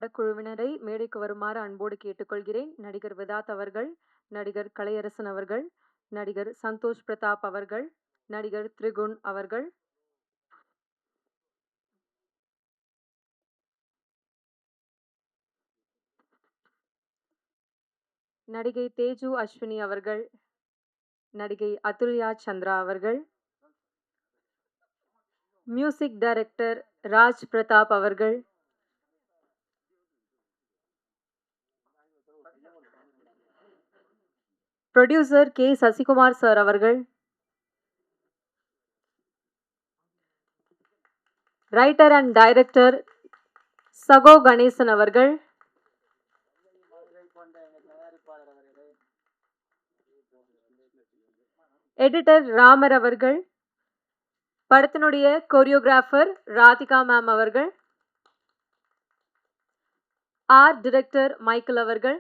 குழுவினரை மேடைக்கு வருமாறு அன்போடு கேட்டுக்கொள்கிறேன். நடிகர் விதாத் அவர்கள், நடிகர் கலையரசன் அவர்கள், நடிகர் சந்தோஷ் பிரதாப் அவர்கள், நடிகர் திரிகுண் அவர்கள், நடிகை தேஜு அஸ்வினி அவர்கள், நடிகை அதுல்யா சந்திரா அவர்கள், மியூசிக் டைரக்டர் ராஜ் பிரதாப் அவர்கள், ப்ரொடியூசர் கே சசிகுமார் சார் அவர்கள், ரைட்டர் அண்ட் டைரக்டர் சகோ கணேசன் அவர்கள், எடிட்டர் ராமர் அவர்கள், படத்தினுடைய கோரியோகிராஃபர் ராதிகா மேம் அவர்கள், ஆர்ட் டைரக்டர் மைக்கேல் அவர்கள்,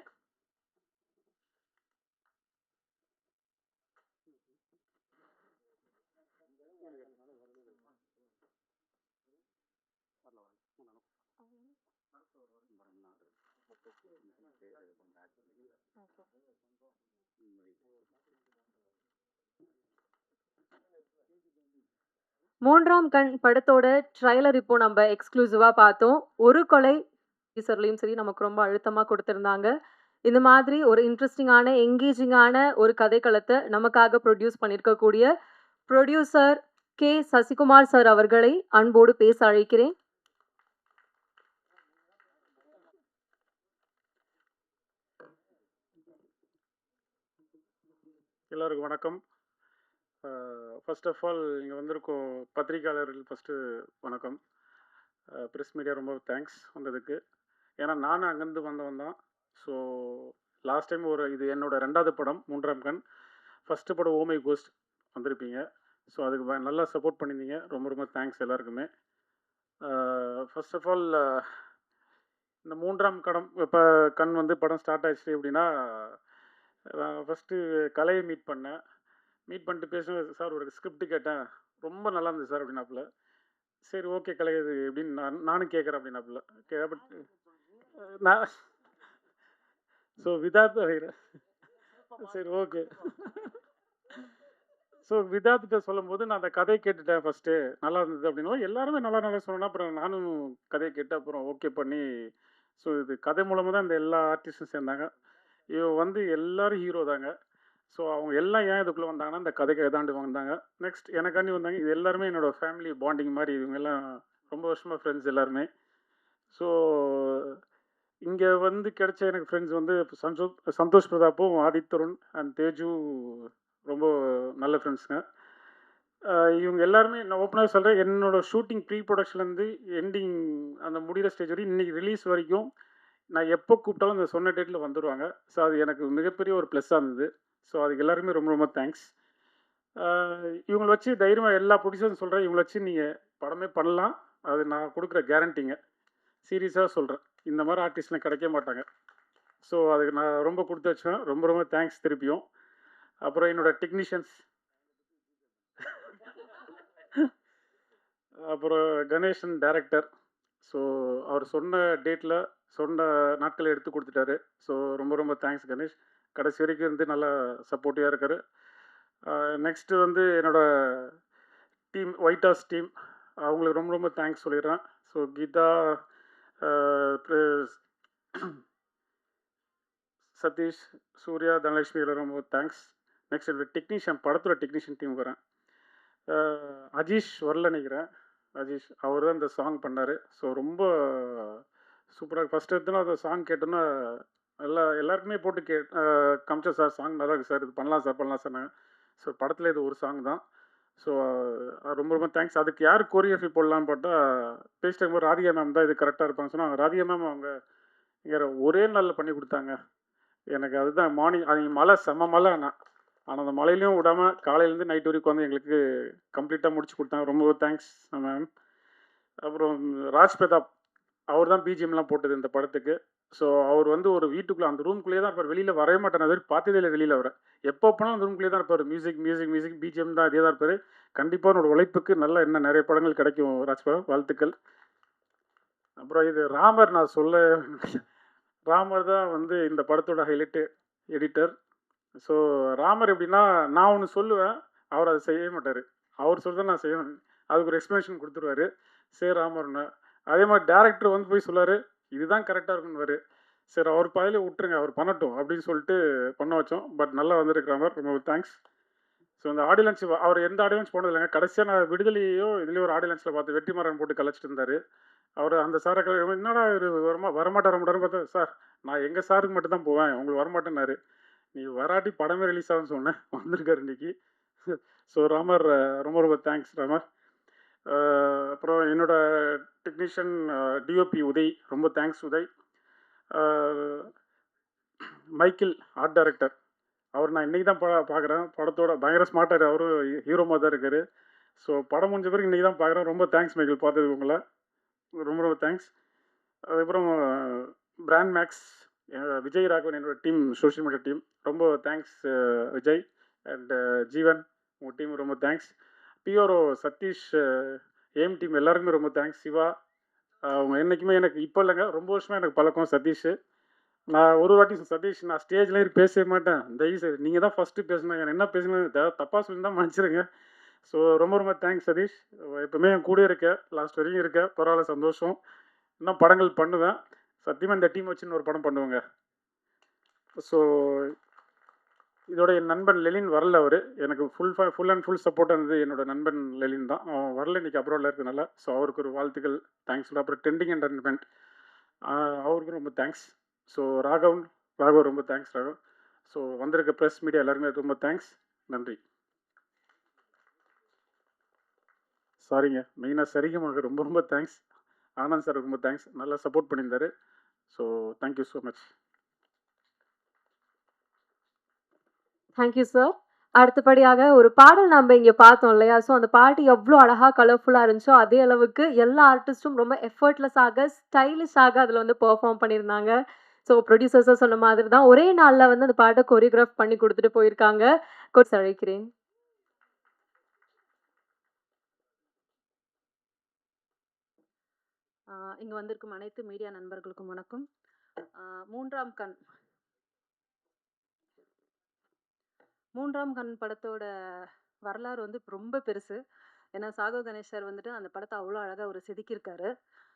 மூன்றாம் கண் படத்தோட ட்ரைலர் இப்போ நம்ம எக்ஸ்க்ளூசிவா பார்த்தோம். ஒரு கொலை டீசர்லயும் சரி நமக்கு ரொம்ப அழுத்தமா கொடுத்திருந்தாங்க. இந்த மாதிரி ஒரு இன்ட்ரெஸ்டிங்கான, எங்கேஜிங்கான ஒரு கதைக்களத்தை நமக்காக ப்ரொடியூஸ் பண்ணியிருக்கக்கூடிய ப்ரொடியூசர் கே சசிகுமார் சார் அவர்களை அன்போடு பேச அழைக்கிறேன். எல்லாருக்கும் வணக்கம். ஃபர்ஸ்ட் ஆஃப் ஆல் இங்கே வந்திருக்கோம் பத்திரிகையாளர்கள் ஃபஸ்ட்டு வணக்கம். ப்ரெஸ் மீடியா ரொம்ப தேங்க்ஸ் வந்ததுக்கு. ஏன்னா நானும் அங்கேருந்து வந்தவன் தான். ஸோ லாஸ்ட் டைம் இது என்னோடய 2வது படம் மூன்றாம் கண். ஃபஸ்ட்டு படம் ஓமை கோஸ்ட் வந்திருப்பீங்க. ஸோ அதுக்கு நல்லா சப்போர்ட் பண்ணியிருந்தீங்க. ரொம்ப ரொம்ப தேங்க்ஸ் எல்லாருக்குமே. ஃபர்ஸ்ட் ஆஃப் ஆல் இந்த மூன்றாம் இப்போ கண் படம் ஸ்டார்ட் ஆயிடுச்சு அப்படின்னா ஃபஸ்ட்டு கலையை மீட் பண்ணேன். மீட் பண்ணிட்டு பேசுவேன், சார் ஒரு ஸ்கிரிப்ட் கேட்டேன், ரொம்ப நல்லா இருந்தது சார் அப்படின்னாப்புல. சரி ஓகே கலை இது எப்படின்னு நானும் கேட்குறேன் அப்படின்னாப்புல. பட் நான் ஸோ விதாத் சரி ஓகே. ஸோ விதாத்திட்ட சொல்லும்போது நான் அந்த கதையை கேட்டுட்டேன் ஃபஸ்ட்டு, நல்லா இருந்தது அப்படின்னா எல்லாருமே நல்லா நல்லா சொன்னோன்னா அப்புறம் நானும் கதையை கேட்டு அப்புறம் ஓகே பண்ணி, ஸோ இது கதை மூலமாக தான் இந்த எல்லா ஆர்டிஸ்டும் சேர்ந்தாங்க. இவன் எல்லாரும் ஹீரோ தாங்க. ஸோ அவங்க எல்லாம் ஏன் இதுக்குள்ளே வந்தாங்கன்னா இந்த கதைக்கு ஏதாண்டு வந்தாங்க. நெக்ஸ்ட் எனக்காண்டி வந்தாங்க. இது எல்லாருமே என்னோடய ஃபேமிலி பாண்டிங் மாதிரி. இவங்க எல்லாம் ரொம்ப வருஷமாக ஃப்ரெண்ட்ஸ் எல்லாருமே. ஸோ இங்கே கிடைச்ச எனக்கு ஃப்ரெண்ட்ஸ் சந்தோஷ் பிரதாப்பும், ஆதித்தருண் அண்ட் தேஜு ரொம்ப நல்ல ஃப்ரெண்ட்ஸுங்க. இவங்க எல்லாருமே நான் ஓப்பனாக சொல்கிறேன், என்னோடய ஷூட்டிங் ப்ரீ ப்ரொடக்ஷன்லேருந்து எண்டிங் அந்த முடிகிற ஸ்டேஜ் வரைக்கும் இன்றைக்கி ரிலீஸ் வரைக்கும் நான் எப்போ கூப்பிட்டாலும் அந்த சொன்ன டேட்டில் வந்துடுவாங்க. ஸோ அது எனக்கு மிகப்பெரிய ஒரு ப்ளஸ்ஸாக இருந்தது. ஸோ அதுக்கு எல்லாருமே ரொம்ப ரொம்ப தேங்க்ஸ். இவங்களை வச்சு தைரியமாக எல்லா ப்ரொடியூசரும் சொல்கிறேன், இவங்களை வச்சு நீங்கள் படமே பண்ணலாம். அது நான் கொடுக்குற கேரண்டிங்க. சீரியஸாக சொல்கிறேன், இந்த மாதிரி ஆர்டிஸ்ட்லாம் கிடைக்க மாட்டாங்க. ஸோ அதுக்கு நான் ரொம்ப கொடுத்து வச்சேன். ரொம்ப ரொம்ப தேங்க்ஸ் திருப்பியும். அப்புறம் என்னோடய டெக்னீஷியன்ஸ், அப்புறம் கணேசன் டைரக்டர். ஸோ அவர் சொன்ன டேட்டில் சொன்ன நாட்களை எடுத்து கொடுத்துட்டாரு. ஸோ ரொம்ப ரொம்ப தேங்க்ஸ் கணேஷ். கடைசி வரைக்கும் நல்லா சப்போர்ட்டிவாக இருக்கார். நெக்ஸ்ட்டு என்னோடய டீம் ஒயிட் ஹவுஸ் டீம், அவங்களுக்கு ரொம்ப ரொம்ப தேங்க்ஸ் சொல்லிடுறேன். ஸோ கீதா, சதீஷ், சூர்யா, தனலட்சுமி ரொம்ப தேங்க்ஸ். நெக்ஸ்ட் என்னோடய டெக்னீஷியன், படத்தோட டெக்னீஷியன் டீம் வரேன். அஜீஷ் வரல நினைக்கிறேன். அஜீஷ் அவர் தான் இந்த சாங் பண்ணார். ஸோ ரொம்ப சூப்பராக ஃபஸ்ட் எடுத்தோன்னா அந்த சாங் கேட்டோன்னா எல்லாருக்குமே போட்டு காமிச்சேன், சார் சாங் நல்லா இருக்குது சார், இது பண்ணலாம் சார் பண்ணலாம் சார். ஸோ படத்தில் இது ஒரு சாங் தான். ஸோ ரொம்ப ரொம்ப தேங்க்ஸ். அதுக்கு யார் கோரியோகிராஃபி போடலான்னு பார்த்தா பேசிட்டு இருக்கும்போது ராதிகா மேம் தான் இது கரெக்டாக இருப்பாங்க சொன்னால், ராதிகா மேம் அவங்க இங்கே ஒரே நாளில் பண்ணி கொடுத்தாங்க. எனக்கு அதுதான் மார்னிங் அது மழை செம்ம மழை. ஆனால் அந்த மழையிலையும் விடாமல் காலையிலேருந்து நைட் வரைக்கும் வந்து எங்களுக்கு கம்ப்ளீட்டாக முடிச்சு கொடுத்தாங்க. ரொம்ப தேங்க்ஸ் மேம். அப்புறம் ராஜ் பிரதாப், அவர் தான் பிஜிஎம்லாம் போட்டது இந்த படத்துக்கு. ஸோ அவர் ஒரு வீட்டுக்குள்ளே அந்த ரூம்குள்ளேயே தான் இருப்பார், வெளியில் வரவே மாட்டார். அது பார்த்ததே இல்லை வெளியில் வர. எப்போ போனாலும் அந்த ரூம்குள்ளேயே தான் இருப்பார். மியூசிக் மியூசிக் மியூசிக் பிஜிஎம் தான் அதே தான் இருப்பார். கண்டிப்பாக என்னோட உழைப்புக்கு நல்லா இன்னும் நிறைய படங்கள் கிடைக்கும் ராஜ் பிரதாப், வாழ்த்துக்கள். அப்புறம் இது ராமர் நான் சொல்ல ராமர் தான் வந்து இந்த படத்தோட ஹைலைட்டு எடிட்டர். ஸோ ராமர் எப்படின்னா, நான் ஒண்ணு சொல்லுவேன். அவர் அத செய்யவே மாட்டாரு. அவர் சொல்றத நான் செய்வேன். அதுக்கு ஒரு எக்ஸ்ப்ளனேஷன் குடுத்துருவாரு. சரி ராமர்ன்னு. அதே மாரி டைரக்டர் வந்து போய் சொல்லுவாரு, இதுதான் கரெக்ட்டா இருக்குன்னுவாரு. சரி அவர் பாதையிலே விட்டுருங்க. அவர் பண்ணட்டும் அப்படின்னு சொல்லிட்டு பண்ண வச்சோம். பட் நல்லா வந்திருக்கு ராமர். ரொம்ப தேங்க்ஸ். ஸோ இந்த ஆடியோ லான்ச் அவர் எந்த ஆடியோ லான்ச் போனது இல்லைங்க. கடைசியா நான் விடுதலையோ இதுலயோ ஒரு ஆடியோ லான்ச்ல பார்த்தேன். வெற்றிமாறன் போட்டு கலாய்ச்சிட்டு இருந்தாரு. அவரு அந்த சார என்னடா இவரு வரமாட்டாருன்னு பார்த்தா, சார் நான் எங்க சாருக்கு மட்டும் தான் போவேன். உங்களுக்கு வரமாட்டேன்னாரு. நீ வராட்டி படமே ரிலீஸ் ஆகும்னு சொன்னேன். வந்திருக்காரு இன்னைக்கு. ஸோ ராமர் ரொம்ப ரொம்ப தேங்க்ஸ் ராமர். அப்புறம் என்னோட டெக்னீஷியன் டிஓபி உதய். ரொம்ப thanks Uday. Michael art director. அவர் நான் இன்னைக்கு தான் பார்க்குறேன். படத்தோட பயங்கர ஸ்மார்ட்டாரு. அவரும் ஹீரோ மாதிரி தான் இருக்காரு. ஸோ படம் முடிஞ்ச பிறகு இன்னைக்கு தான் பார்க்குறேன். ரொம்ப தேங்க்ஸ் மைக்கேல் பார்த்ததுக்கு உங்கள. ரொம்ப ரொம்ப தேங்க்ஸ். அதுக்கப்புறம் பிராண்ட் மேக்ஸ் விஜய் ராகவன் என்னோட டீம், சோஷியல் மீடியா டீம். ரொம்ப தேங்க்ஸ் விஜய் அண்ட் ஜீவன் உங்கள் டீம் ரொம்ப தேங்க்ஸ். பிஆர்ஓ சதீஷ், ஏம் டீம் எல்லாருக்குமே ரொம்ப தேங்க்ஸ். சிவா அவங்க என்றைக்குமே எனக்கு இப்போ இல்லைங்க, ரொம்ப வருஷமாக எனக்கு பழக்கம் சதீஷ். நான் ஒரு வாட்டி சதீஷ் நான் ஸ்டேஜ்ல ஏறி பேசவே மாட்டேன். தயவு செய்து நீங்கள் தான் ஃபஸ்ட்டு பேசணும். என்ன பேசணும்னு தப்பாக சொல்லி தான் மன்னிச்சிருங்க. ஸோ ரொம்ப ரொம்ப தேங்க்ஸ் சதீஷ். எப்பவுமே என் கூட இருக்க, லாஸ்ட் வரைக்கும் இருக்க, பரவாயில்ல சந்தோஷம். இன்னும் படங்கள் பண்ணுவேன். சத்தியமாக இந்த டீம் வச்சு இன்னொரு படம் பண்ணுவேங்க. ஸோ இதோட என் நண்பன் லெலின் வரல. அவர் எனக்கு ஃபுல் அண்ட் ஃபுல் சப்போர்ட் இருந்தது என்னோட நண்பன் லெலின் தான். அவன் வரல இன்னைக்கு அப்ராடில் இருக்கனால. ஸோ அவருக்கு ஒரு வாழ்த்துக்கள், தேங்க்ஸ். அப்புறம் ட்ரெண்டிங் என்டர்டைன்மெண்ட் அவருக்கும் ரொம்ப தேங்க்ஸ். ஸோ ராகவ் ரொம்ப தேங்க்ஸ் ராகவ். ஸோ வந்திருக்க ப்ரெஸ் மீடியா எல்லாருமே ரொம்ப தேங்க்ஸ். நன்றி. சாரிங்க, மெயினாக சரிகமாக ரொம்ப ரொம்ப தேங்க்ஸ். ஆனந்த் சார் ரொம்ப தேங்க்ஸ். நல்லா சப்போர்ட் பண்ணியிருந்தாரு. So thank you so much. Thank you sir. அடுத்தபடியாக ஒரு பாடல் நம்ம இங்க பார்த்தோம் இல்லையா? ஸோ அந்த பாட்டு எவ்ளோ அழகா கலர்ஃபுல்லா இருந்துச்சோ, அதே அளவுக்கு எல்லா ஆர்டிஸ்ட்டும் ரொம்ப எஃபர்ட்லெஸ்ஸாக, ஸ்டைலிஷாக அதுல வந்து பெர்ஃபார்ம் பண்ணியிருந்தாங்க. ஸோ ப்ரொடியூசர்ஸும் சொன்ன மாதிரி தான் ஒரே நாள்ல வந்து அந்த பாட்ட கோரியோகிராஃப் பண்ணி குடுத்துட்டு போயிருக்காங்க. அழைக்கிறேன். இங்க வந்திருக்கும் அனைத்து மீடியா நண்பர்களுக்கும் வணக்கம். 3ஆம் கண் 3ஆம் கண் படத்தோட வரலாறு வந்து ரொம்ப பெருசு. ஏன்னா, சாகோ கணேஷ் சார் வந்துட்டு அந்த படத்த அவ்ளோ அழகா அவரு செதுக்கியிருக்காரு.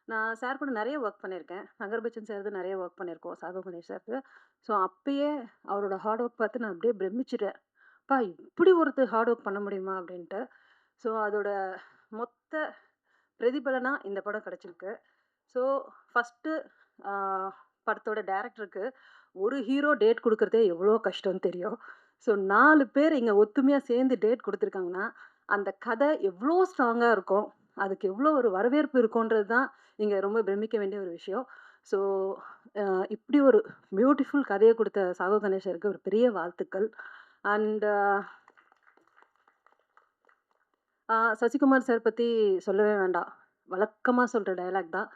நான் சார் கூட நெறைய ஒர்க் பண்ணியிருக்கேன். நகர் பச்சன் சார்து நெறைய ஒர்க் பண்ணியிருக்கோம், சாகோ கணேஷ் சார்து. ஸோ, அப்பயே அவரோட ஹார்ட் ஒர்க் பார்த்து நான் அப்படியே பிரமிச்சுட்டேன். "அப்பா! இப்படி ஒருத்தர் ஹார்ட் ஒர்க் பண்ண முடியுமா?" அப்படின்ட்டு. ஸோ, அதோட மொத்த பிரதிபலனா இந்த படம் கிடைச்சிருக்கு. ஸோ, ஃபர்ஸ்ட்டு ஆ படத்தோட டைரக்டருக்கு ஒரு ஹீரோ டேட் குடுக்குறதே எவ்வளோ கஷ்டம்னு தெரியும். ஸோ 4 பேர் இங்க ஒத்துமையா சேர்ந்து டேட் குடுத்துருக்காங்கன்னா, அந்த கதை எவ்ளோ ஸ்ட்ராங்கா இருக்கும். அதுக்கு எவ்ளோ ஒரு வரவேற்பு இருக்கும்ன்றது தான் இங்க ரொம்ப பிரமிக்க வேண்டிய ஒரு விஷயம். ஸோ அ இப்படி ஒரு பியூட்டிஃபுல் கதைய குடுத்த சாகோ கணேசருக்கு ஒரு பெரிய வாழ்த்துக்கள். அண்ட் சசிகுமார் சார் பத்தி சொல்லவே வேண்டாம். வழக்கமா சொல்ற டயலாக் தான்.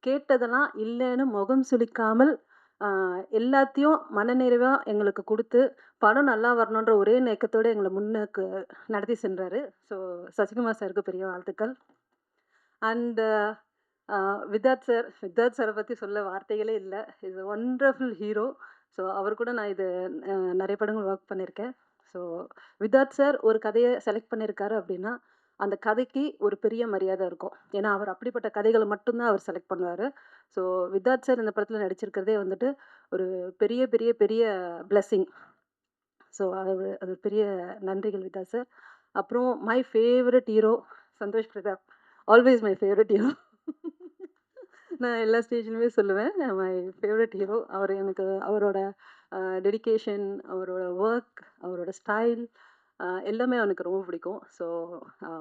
கேட்டதெல்லாம் இல்லன்னு முகம் சுளிக்காமல், அ எல்லாத்தையும் மனநிறைவா எங்களுக்கு குடுத்து, படம் நல்லா வரணுன்ற ஒரே நோக்கத்தோட எங்கள முன்னுக்கு நடத்தி சென்றாரு. ஸோ சசிகுமார் சாருக்கு பெரிய வாழ்த்துக்கள். அண்ட் அ வித்தார்த் சார பத்தி சொல்ல வார்த்தைகளே இல்ல. Is a wonderful hero. So அவர் கூட நான் நெறைய படங்கள் ஒர்க் பண்ணியிருக்கேன். ஸோ வித்தார்த் சார் ஒரு கதைய செலக்ட் பண்ணியிருக்காரு அப்படின்னா, அந்த கதைக்கு ஒரு பெரிய மரியாதை இருக்கும். ஏன்னா, அவர் அப்படிப்பட்ட கதைகள மட்டும் தான் அவர் செலக்ட் பண்ணுவாரு. ஸோ வித்தார்த் சார் இந்த படத்துல நடிச்சிருக்கிறதே வந்துட்டு ஒரு பெரிய, பெரிய, பெரிய பிளெஸ்ஸிங். ஸோ அது அது பெரிய நன்றிகள் வித்தார்த் சார். அப்புறம் my favourite hero Santhosh Prathap. Always my favourite hero. நான் எல்லா ஸ்டேஜ்லயுமே சொல்லுவேன். My favourite hero. அவர் எனக்கு அவரோட டெடிகேஷன், அவரோட ஒர்க், அவரோட ஸ்டைல் எல்லாமே எனக்கு ரொம்ப பிடிக்கும். So a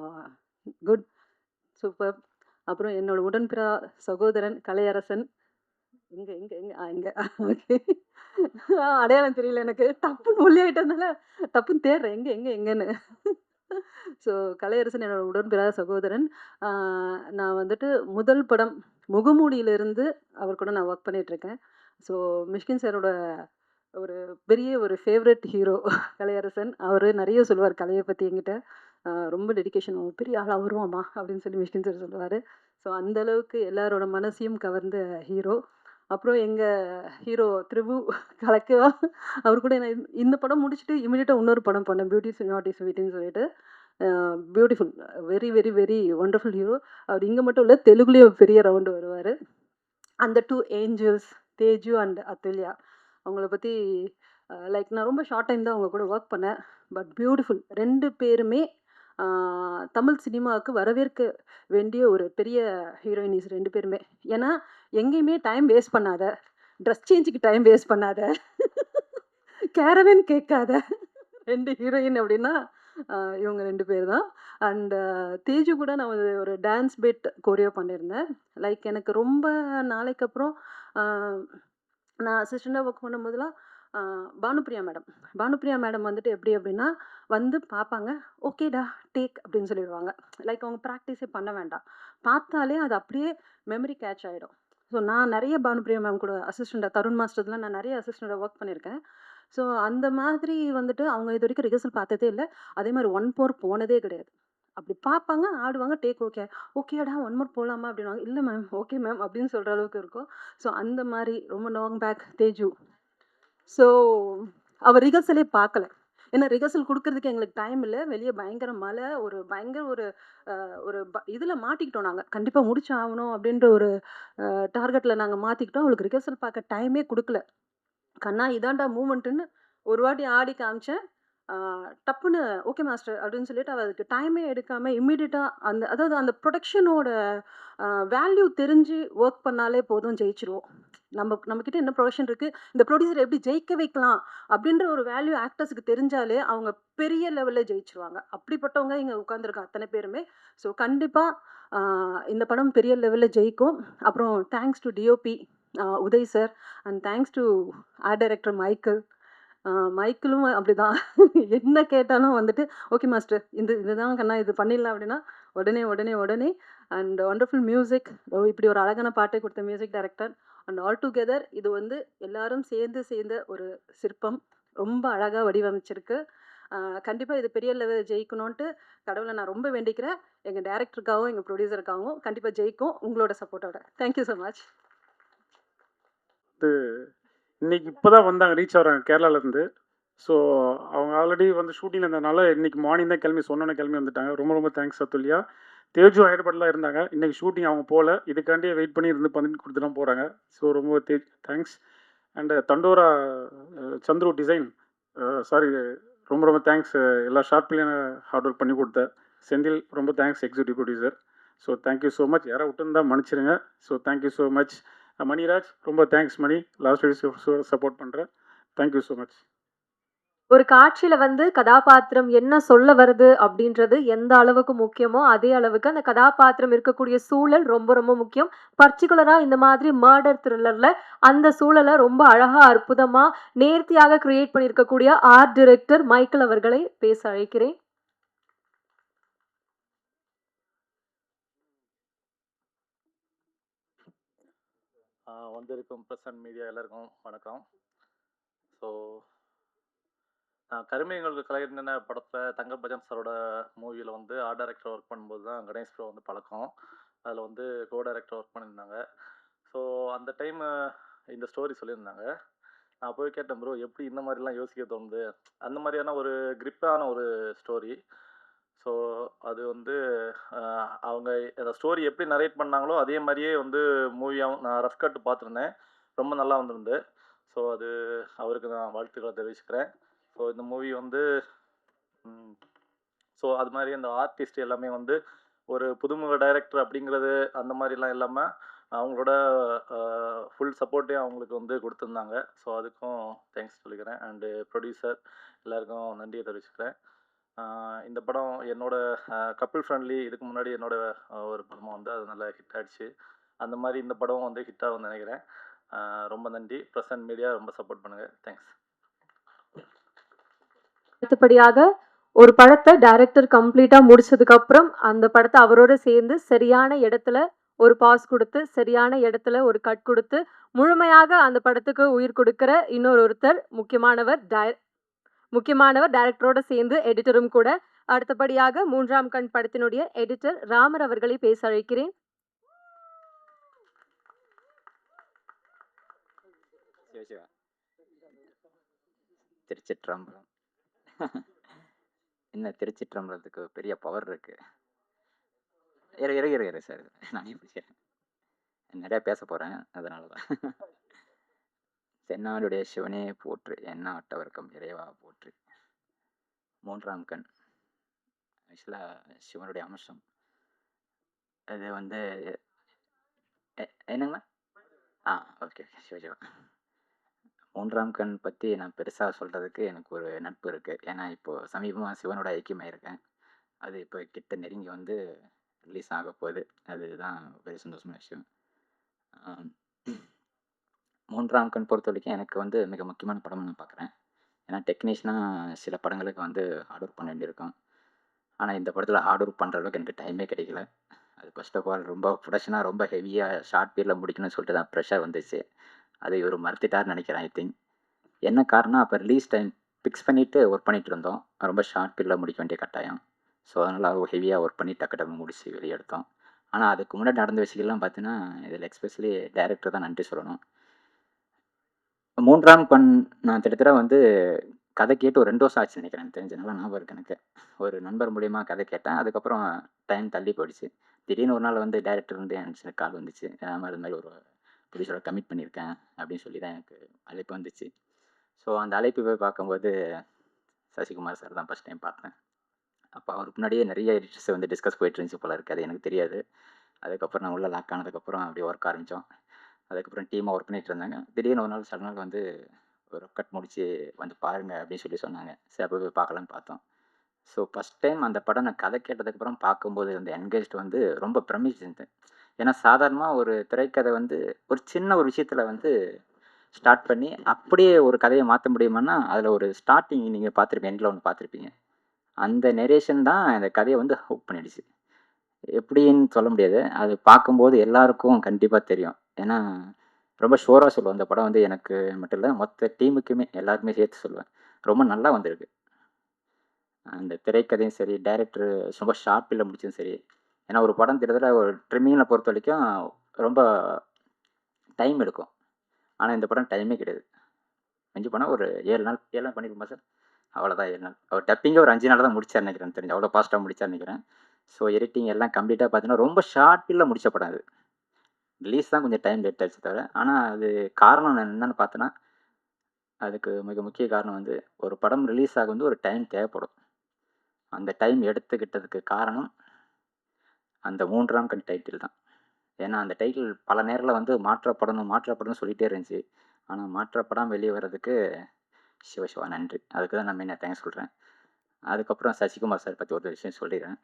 good, super. அப்புறம் என்னோட உடன்பிறா சகோதரன் கலையரசன். எங்க எங்க எங்க இங்க. ஓகே. அடையாளம் தெரியல எனக்கு. டப்புன்னு ஒல்லி ஆயிட்டதுனால டப்புன்னு தேடுறேன். எங்க எங்க எங்கன்னு. ஸோ கலையரசன் என்னோட உடன்பிறா சகோதரன். ஆ நான் வந்துட்டு முதல் படம் முகமூடியிலிருந்து அவர் கூட நான் ஒர்க் பண்ணிட்டுருக்கேன். ஸோ மிஷ்கின் சாரோட ஒரு பெரிய ஒரு ஃபேவரைட் ஹீரோ கலையரசன். அவரு நெறைய சொல்லுவார் கலைய பத்தி என்கிட்ட. ரொம்ப டெடிகேஷன், பெரிய ஆளா வருவாம்மா அப்படின்னு சொல்லி மிஷ்கின் சார் சொல்லுவாரு. ஸோ அந்த அளவுக்கு எல்லாரோட மனசையும் கவர்ந்த ஹீரோ. அப்புறம் எங்க ஹீரோ திரிபு கலக்கவா அவர் கூட நான் இந்த படம் முடிச்சுட்டு இமிடியேட்டா இன்னொரு படம் பண்ணேன். பியூட்டிஸ் நாட் இஸ் ஸ்வீட்ன்னு சொல்லிட்டு. Beautiful, very very very wonderful hero. அவர் இங்க மட்டும் இல்ல, தெலுங்குலயும் பெரிய ரவுண்டு வருவாரு. அந்த 2 ஏஞ்சல்ஸ் தேஜு அண்ட் அதுல்யா, அவங்கள பத்தி லைக் நான் ரொம்ப ஷார்ட் டைம் தான் அவங்க கூட ஒர்க் பண்ணேன். பட் பியூட்டிஃபுல் 2 பேருமே தமிழ் சினிமாவுக்கு வரவேற்க வேண்டிய ஒரு பெரிய ஹீரோயினிஸ் 2 பேருமே. ஏன்னா எங்கேயுமே டைம் வேஸ்ட் பண்ணாத, ட்ரெஸ் சேஞ்சுக்கு டைம் வேஸ்ட் பண்ணாத, கேரவன் கேட்காத 2 ஹீரோயின் அப்படின்னா இவங்க 2 பேர் தான். அண்ட் தேஜு கூட நான் ஒரு டான்ஸ் பிட் கொரியோ பண்ணியிருந்தேன். லைக் எனக்கு ரொம்ப நாளைக்கு அப்புறம் நான் அசிஸ்டண்டாக ஒர்க் பண்ணும்போதெல்லாம் பானுப்பிரியா மேடம் வந்துட்டு எப்படி அப்படின்னா வந்து பார்ப்பாங்க, ஓகேடா டேக் அப்படின்னு சொல்லிடுவாங்க. லைக் அவங்க ப்ராக்டிஸே பண்ண வேண்டாம், பார்த்தாலே அது அப்படியே மெமரி கேட்ச் ஆகிடும். ஸோ நான் நிறைய பானுப்பிரியா மேம் கூட அசிஸ்டண்டாக, தருண் மாஸ்டர்லாம் நான் நிறைய அசிஸ்டண்டாக ஒர்க் பண்ணியிருக்கேன். ஸோ அந்த மாதிரி வந்துட்டு அவங்க இது வரைக்கும் ரிஹர்சல் பார்த்ததே இல்லை. அதே மாதிரி 1 போர் போனதே கிடையாது. அப்படி பார்ப்பாங்க, ஆடுவாங்க, டேக் ஓகே, ஓகேடா 1 மோர் போகலாமா அப்படின்வாங்க. இல்லை மேம், ஓகே மேம் அப்படின்னு சொல்கிற அளவுக்கு இருக்கும். ஸோ அந்த மாதிரி ரொம்ப லாங் பேக் தேஜு. ஸோ அவர் ரிஹர்சலே பார்க்கல. ஏன்னா ரிஹர்சல் கொடுக்கறதுக்கு எங்களுக்கு டைம் இல்லை. வெளியே பயங்கர மழை, ஒரு பயங்கர ஒரு ஒரு இதில் மாட்டிக்கிட்டோம் நாங்கள். கண்டிப்பாக முடிச்சு ஆகணும் அப்படின்ற ஒரு டார்கெட்டில் நாங்கள் மாற்றிக்கிட்டோம். அவளுக்கு ரிஹர்சல் பார்க்க டைமே கொடுக்கல. கண்ணா இதான்டா மூமெண்ட்டுன்னு ஒரு வாட்டி ஆடி காமிச்சேன். டப்புன்னு ஓகே மாஸ்டர் அப்படின்னு சொல்லிட்டு அவள் அதுக்கு டைமே எடுக்காமல் இம்மிடியட்டாக அதாவது அந்த ப்ரொடக்ஷனோட வேல்யூ தெரிஞ்சு ஒர்க் பண்ணாலே போதும், ஜெயிச்சிருவோம். நம்மக்கிட்ட என்ன ப்ரொடக்ஷன் இருக்குது, இந்த ப்ரொடியூசர் எப்படி ஜெயிக்க வைக்கலாம் அப்படின்ற ஒரு வேல்யூ ஆக்டர்ஸுக்கு தெரிஞ்சாலே அவங்க பெரிய லெவலில் ஜெயிச்சிருவாங்க. அப்படிப்பட்டவங்க இங்கே உட்காந்துருக்க அத்தனை பேருமே. ஸோ கண்டிப்பாக இந்த படம் பெரிய லெவலில் ஜெயிக்கும். அப்புறம் thanks to DOP Uday sir, and thanks to art director Michael. மைக்கிளும் அப்படிதான். என்ன கேட்டாலும் வந்துட்டு ஓகே மாஸ்டர், இதுதான் கண்ணா, இது பண்ணிடலாம் அப்படின்னா உடனே உடனே உடனே. அண்ட் வண்டர்ஃபுல் மியூசிக், இப்படி ஒரு அழகான பாட்டை கொடுத்த music director. And all together இது வந்து எல்லாரும் சேர்ந்த ஒரு சிற்பம். ரொம்ப அழகாக வடிவமைச்சிருக்கு. கண்டிப்பாக இது பெரிய லெவலில் ஜெயிக்கணும்ன்ட்டு கடவுளை நான் ரொம்ப வேண்டிக்கிறேன். எங்கள் டைரக்டருக்காகவும் எங்கள் ப்ரொடியூசருக்காகவும் கண்டிப்பாக ஜெயிக்கும், உங்களோட சப்போர்ட்டோட. Thank you so much. இன்னைக்கு இப்போ தான் வந்தாங்க, ரீச் ஆகிறாங்க கேரளாலேருந்து. ஸோ அவங்க ஆல்ரெடி வந்து ஷூட்டிங்கில் இருந்ததுனால இன்னைக்கு மார்னிங் தான் கிளம்பி கிளம்பி வந்துட்டாங்க. ரொம்ப ரொம்ப தேங்க்ஸ் அதுல்யா. தேஜு ஹைதராபாத்லாம் இருந்தாங்க. இன்னைக்கு ஷூட்டிங் அவங்க போகல, இதுக்காண்டியே வெயிட் பண்ணி பண்ணி கொடுத்து தான் போகிறாங்க. ஸோ ரொம்ப தேங்க்ஸ். அண்டு தண்டோரா சந்துரு டிசைன், சாரி, ரொம்ப ரொம்ப தேங்க்ஸ். எல்லா ஷார்ட் பிள்ளைங்க ஹார்ட் ஒர்க் பண்ணி கொடுத்த செந்தில், ரொம்ப thanks, executive producer. So thank you so much. யாராவது விட்டுருந்தா மன்னிச்சிருங்க. So thank you so much. Maniraj, ரொம்ப தேங்க்ஸ் மணி, லாஸ்ட் வீடியோ சப்போர்ட் பண்ணுறேன். Thank you so much. ஒரு காட்சியில வந்து கதாபாத்திரம் என்ன சொல்ல வருது அப்படின்றது எந்த அளவுக்கு முக்கியமோ அதே அளவுக்கு அந்த கதாபாத்திரம் இருக்கக்கூடிய சூழல் ரொம்ப ரொம்ப முக்கியம். பர்டிகுலரா இந்த மாதிரி மர்டர் த்ரில்லர்ல அந்த சூழலை ரொம்ப அழகா அற்புதமா நேர்த்தியாக கிரியேட் பண்ணியிருக்கக்கூடிய ஆர்ட் டைரக்டர் மைக்கேல் அவர்களை பேச அழைக்கிறேன். வந்திருக்கும் ப்ரெஸ் அண்ட் மீடியா எல்லாருக்கும் வணக்கம். ஸோ நான் கருமையங்களுக்கு கலைஞன படத்தில் தங்கர் பஜன் சாரோட மூவியில் வந்து ஆர்ட் டைரக்டர் ஒர்க் பண்ணும்போது தான் கணேஷ் ப்ரோ வந்து பழக்கம். அதில் வந்து கோ டைரக்டர் ஒர்க் பண்ணியிருந்தாங்க. ஸோ அந்த டைம் இந்த ஸ்டோரி சொல்லியிருந்தாங்க. நான் போய் கேட்டேன், ப்ரோ எப்படி இந்த மாதிரிலாம் யோசிக்க தோணுது, அந்த மாதிரியான ஒரு கிரிப்பான ஒரு ஸ்டோரி. ஸோ அது வந்து அவங்க அந்த ஸ்டோரி எப்படி நரேட் பண்ணாங்களோ அதே மாதிரியே வந்து மூவியாகவும் நான் ரஃப் கட்டு பார்த்துருந்தேன். ரொம்ப நல்லா வந்திருந்து. ஸோ அது அவருக்கு நான் வாழ்த்துக்களை தெரிவிச்சுக்கிறேன். ஸோ இந்த மூவி வந்து ஸோ அது மாதிரி அந்த ஆர்டிஸ்ட் எல்லாமே வந்து ஒரு புதுமுக டைரக்டர் அப்படிங்கிறது அந்த மாதிரிலாம் இல்லாமல் அவங்களோட ஃபுல் சப்போர்ட்டையும் அவங்களுக்கு வந்து கொடுத்துருந்தாங்க. ஸோ அதுக்கும் தேங்க்ஸ் சொல்லிக்கிறேன். அண்டு ப்ரொடியூசர் எல்லாருக்கும் நன்றியை தெரிவிச்சுக்கிறேன். இந்த படம் என்னோட கப்பிள் ஃப்ரெண்ட்லி, இதுக்கு முன்னாடி என்னோட ஒரு படமாக வந்து அது நல்லா ஹிட் ஆகிடுச்சு. அந்த மாதிரி இந்த படம் வந்து ஹிட் ஆகும்னு நினைக்கிறேன். ரொம்ப நன்றி. ப்ரெஸ் அண்ட் மீடியா ரொம்ப சப்போர்ட் பண்ணுங்கள். தேங்க்ஸ். அடுத்தபடியாக ஒரு படத்தை டைரக்டர் கம்ப்ளீட்டா முடிச்சதுக்கு அப்புறம் அந்த படத்தை அவரோட சேர்ந்து சரியான இடத்துல ஒரு பாஸ் கொடுத்து சரியான இடத்துல ஒரு கட் கொடுத்து முழுமையாக அந்த படத்துக்கு உயிர் கொடுக்கிற இன்னொருத்தர் முக்கியமானவர் டைரக்டரோட சேர்ந்து எடிட்டரும் கூட அடுத்தபடியாக 3ஆம் கண் படத்தினுடைய எடிட்டர் ராமர் அவர்களை பேச அழைக்கிறேன். சிவசிவா திருச்சிற்றம்பலம். என்ன திருச்சிற்றம்பலத்துக்கு பெரிய பவர் இருக்கு. இரு சார், நானே பிடிக்கிறேன். நிறைய பேச போறேன், அதனாலதான். தென்னாடுடைய சிவனே போற்று, என்ன ஆட்டவர்க்கம் இறைவா போற்று. 3ஆம் கண் ஆக்சுவலா சிவனுடைய அம்சம். அது வந்து என்னங்கண்ணா? ஓகே சிவசிவா. 3ஆம் கண் பற்றி நான் பெருசாக சொல்கிறதுக்கு எனக்கு ஒரு நட்பு இருக்குது. ஏன்னா இப்போது சமீபமாக சிவனோட ஐக்கியமாயிருக்கேன். அது இப்போ கிட்ட நெருங்கி வந்து ரிலீஸ் ஆக போகுது. அதுதான் பெரிய சந்தோஷமான விஷயம். 3ஆம் கண் பொறுத்த வரைக்கும் எனக்கு வந்து மிக முக்கியமான படம் நான் பார்க்குறேன். ஏன்னா டெக்னீஷியனாக சில படங்களுக்கு வந்து ஹார்ட் ஒர்க் பண்ண வேண்டியிருக்கும். ஆனால் இந்த படத்தில் ஹார்ட் ஒர்க் பண்ணுற அளவுக்கு எனக்கு டைமே கிடைக்கல. அது ஃபர்ஸ்ட் ஆஃப் ஆல் ரொம்ப ப்ரொடக்ஷனாக ரொம்ப ஹெவியாக ஷார்ட் பீரியடில் முடிக்கணும்னு சொல்லிட்டு தான் ப்ரெஷர் வந்துச்சு. அது இவர் மறுத்துட்டார்னு நினைக்கிறேன். ஐ திங்க் என்ன காரணம், அப்போ ரிலீஸ் டைம் ஃபிக்ஸ் பண்ணிவிட்டு ஒர்க் பண்ணிகிட்டு இருந்தோம். ரொம்ப ஷார்ட் பீரியடில் முடிக்க வேண்டிய கட்டாயம். ஸோ அதனால் ஹெவியாக ஒர்க் பண்ணி டக்கு டக்கு முடிச்சு வெளியே எடுத்தோம். ஆனால் அதுக்கு முன்னாடி நடந்த விஷயங்கள்லாம் பார்த்தீங்கன்னா, இதில் எஸ்பெஷலி டைரக்டர் தான் நன்றி சொல்லணும். 3ஆம் கண் நான் கிட்டத்தட்ட வந்து கதை கேட்டு ஒரு 2 வருஷம் ஆச்சு நினைக்கிறேன். எனக்கு தெரிஞ்ச நல்லா ஞாபகம் இருக்குது எனக்கு. ஒரு நண்பர் மூலியமா கதை கேட்டேன். அதுக்கப்புறம் டைம் தள்ளி போயிடுச்சு. திடீர்னு ஒரு நாள் வந்து டைரக்டர் வந்து எனக்கு கால் வந்துச்சு. இது மாதிரி ஒரு ப்ரொடியூசரோட கமிட் பண்ணியிருக்கேன் அப்படின்னு சொல்லி தான் எனக்கு அழைப்பு வந்துச்சு. ஸோ அந்த அழைப்பு போய் பார்க்கும்போது சசிகுமார் சார் தான் ஃபஸ்ட் டைம் பார்த்தேன். அப்போ அவருக்கு முன்னாடியே நிறைய எடிட்டர்ஸ் வந்து டிஸ்கஸ் போயிட்டு இருந்துச்சு போல இருக்குது. அது எனக்கு தெரியாது. அதுக்கப்புறம் நான் உள்ளே லாக் ஆனதுக்கப்புறம் அப்படியே ஒர்க் ஆரம்பித்தோம். அதுக்கப்புறம் டீமாக ஒர்க் பண்ணிகிட்டு இருந்தாங்க. திடீர்னு ஒரு நாள் சடனாக வந்து ஒரு கட் முடிச்சு வந்து பாருங்க அப்படின்னு சொல்லி சொன்னாங்க. சரி அப்போ போய் பார்க்கலான்னு பார்த்தோம். ஸோ ஃபஸ்ட் டைம் அந்த படம் நான் கதை கேட்டதுக்கப்புறம் பார்க்கும்போது அந்த என்கேஜ்டு வந்து ரொம்ப பிரமிச்சிருந்தேன். ஏன்னா சாதாரணமாக ஒரு திரைக்கதை வந்து ஒரு சின்ன ஒரு விஷயத்தில் வந்து ஸ்டார்ட் பண்ணி அப்படியே ஒரு கதையை மாற்ற முடியுமான்னா, அதில் ஒரு ஸ்டார்டிங் நீங்கள் பார்த்துருப்பீங்க, எண்டில் ஒன்று பார்த்துருப்பீங்க. அந்த நெரேஷன் தான் இந்த கதையை வந்து ஹூக் பண்ணிடுச்சு. எப்படின்னு சொல்ல முடியாது. அது பார்க்கும்போது எல்லாருக்கும் கண்டிப்பாக தெரியும். ஏன்னா ரொம்ப ஷுவராக சொல்லுவேன். அந்த படம் வந்து எனக்கு மட்டும் இல்லை, மொத்த டீமுக்குமே எல்லாருக்குமே சேர்த்து சொல்லுவேன். ரொம்ப நல்லா வந்திருக்கு. அந்த திரைக்கதையும் சரி, டைரக்டர் ரொம்ப ஷார்ப்பில் முடிச்சதும் சரி. ஏன்னா ஒரு படம் கிட்டத்தட்ட ஒரு ட்ரிம்மிங்கில் பொறுத்த வரைக்கும் ரொம்ப டைம் எடுக்கும். ஆனால் இந்த படம் டைமே கிடையாது. மிஞ்சி போனால் ஒரு 7 நாள் 7 நாள் பண்ணியிருப்போமா சார்? அவ்வளோதான் 7 நாள். அவர் டப்பிங்கே ஒரு 5 நாள் தான் முடிச்சார் நினைக்கிறேன் தெரிஞ்சு. அவ்வளோ ஃபாஸ்ட்டாக முடிச்சார் நினைக்கிறேன். ஸோ எடிட்டிங் எல்லாம் கம்ப்ளீட்டாக பார்த்தீங்கன்னா ரொம்ப ஷார்ட்டில் முடிச்ச படம் அது. ரிலீஸ் தான் கொஞ்சம் டைம் லேட் ஆயிடுச்சு தவிர. ஆனால் அது காரணம் என்னென்னு பார்த்தோன்னா, அதுக்கு மிக முக்கிய காரணம் வந்து ஒரு படம் ரிலீஸ் ஆக வந்து ஒரு டைம் தேவைப்படும். அந்த டைம் எடுத்துக்கிட்டதுக்கு காரணம் அந்த 3ஆம் கண் டைட்டில் தான். ஏன்னா அந்த டைட்டில் பல நேரத்தில் வந்து மாற்றப்படணும்னு சொல்லிகிட்டே இருந்துச்சு. ஆனால் மாற்றப்படாமல் வெளியே வர்றதுக்கு சிவசிவா நன்றி. அதுக்கு தான் நான் மெயினாக தேங்க்ஸ் சொல்கிறேன். அதுக்கப்புறம் சசிகுமார் சார் பற்றி ஒரு விஷயம் சொல்லிடுறேன்.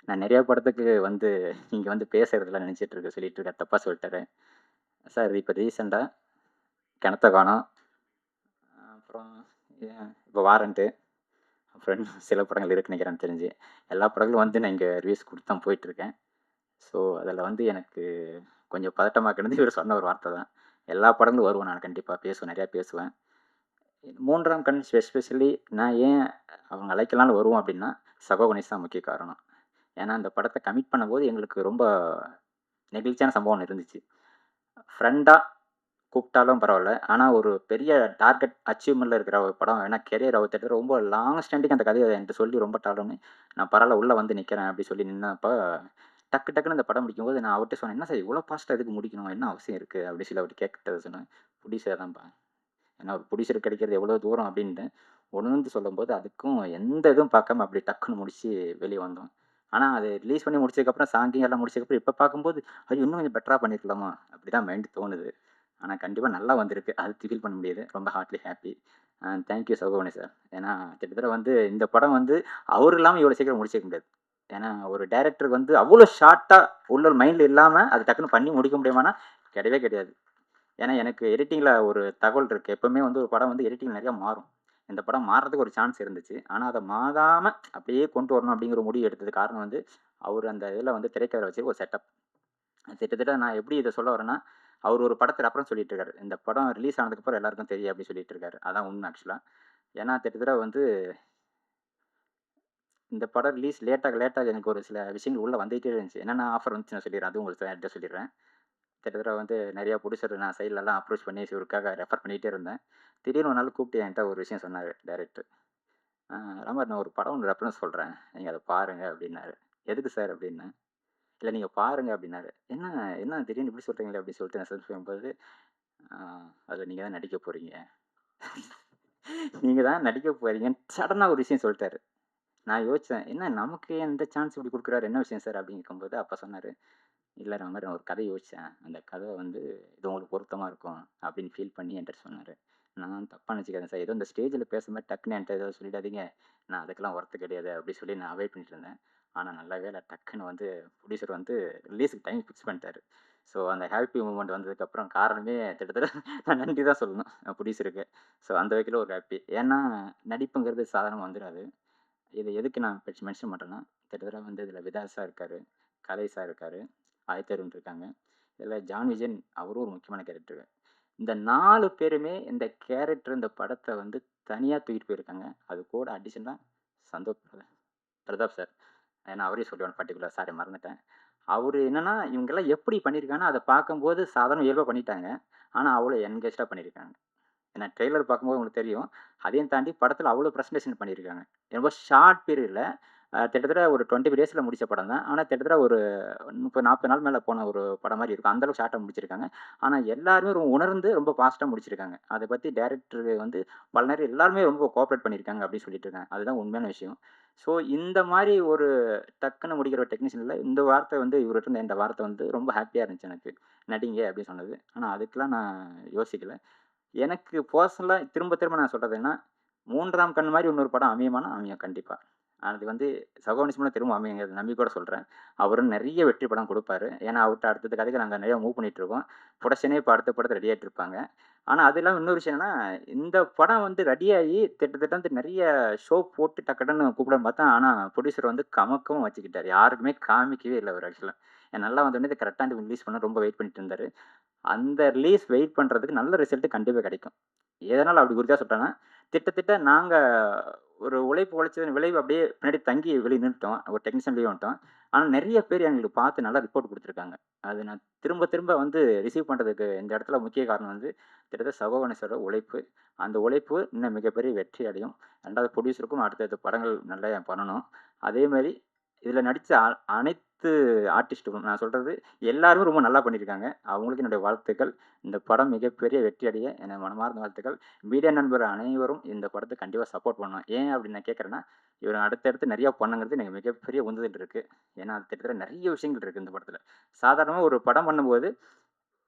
நான் நிறையா படத்துக்கு வந்து இங்கே வந்து பேசுகிறதுலாம் நினச்சிட்டு சொல்லிட்டு இருக்க தப்பாக சொல்லிட்டாரு சார். இப்போ ரீசெண்டாக கிணத்த காணோம், அப்புறம் இப்போ வாரண்ட்டு, அப்புறம் சில படங்கள் இருக்குன்னு நினைக்கிறேன் தெரிஞ்சு. எல்லா படங்களும் வந்து நான் இங்கே ரிவ்யூஸ் கொடுத்து தான் போயிட்டுருக்கேன். ஸோ அதில் வந்து எனக்கு கொஞ்சம் பதட்டமாக கிடந்து இவர் சொன்ன ஒரு வார்த்தை தான். எல்லா படங்களும் வருவேன், நான் கண்டிப்பாக பேசுவேன், நிறையா பேசுவேன். 3ஆம் கண் எஸ்பெஷலி நான் ஏன் அவங்க அழைக்கலாம்னு வருவோம் அப்படின்னா, சகோகணேஷ் தான் முக்கிய காரணம். ஏன்னா அந்த படத்தை கமிட் பண்ணும்போது எங்களுக்கு ரொம்ப நெகிழ்ச்சியான சம்பவம் ஒன்று இருந்துச்சு. ஃப்ரெண்டாக கூப்பிட்டாலும் பரவாயில்ல, ஆனால் ஒரு பெரிய டார்கெட் அச்சீவ்மெண்ட்டில் இருக்கிற ஒரு படம். ஏன்னா கெரியர் அவர் ரொம்ப லாங் ஸ்டாண்டிங் அந்த கதையை என்கிட்ட சொல்லி ரொம்ப டாலன்னு நான் பரவாயில்ல உள்ளே வந்து நிற்கிறேன் அப்படி சொல்லி நின்னப்போ டக்குன்னு இந்த படம் முடிக்கும்போது நான் அவர்கிட்ட சொன்னேன், என்ன சார் இவ்வளோ ஃபாஸ்ட்டாக எதுக்கு முடிக்கணும், என்ன அவசியம் இருக்குது அப்படி சொல்லி அவர்கிட்ட கேட்டதை சொன்னேன். ப்ரொடியூசர் தான்ப்பா, ஏன்னா ஒரு ப்ரொடியூசர் கிடைக்கிறது எவ்வளோ தூரம் அப்படின்ட்டு ஒன்று சொல்லும்போது அதுக்கும் எந்த இதுவும் பார்க்காம அப்படி டக்குன்னு முடிச்சு வெளியே வந்தோம். ஆனால் அது ரிலீஸ் பண்ணி முடிச்சதுக்கப்புறம் சாங்கிங் எல்லாம் முடிச்சதுக்கப்புறம் இப்போ பார்க்கும்போது அது இன்னும் கொஞ்சம் பெட்டராக பண்ணியிருக்கலாமா அப்படி தான் மைண்டு தோணுது. ஆனால் கண்டிப்பாக நல்லா வந்திருக்கு, அது ஃபீல் பண்ண முடியுது. ரொம்ப ஹார்ட்லி ஹாப்பி. தேங்க்யூ சகோகணே சார். ஏன்னா கிட்டத்தட்ட வந்து இந்த படம் வந்து அவர் இல்லாமல் இவ்வளோ சீக்கிரம் முடிச்சிக்க முடியாது. ஏன்னா ஒரு டைரக்டருக்கு வந்து அவ்வளோ ஷார்ட்டாக உள்ள மைண்டில் இல்லாமல் அது டக்குன்னு பண்ணி முடிக்க முடியுமானா கிடையவே கிடையாது. ஏன்னா எனக்கு எடிட்டிங்கில் ஒரு தகவல் இருக்குது. எப்போவுமே வந்து ஒரு படம் வந்து எடிட்டிங் நிறையா மாறும். இந்த படம் மாறுறதுக்கு ஒரு சான்ஸ் இருந்துச்சு. ஆனால் அதை மாறாமல் அப்படியே கொண்டு வரணும் அப்படிங்கிற முடிவு எடுத்தது காரணம் வந்து அவர் அந்த இதில் வந்து திரைக்கதை வச்சு ஒரு செட்டப். கிட்டத்தட்ட நான் எப்படி இதை சொல்ல வரேன்னா, அவர் ஒரு படத்தை ரெஃபரன்ஸ் சொல்லிட்டு இருக்காரு. இந்த படம் ரிலீஸ் ஆனதுக்கப்புறம் எல்லாருக்கும் தெரியும் அப்படி சொல்லிட்டு இருக்காரு. அதான் உண்மை ஆக்சுவலாக. ஏன்னா கிட்டத்தட்ட வந்து இந்த படம் ரிலீஸ் லேட்டாக எனக்கு ஒரு சில விஷயங்கள் உள்ளே வந்துகிட்டே இருந்துச்சு. என்னென்ன ஆஃபர் வந்துச்சு நான் சொல்லிடுறேன். அதுவும் உங்களுக்கு என்கிட்ட சொல்லிடுறேன். கிட்டத்தட்ட வந்து நிறையா ப்ரொடியூசர் நான் சைட்லலாம் அப்ரோச் பண்ணி இவருக்காக ரெஃபர் பண்ணிகிட்டே இருந்தேன். திடீர்னு ஒரு நாள் கூப்பிட்டு என்கிட்ட ஒரு விஷயம் சொன்னார் டைரக்டர். ராமர் நான் ஒரு படம் ஒன்று ரெஃபரன்ஸ் சொல்கிறேன். நீங்கள் அதை பாருங்க அப்படின்னாரு. எதுக்கு சார் அப்படின்னேன். இல்லை நீங்கள் பாருங்க அப்படின்னாரு. என்ன என்ன திடீர்னு இப்படி சொல்கிறீங்களே அப்படின்னு சொல்லிட்டு நான் சர்ச் பண்ணும்போது அதில் நீங்கள் தான் நடிக்க போகிறீங்க. நீங்கள் தான் நடிக்க போகிறீங்கன்னு சடனாக ஒரு விஷயம் சொல்லிட்டாரு. நான் யோசிச்சேன். என்ன நமக்கு ஏன் இந்த சான்ஸ் இப்படி குடுக்குறாரு? என்ன விஷயம் சார்? அப்படின்னு கேட்கும்போது, அப்ப சொன்னாரு, "இல்ல ராமர் நான் ஒரு கதை யோசிச்சேன். அந்த கதை வந்து இது உங்களுக்கு பொருத்தமா இருக்கும்." அப்படின்னு ஃபீல் பண்ணி என்ட்ட சொன்னாரு. நான் தப்பா நினச்சுக்காதீங்க சார். ஏதோ இந்த ஸ்டேஜ்ல பேசும்போது டக்குன்னு என்ட்ட ஏதோ சொல்லிடாதீங்க. நான் அதுக்கெல்லாம் ஒர்த்து கிடையாது அப்படி சொல்லி நான் அவாய்ட் பண்ணிட்டு இருந்தேன். ஆனா நல்ல வேளை டக்குன்னு வந்து ப்ரொடியூசர் வந்து ரிலீஸுக்கு டைம் ஃபிக்ஸ் பண்ணிட்டாரு. ஸோ அந்த ஹேப்பி மூமெண்ட் வந்ததுக்கப்புறம் காரணமே கிட்டத்தட்ட நான் நன்றி தான் சொல்லணும் ப்ரொடியூசருக்கு. ஸோ அந்த வகையில ஒரு ஹேப்பி. ஏன்னா நடிப்புங்கிறது சாதாரணமா வந்துராது. இது எதுக்கு நான் மென்ஷன் பண்ணுறேன்னா, கிட்டத்தட்ட வந்து இதில விதாஸ் சார் இருக்காரு, கலை சார் இருக்காரு, ஆதித்யருண் இருக்காங்க. இதில ஜான் விஜயன் அவரும் ஒரு முக்கியமான கேரக்டரு. இந்த 4 பேருமே இந்த கேரக்டர் இந்த படத்த வந்து தனியா தூக்கிட்டு போயிருக்காங்க. அது கூட அடிஷனலா சந்தோஷ் பிரதாப் சார். ஏன்னா அவரையும் சொல்லுவேன் பர்ட்டிகுலர் சாரி மறந்துட்டேன். அவரு என்னன்னா, இவங்கலாம் எப்படி பண்ணியிருக்காங்கன்னா, அத பார்க்கும்போது சாதாரண இயல்பா பண்ணிட்டாங்க. ஆனா அவ்வளோ என்கேஜ்டா பண்ணியிருக்காங்க. ஏன்னா ட்ரெய்லர் பார்க்கும்போது உங்களுக்கு தெரியும். அதையும் தாண்டி படத்துல அவ்வளோ பிரசன்டேஷன் பண்ணியிருக்காங்க. ரொம்ப ஷார்ட் பீரியட்ல கிட்டத்தட்ட ஒரு 25 டேஸ்ல முடிச்ச படம் தான். ஆனா கிட்டத்தட்ட ஒரு 30, 40 நாள் மேல போன ஒரு படம் மாரி இருக்கும். அந்த அளவுக்கு ஷார்ட்டா முடிச்சிருக்காங்க. ஆனா எல்லாருமே ரொம்ப உணர்ந்து ரொம்ப ஃபாஸ்ட்டா முடிச்சிருக்காங்க. அத பத்தி டைரக்டர் வந்து பல நேரம் எல்லாருமே ரொம்ப கோஆப்பரேட் பண்ணியிருக்காங்க அப்படின்னு சொல்லிட்டு இருக்காங்க. அதுதான் உண்மையான விஷயம். ஸோ இந்த மாரி ஒரு டக்குன்னு முடிக்கிற ஒரு டெக்னீஷியன்ல இந்த வார்த்தை வந்து இவர்ட்ட இருந்த இந்த வார்த்தை வந்து ரொம்ப ஹேப்பியா இருந்துச்சு எனக்கு. நடிங்க அப்படின்னு சொன்னது. ஆனா அதுக்கெல்லாம் நான் யோசிக்கல. எனக்கு பர்சனலா திரும்ப திரும்ப நான் சொல்றது என்னன்னா, 3ஆம் கண் மாரி இன்னொரு படம் அமையுமானா, அமையும் கண்டிப்பா. அது வந்து சகோனிசம்ல திரும்ப அமையுங்கிறத நம்பிக்கையோட சொல்றேன். அவரும் நெறைய வெற்றி படம் குடுப்பாரு. ஏன்னா, அவர்ட்ட அடுத்தடுத்த கதைக்கு நாங்க நெறைய மூவ் பண்ணிட்டு இருக்கோம். புரொடக்ஷனே இப்ப அடுத்த படத்துல ரெடி ஆயிட்டு இருப்பாங்க. ஆனா, அது இல்லாம இன்னொரு விஷயம் என்னன்னா, இந்த படம் வந்து ரெடி ஆயி கிட்டத்தட்ட வந்து நெறைய ஷோ போட்டு டக்கடன்னு கூப்பிடன்னு பார்த்தா, ஆனா புரொடியூசர் வந்து கமக்கவும் வச்சுக்கிட்டாரு. யாருக்குமே காமிக்கவே இல்ல அவரு ஆக்சுவலா. நல்லா வந்தோனே இத கரெக்ட்டா ரிலீஸ் பண்ண ரொம்ப வெயிட் பண்ணிட்டு இருந்தாரு. அந்த ரிலீஸ் வெயிட் பண்றதுக்கு நல்ல ரிசல்ட் கண்டிப்பா கிடைக்கும். எதனால அப்படி உறுதியா சொல்றேன்னா, திட்டத்திட்ட நாங்க ஒரு உழைப்பு உழைச்சதன் விளைவு அப்படியே பின்னாடி தங்கி வெளிய நின்னுட்டோம். ஒரு டெக்னீஷியன் வெளிய வந்துட்டோம். ஆனா நெறைய பேர் எங்களுக்கு பார்த்து நல்லா ரிப்போர்ட் குடுத்துருக்காங்க. அது நான் திரும்ப திரும்ப வந்து ரிசீவ் பண்றதுக்கு இந்த இடத்துல முக்கிய காரணம் வந்து கிட்டத்தட்ட சகோ கணேசரோட உழைப்பு. அந்த உழைப்பு இன்னும் மிகப்பெரிய வெற்றி அடையும். 2வது புரொடியூசருக்கும் அடுத்தடுத்த படங்கள் நல்லா பண்ணணும். அதே மாரி இதுல நடிச்ச அனைத்து ஆர்டிஸ்ட்டுக்கும் நான் சொல்றது எல்லாருமே ரொம்ப நல்லா பண்ணியிருக்காங்க. அவங்களுக்கு என்னுடைய வாழ்த்துக்கள். இந்த படம் மிகப்பெரிய வெற்றி அடைய எனது மனமார்ந்த வாழ்த்துக்கள். மீடியா நண்பர் அனைவரும் இந்த படத்துக்கு கண்டிப்பா சப்போர்ட் பண்ணணும். ஏன் அப்படின்னு நான் கேட்கிறேன்னா, இவர் அடுத்தடுத்து நெறைய பண்ணணுங்கிறது எனக்கு மிகப்பெரிய உந்துதல் இருக்கு. ஏன்னா, அது கிட்டத்தட்ட நெறைய விஷயங்கள் இருக்கு இந்த படத்துல. சாதாரணமா ஒரு படம் பண்ணும்போது,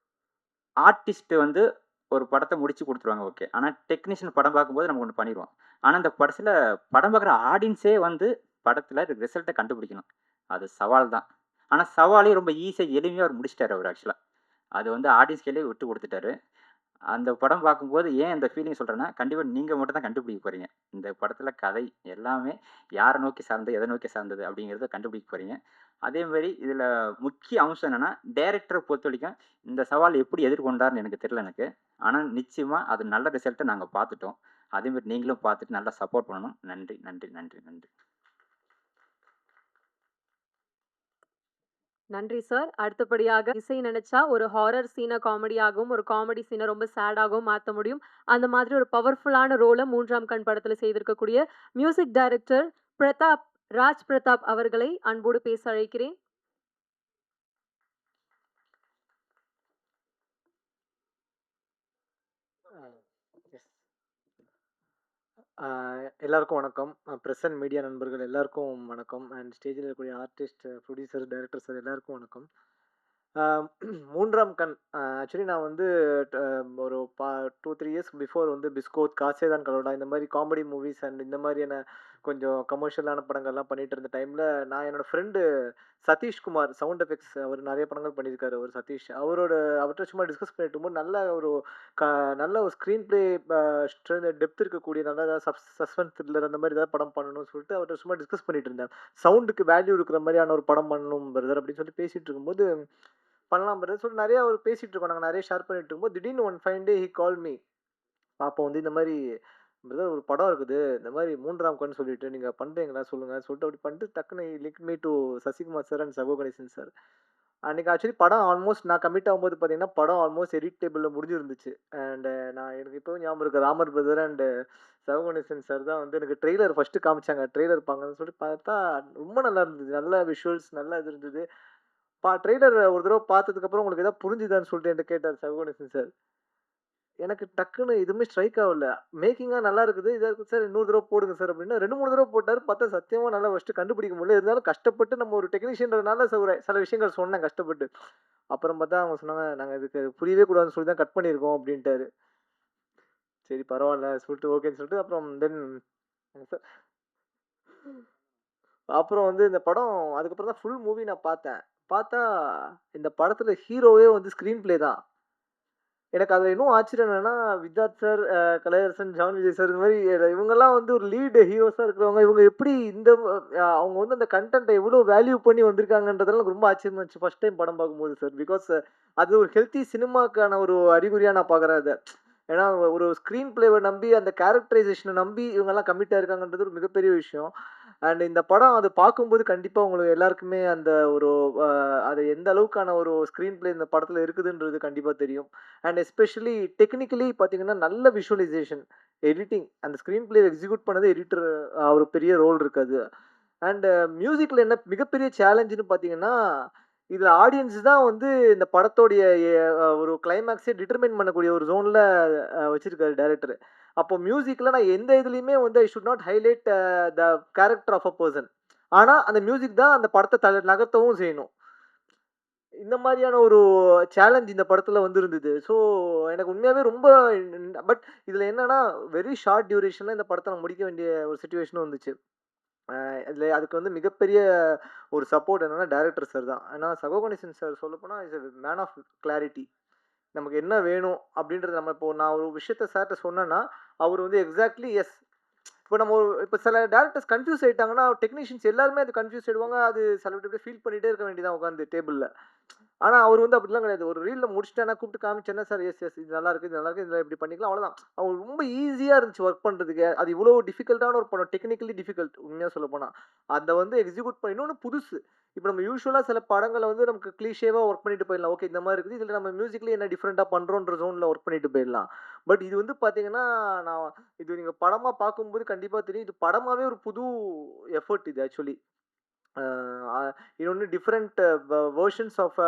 ஆர்டிஸ்ட் வந்து ஒரு படத்த முடிச்சு குடுத்துருவாங்க ஓகே. ஆனா, டெக்னீஷியன் படம் பார்க்கும்போது நம்ம ஒண்ணு பண்ணிருவோம். ஆனா, இந்த படத்துல படம் பார்க்குற ஆடியன்ஸே வந்து படத்துல ரிசல்ட்ட கண்டுபிடிக்கணும். அது சவால் தான். ஆனா, சவாலையும் ரொம்ப ஈஸியா எளிமையா அவரு முடிச்சுட்டாரு அவரு ஆக்சுவலா. அது வந்து ஆடியன்ஸ் கையிலயே விட்டு குடுத்துட்டாரு. அந்த படம் பார்க்கும்போது ஏன் இந்த ஃபீலிங் சொல்றேன்னா, கண்டிப்பா நீங்க மட்டும் தான் கண்டுபிடிக்க போறீங்க. இந்த படத்துல கதை எல்லாமே யார நோக்கி சார்ந்தது, எத நோக்கி சார்ந்தது அப்படிங்கிறத கண்டுபிடிக்க போறீங்க. அதே மாரி இதுல முக்கிய அம்சம் என்னன்னா, டைரக்டர பொறுத்தவரைக்கும் இந்த சவால் எப்படி எதிர்கொண்டார்ன்னு எனக்கு தெரியல எனக்கு. ஆனா நிச்சயமா அது நல்ல ரிசல்ட்ட நாங்க பார்த்துட்டோம். அதே மாரி நீங்களும் பார்த்துட்டு நல்லா சப்போர்ட் பண்ணணும். நன்றி, நன்றி, நன்றி, நன்றி. நன்றி சார். அடுத்தபடியாக இசை நெனச்சா ஒரு ஹாரர் சீன காமெடியாகவும், ஒரு காமெடி சீன ரொம்ப சேடாகவும் மாத்த முடியும். அந்த மாதிரி ஒரு பவர்ஃபுல்லான ரோல 3ஆம் கண் படத்துல செய்திருக்கக்கூடிய மியூசிக் டைரக்டர் பிரதாப் ராஜ் பிரதாப் அவர்களை அன்போடு பேச அழைக்கிறேன். எஸ். எல்லாருக்கும் வணக்கம். பிரஸ் அண்ட் மீடியா நண்பர்கள் எல்லாருக்கும் வணக்கம். அண்ட் ஸ்டேஜில் இருக்கக்கூடிய ஆர்டிஸ்ட், ப்ரொடியூசர், டைரக்டர் சார் எல்லாருக்கும் வணக்கம். 3ஆம் கண் ஆக்சுவலி நான் வந்து ஒரு 2, 3 இயர்ஸ் பிஃபோர் வந்து பிஸ்கோத், காசேதான் கலோடா இந்த மாதிரி காமெடி மூவிஸ் அண்ட் இந்த மாதிரியான கொஞ்சம் கமர்ஷியலான படங்கள்லாம் பண்ணிட்டு இருந்த டைமில் நான் என்னோட ஃப்ரெண்டு சதீஷ்குமார் சவுண்ட் எஃபெக்ட்ஸ் அவர் நிறைய படங்கள் பண்ணியிருக்காரு. அவர் சதீஷ் அவர்கிட்ட சும்மா டிஸ்கஸ் பண்ணிட்டு இருக்கும்போது நல்ல ஒரு ஸ்க்ரீன் ப்ளே டெப்த் இருக்கக்கூடிய நல்ல ஏதாவது சஸ்பென்ஸ் த்ரில்லர் அந்த மாதிரி ஏதாவது படம் பண்ணணும்னு சொல்லிட்டு அவர்கிட்ட சும்மா டிஸ்கஸ் பண்ணிட்டு இருந்தேன். சவுண்டுக்கு வேல்யூ இருக்கிற மாதிரியான ஒரு படம் பண்ணணும் பிரதர் அப்படின்னு சொல்லி பேசிட்டு இருக்கும்போது பண்ணலாம் பிரதர் சொல்லி நிறைய அவர் பேசிட்டு இருக்கோம். நாங்கள் நிறைய ஷேர் பண்ணிட்டு இருக்கும்போது திடீர்னு one fine day he call me. பாப்போம் வந்து இந்த மாதிரி பிரதர் ஒரு படம் இருக்குது இந்த மாதிரி 3ஆம் கண் சொல்லிட்டு நீங்கள் பண்ணுறீங்களா சொல்லுங்கள் சொல்லிட்டு அப்படி பண்ணிட்டு டக்குன்னு link me to Sasikumar sir and சகோ கணேசன் சார். அன்னைக்கு ஆக்சுவலி படம் ஆல்மோஸ்ட் நான் கமிட் ஆகும்போது பார்த்தீங்கன்னா படம் ஆல்மோஸ்ட் எடிட் டேபிளில் முடிஞ்சிருந்துச்சு. அண்ட் நான் எனக்கு இப்போவும் ஞாபகம் இருக்கு ராமர் பிரதர் அண்ட் சகோகணேசன் சார் தான் வந்து எனக்கு ட்ரெய்லர் ஃபஸ்ட்டு காமிச்சாங்க. ட்ரெய்லர் பாங்கன்னு சொல்லிட்டு பார்த்தா ரொம்ப நல்லா இருந்தது. நல்ல விஷுவல்ஸ் நல்லா இது இருந்தது. ட்ரெய்லர் ஒரு தடவை பார்த்ததுக்கப்புறம் உங்களுக்கு ஏதாவது புரிஞ்சுதான்னு சொல்லிட்டு என்கிட்ட கேட்டார் சகோகணேசன் சார். எனக்கு டக்குன்னு எதுவுமே ஸ்ட்ரைக் ஆகல. மேக்கிங்கா நல்லா இருக்குது. இதா இருக்கு சார் இன்னொரு தடவ போடுங்க சார் அப்படின்னா 2, 3 தடவ போட்டாரு. பார்த்தா சத்தியமா நல்லா ஃபர்ஸ்ட்டு கண்டுபிடிக்க முடியல. இருந்தாலும் கஷ்டப்பட்டு நம்ம ஒரு டெக்னீஷியன்றதுனால சில விஷயங்கள் சொன்னேன் கஷ்டப்பட்டு. அப்புறம் பார்த்தா அவங்க சொன்னாங்க, "நாங்க இதுக்கு புரியவே கூடாதுன்னு சொல்லி தான் கட் பண்ணியிருக்கோம்" அப்படின்ட்டாரு. சரி பரவால்ல சொல்லிட்டு ஓகேன்னு சொல்லிட்டு அப்புறம் அப்புறம் வந்து இந்த படம் அதுக்கப்புறம் தான் ஃபுல் மூவி நான் பார்த்தேன். பார்த்தா இந்த படத்துல ஹீரோவே வந்து ஸ்க்ரீன் ப்ளே தான். எனக்கு அதுல இன்னும் ஆச்சரியம் என்னன்னா, Vidharth sir, Kalaiyarasan, John Vijay sir இந்த மாரி இவங்கலாம் வந்து ஒரு லீட் ஹீரோஸா இருக்கிறவங்க. இவங்க எப்படி இந்த அவங்க வந்து அந்த கன்டென்ட்ட எவ்ளோ வேல்யூ பண்ணி வந்திருக்காங்கன்றதெல்லாம் எனக்கு ரொம்ப ஆச்சரியமா இருந்துச்சு. ஃபர்ஸ்ட் டைம் படம் பார்க்கும்போது சார். பிகாஸ் அது ஒரு ஹெல்த்தி சினிமாக்கான ஒரு அறிகுறியா நான் பார்க்குறேன் அத. ஏன்னா ஒரு ஸ்க்ரீன் பிளேவ நம்பி, அந்த கேரக்டரைசேஷன நம்பி இவங்கலாம் கமிட் ஆயிருக்காங்கன்றது ஒரு மிகப்பெரிய விஷயம். அண்ட் இந்த படம் அது பார்க்கும்போது கண்டிப்பா உங்களுக்கு எல்லாருக்குமே அந்த ஒரு அ அது எந்த அளவுக்கான ஒரு ஸ்க்ரீன் பிளே இந்த படத்துல இருக்குதுன்றது கண்டிப்பா தெரியும். அண்ட் எஸ்பெஷலி டெக்னிக்கலி பார்த்தீங்கன்னா, நல்ல விஷுவலைசேஷன், எடிட்டிங் அந்த ஸ்க்ரீன் பிளே எக்ஸிக்யூட் பண்ணது எடிட்டர் ஒரு பெரிய ரோல் இருக்கு அது. அண்ட் மியூசிக்ல என்ன மிகப்பெரிய சேலஞ்சுன்னு பார்த்தீங்கன்னா, இதுல ஆடியன்ஸ் தான் வந்து இந்த படத்தோடைய ஒரு கிளைமாக்ஸே டிட்டர்மைன் பண்ணக்கூடிய ஒரு ஜோன்ல வச்சிருக்காரு டைரக்டர். அப்போ மியூசிக்ல நான் எந்த இதுலயுமே வந்து I should not highlight the character of a person. ஆனா அந்த மியூசிக் தான் அந்த படத்த நகர்த்தவும் செய்யணும். இந்த மாதிரியான ஒரு சேலஞ்ச் இந்த படத்துல வந்து இருந்தது. ஸோ எனக்கு உண்மையாவே ரொம்ப பட் இதுல என்னன்னா வெரி ஷார்ட் டியூரேஷன்ல இந்த படத்த நான் முடிக்க வேண்டிய ஒரு சிச்சுவேஷனும் வந்துச்சு. இதுல அதுக்கு வந்து மிகப்பெரிய ஒரு சப்போர்ட் என்னன்னா டைரக்டர் சார் தான். ஏன்னா சகோ கணேசன் சார் சொல்லப்போனா is a man of clarity. நமக்கு என்ன வேணும் அப்படின்றது நம்ம இப்போ நான் ஒரு விஷயத்த சார்ட்ட சொன்னேன்னா, அவரு வந்து எக்ஸாக்ட்லி எஸ். இப்போ நம்ம இப்போ சில டைரக்டர்ஸ் கன்ஃப்யூஸ் ஆயிட்டாங்கன்னா, டெக்னீஷியன்ஸ் எல்லாருமே அது கன்ஃப்யூஸ் ஆயிடுவாங்க. அது சில பேர் ஃபீல் பண்ணிட்டே இருக்க வேண்டியதான் உட்காந்து டேபிள்ல. ஆனா அவர் வந்து அப்படிலாம் கிடையாது. ஒரு ரீல்ல முடிச்சுட்டேன்னா கூப்பிட்டு காமிச்சேன்னா, "சார் எஸ், எஸ் இது நல்லா இருக்கு, இது நல்லா இருக்கு. இதுல இப்படி பண்ணிக்கலாம்." அவ்வளோதான். அவர் ரொம்ப ஈஸியா இருந்துச்சு ஒர்க் பண்றதுக்கு. அது இவ்வளோ டிஃபிகல்ட்டான ஒரு படம். டெக்னிக்கலி டிஃபிகல்ட் உண்மையா சொல்லப்போனா. அத வந்து எக்ஸிக்யூட் பண்ணி இன்னொன்னு புதுசு. இப்ப நம்ம யூசுவலா சில படங்கள வந்து நமக்கு கிளீஷேவா ஒர்க் பண்ணிட்டு போயிடலாம். ஓகே இந்த மாரி இருக்குது. இதுல நம்ம மியூசிக்ல என்ன டிஃபரெண்ட்டா பண்றோன்ற ஜோன்ல ஒர்க் பண்ணிட்டு போயிடலாம். பட் இது வந்து பார்த்தீங்கன்னா, நான் இது நீங்க படமா பார்க்கும்போது கண்டிப்பா தெரியும். இது படமாவே ஒரு புது எஃபோர்ட் இது ஆக்சுவலி. அ அ இன்னொன்னு டிஃபரெண்ட் வெர்ஷன்ஸ் ஆஃப்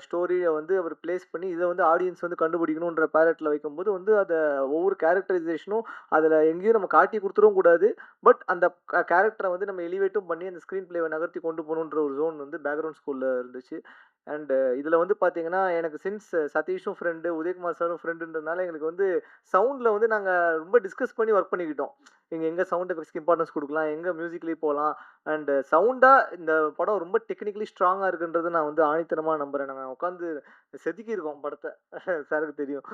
ஸ்டோரிய வந்து அவர் பிளேஸ் பண்ணி, இத வந்து ஆடியன்ஸ் வந்து கண்டுபிடிக்கணுன்ற பேலட்ல வைக்கும்போது வந்து அத ஒவ்வொரு கேரக்டரைசேஷனும் அதுல எங்கேயும் நம்ம காட்டி குடுத்துறவும் கூடாது. பட் அந்த கேரக்டர வந்து நம்ம எலிவேட்டும் பண்ணி அந்த ஸ்க்ரீன் பிளேவ நகர்த்தி கொண்டு போணுன்ற ஒரு ஜோன் வந்து பேக்கிரவுண்ட் ஸ்கோர்ல இருந்துச்சு. அண்ட் இதுல வந்து பார்த்தீங்கன்னா, எனக்கு சின்ஸ் சதீஷும் ஃப்ரெண்டு, உதயகுமார் சாரும் ஃப்ரெண்டுன்றதுனால எங்களுக்கு வந்து சவுண்ட்ல வந்து நாங்க ரொம்ப டிஸ்கஸ் பண்ணி ஒர்க் பண்ணிக்கிட்டோம். இங்க எங்க சவுண்ட் எஃபெக்ட்ஸ்க்கு இம்பார்ட்டன்ஸ் குடுக்கலாம், எங்க மியூசிக்லயே போலாம். அண்ட் சவுண்டா இந்த படம் ரொம்ப டெக்னிக்கலி ஸ்ட்ராங்கா இருக்குன்றத நான் வந்து ஆணித்தனமா நம்புறேன். நாங்க உட்காந்து செதுக்கியிருக்கோம் படத்த. சாருக்கு தெரியும்.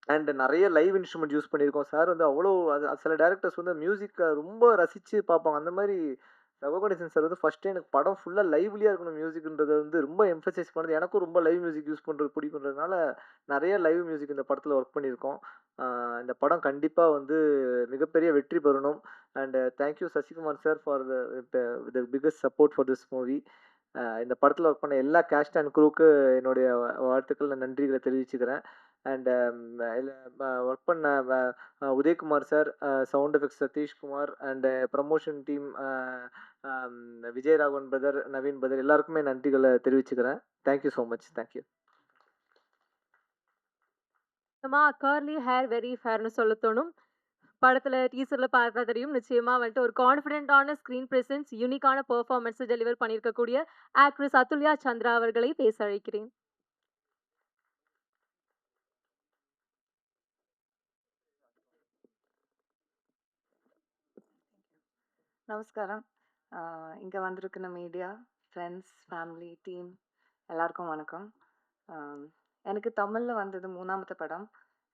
அண்ட் நெறைய லைவ் இன்ஸ்ட்ருமெண்ட் யூஸ் பண்ணியிருக்கோம். சார் வந்து அவ்வளோ அது சில டைரக்டர்ஸ் வந்து மியூசிக்க ரொம்ப ரசிச்சு பார்ப்பாங்க. அந்த மாரி ரகுகணேசன் சார் வந்து ஃபர்ஸ்ட்டே எனக்கு படம் ஃபுல்லா லைவ்லியா இருக்கணும் மியூசிக்ன்றத வந்து ரொம்ப எம்பசைஸ் பண்ணது. எனக்கும் ரொம்ப லைவ் மியூசிக் யூஸ் பண்றது பிடிக்குன்றதுனால, நெறைய லைவ் மியூசிக் இந்த படத்துல ஒர்க் பண்ணியிருக்கோம். அ இந்த படம் கண்டிப்பா வந்து மிகப்பெரிய வெற்றி பெறணும். And thank you Sasikumar sir for the biggest support for this movie. இந்த படத்துல ஒர்க் பண்ண எல்லா கேஸ்ட் அண்ட் க்ரூக்கு என்னுடைய வாழ்த்துக்கள், நன்றிகள தெரிவிச்சுக்கிறேன். அண்ட் இதுல ஒர்க் பண்ண Udayakumar sir, sound effects Satishkumar and promotion team Vijayaraghavan brother, Naveen brother எல்லாருக்குமே நன்றிகள தெரிவிச்சுக்கிறேன். Thank you so much. Thank you. சுத்தமா கர்லி ஹேர் வெரி ஃபேர்ன்னு சொல்ல தோணும். படத்துல டீசர்ல பார்த்தா தெரியும். நிச்சயமா வந்துட்டு ஒரு கான்ஃபிடென்ட்டான ஸ்க்ரீன் பிரசன்ஸ், யூனிக்கான பெர்ஃபார்மன்ஸ் டெலிவர் பண்ணியிருக்கக்கூடிய ஆக்ட்ரஸ் அதுல்யா சந்திரா அவர்களை பேச அழைக்கிறேன். நமஸ்காரம். இங்க வந்திருக்கிற மீடியா, ஃப்ரெண்ட்ஸ், ஃபேமிலி, டீம் எல்லாருக்கும் வணக்கம். எனக்கு தமிழ்ல வந்தது 3ஆமத்து படம்.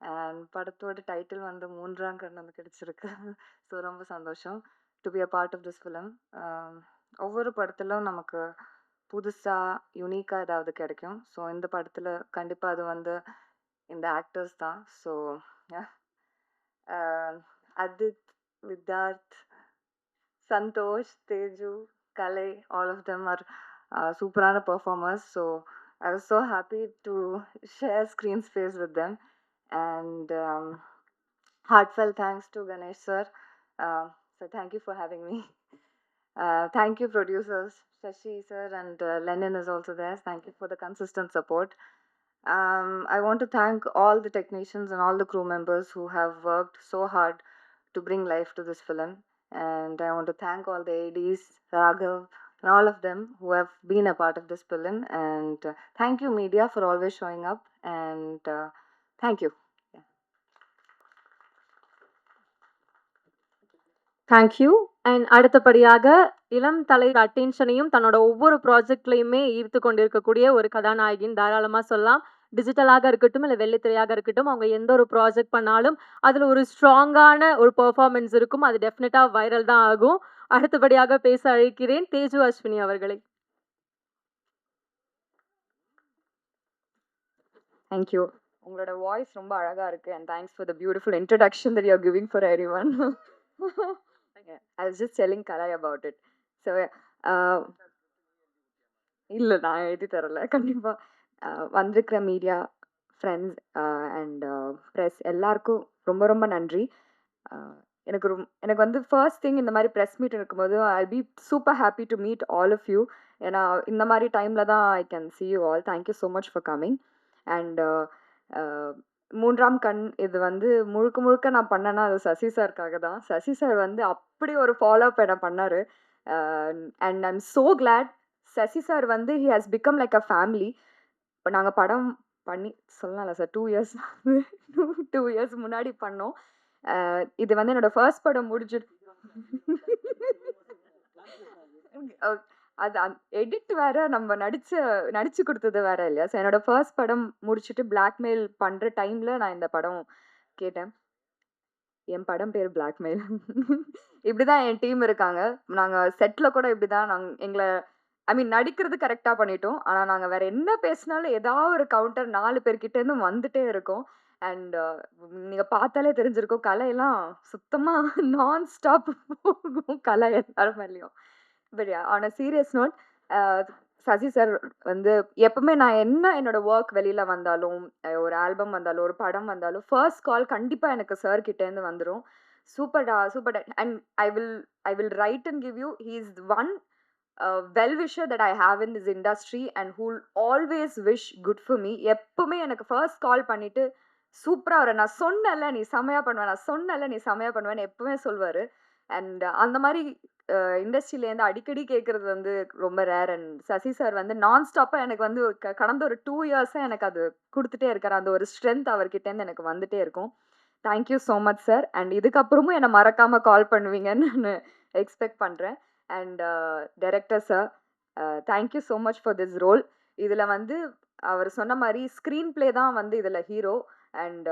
அண்ட் படத்தோட டைட்டில் வந்து 3ஆம் கண் வந்து கிடைச்சிருக்கு. ஸோ ரொம்ப சந்தோஷம் to be a part of this film. ஒவ்வொரு படத்திலும் நமக்கு புதுசா, யுனிக்கா ஏதாவது கிடைக்கும். ஸோ இந்த படத்துல கண்டிப்பா அது வந்து இந்த ஆக்டர்ஸ் தான். So Adit, Vidyarth, Santosh, Teju, Kalai, all of them are super performers. So I was so happy to share screen space with them. And heartfelt thanks to Ganesh sir. So thank you for having me. Thank you, producers. Shashi sir and Lennon is also there. Thank you for the consistent support. I want to thank all the technicians and all the crew members who have worked so hard to bring life to this film. And I want to thank all the ADs, Raghav, and all of them who have been a part of this film. And thank you, media, for always showing up. And thank you. Yeah. Thank you. And அடுத்தபடியாக இளம் தலை அட்டென்ஷனையும் தன்னோட ஒவ்வொரு ப்ராஜெக்ட்லையுமே ஈர்த்து கொண்டிருக்கக்கூடிய ஒரு கதாநாயகின்னு தாராளமாக சொல்லலாம். டிஜிட்டலாக இருக்கட்டும் இல்லை வெள்ளித்திரையாக இருக்கட்டும், அவங்க எந்த ஒரு ப்ராஜெக்ட் பண்ணாலும் அதில் ஒரு ஸ்ட்ராங்கான ஒரு பெர்ஃபார்மன்ஸ் இருக்கும். அது டெஃபினட்டாக வைரல் தான் ஆகும். அடுத்தபடியாக பேச அழைக்கிறேன் தேஜு அஸ்வினி அவர்களை. தேங்க்யூ. உங்களோட வாய்ஸ் ரொம்ப அழகா இருக்கு and thanks for the beautiful introduction that you are giving for everyone. I was just telling Kalai about it. So இல்லை நான் எழுதி தரல கண்டிப்பாக. வந்திருக்கிற மீடியா ஃப்ரெண்ட்ஸ் அண்ட் ப்ரெஸ் எல்லாருக்கும் ரொம்ப ரொம்ப நன்றி. எனக்கு வந்து ஃபர்ஸ்ட் திங் இந்த மாதிரி ப்ரெஸ் மீட் இருக்கும்போது I be super happy to meet all of you. ஏன்னா இந்த மாதிரி டைமில் தான் I can see you all. Thank you so much for coming. And மூன்றாம் கண் இது வந்து முழுக்க முழுக்க நான் பண்ணேன்னா அது சசி சாருக்காக தான். சசி சார் வந்து அப்படி ஒரு ஃபாலோ அப் என்ன பண்ணார். And I am so glad. Sasi sir வந்து he has become like a family. இப்போ நாங்கள் படம் பண்ணி சொல்லலாம்ல சார் 2 இயர்ஸ் 2 இயர்ஸ் முன்னாடி பண்ணோம். இது வந்து என்னோட ஃபர்ஸ்ட் படம் முடிஞ்சிட்டு அது எடிட் வேற நம்ம நடிச்சு கொடுத்தது வேற இல்லையா. ஸோ என்னோட ஃபர்ஸ்ட் படம் முடிச்சுட்டு பிளாக்மெயில் பண்ணுற டைமில் நான் இந்த படம் கேட்டேன். என் படம் பேர் பிளாக்மெயில். இப்படி தான் என் டீம் இருக்காங்க. நாங்கள் செட்டில் கூட இப்படி தான் எங்களை நடிக்கிறது கரெக்டாக பண்ணிட்டோம். ஆனால் நாங்கள் வேற என்ன பேசினாலும் ஏதாவது ஒரு கவுண்டர் 4 பேர்கிட்டேருந்து வந்துட்டே இருக்கோம். அண்ட் நீங்கள் பார்த்தாலே தெரிஞ்சிருக்கும் கலையெல்லாம் சுத்தமாக நான் ஸ்டாப் போகும் கலை எல்லாரும் மேலேயும். But on a serious note, Sasi sir வந்து எப்பவுமே நான் என்னோட ஒர்க் வெளியில் வந்தாலும், ஒரு ஆல்பம் வந்தாலும், ஒரு படம் வந்தாலும் ஃபர்ஸ்ட் கால் கண்டிப்பாக எனக்கு சார் கிட்டேருந்து வந்துடும். சூப்பர்டா சூப்பர்டா. And I will write and give you he is one well-wisher that I have in this industry and who'll always wish good for me. எப்பவுமே எனக்கு ஃபர்ஸ்ட் கால் பண்ணிட்டு சூப்பராக வர நான் சொன்னல நீ செமையா பண்ணுவேன், நான் சொன்னல நீ செமையா பண்ணுவேன்னு எப்பவுமே சொல்வார். அண்ட் அந்த மாதிரி இண்டஸ்ட்ரியிலேருந்து அடிக்கடி கேட்குறது வந்து ரொம்ப ரேர். அண்ட் சசி சார் வந்து நான் ஸ்டாப்பாக எனக்கு வந்து கடந்த ஒரு 2 இயர்ஸாக எனக்கு அது கொடுத்துட்டே இருக்கார். அந்த ஒரு ஸ்ட்ரென்த் அவர்கிட்டேருந்து எனக்கு வந்துட்டே இருக்கும். Thank you so much sir. And இதுக்கப்புறமும் என்னை மறக்காமல் கால் பண்ணுவீங்கன்னு நான் எக்ஸ்பெக்ட் பண்ணுறேன். And director sir, thank you so much for this role. இதில் வந்து அவர் சொன்ன மாதிரி ஸ்க்ரீன் பிளே தான் வந்து இதில் ஹீரோ. அண்ட்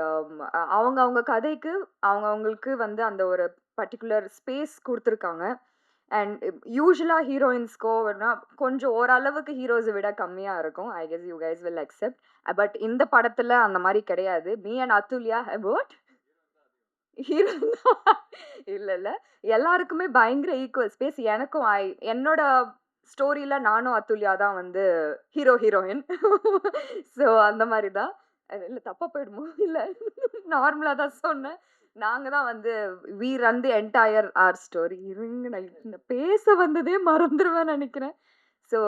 அவங்க கதைக்கு அவங்களுக்கு வந்து அந்த ஒரு பர்டிகுலர் ஸ்பேஸ் கொடுத்துருக்காங்க. அண்ட் யூஸ்வலாக ஹீரோயின்ஸ்க்கோ கொஞ்சம் ஓரளவுக்கு ஹீரோஸை விட கம்மியாக இருக்கும். I guess you guys will accept. But இந்த படத்தில் அந்த மாதிரி கிடையாது. Me and Athulya about hero இல்லை எல்லாருக்குமே பயங்கர ஈக்குவல் ஸ்பேஸ். எனக்கும் என்னோட ஸ்டோரியில் நானும் அதுல்யா தான் வந்து ஹீரோயின். ஸோ அந்த மாதிரி தான். இல்லை தப்பாக போயிடுமோ? இல்லை நார்மலாக தான் சொன்னேன். நாங்கள் தான் வந்து we run the entire our story. இருங்க நான் பேச வந்ததே மறந்துடுவேன் நினைக்கிறேன். ஸோ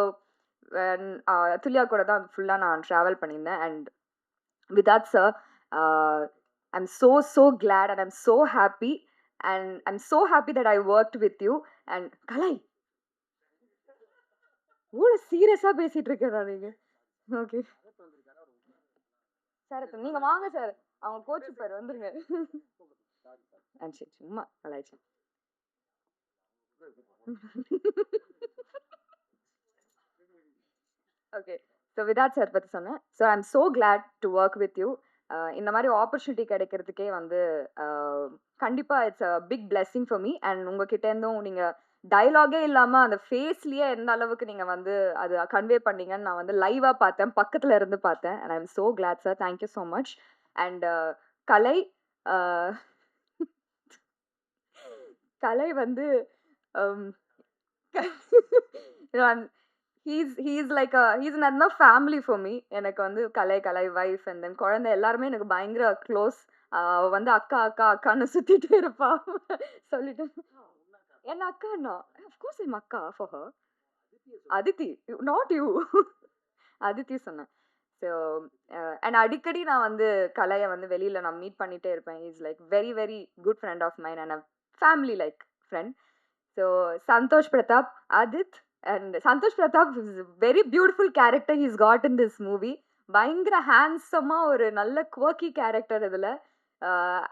அதுல்யா கூட தான் ஃபுல்லாக நான் ட்ராவல் பண்ணியிருந்தேன். And with that sir, I'm so glad and I'm so happy and I'm so happy that I worked with you. And Kalai, இவ்வளோ சீரியஸாக பேசிட்டு இருக்கா நீங்க? ஓகே சார், நீங்க வாங்க சார், அவங்க கோச்சு பேர் வந்துருங்க. சரி சும்மா கலாய்ச்சி. Okay, so with that sir பற்றி சொன்னேன். So I am so glad to work with you. இந்த மாதிரி ஆப்பர்ச்சுனிட்டி கிடைக்கிறதுக்கே வந்து கண்டிப்பாக it's a big blessing for me. And உங்ககிட்டேருந்தும் நீங்கள் டயலாகே இல்லாமல் அந்த ஃபேஸ்லேயே எந்த அளவுக்கு நீங்கள் வந்து அது கன்வே பண்ணீங்கன்னு நான் வந்து லைவாக பார்த்தேன், பக்கத்தில் இருந்து பார்த்தேன். And I am so glad sir. Thank you so much. And Kalai, Kalai வந்து he's like he's another family for me. எனக்கு வந்து கலை வைஃப் அண்ட் தென் குழந்தை எல்லாருமே எனக்கு பயங்கர க்ளோஸ். அவ வந்து அக்கா அக்கா அக்கான்னு சுத்திட்டே இருப்பா. சொல்லிட்டு என்ன அக்கான்னா அஃப்கோர்ஸ் என் அக்கா for her. Aditi not you. Aditi சொன்னேன். ஸோ அண்ட் அடிக்கடி நான் வந்து கலையை வந்து வெளியில் நான் மீட் பண்ணிகிட்டே இருப்பேன். Is like very very good friend of mine and a family like friend. So Santhosh Prathap, Aadhith and Santhosh Prathap is very beautiful character he's got in this movie. பயங்கர ஹேண்ட்ஸமாக ஒரு நல்ல குவர்க்கி கேரக்டர் இதில்.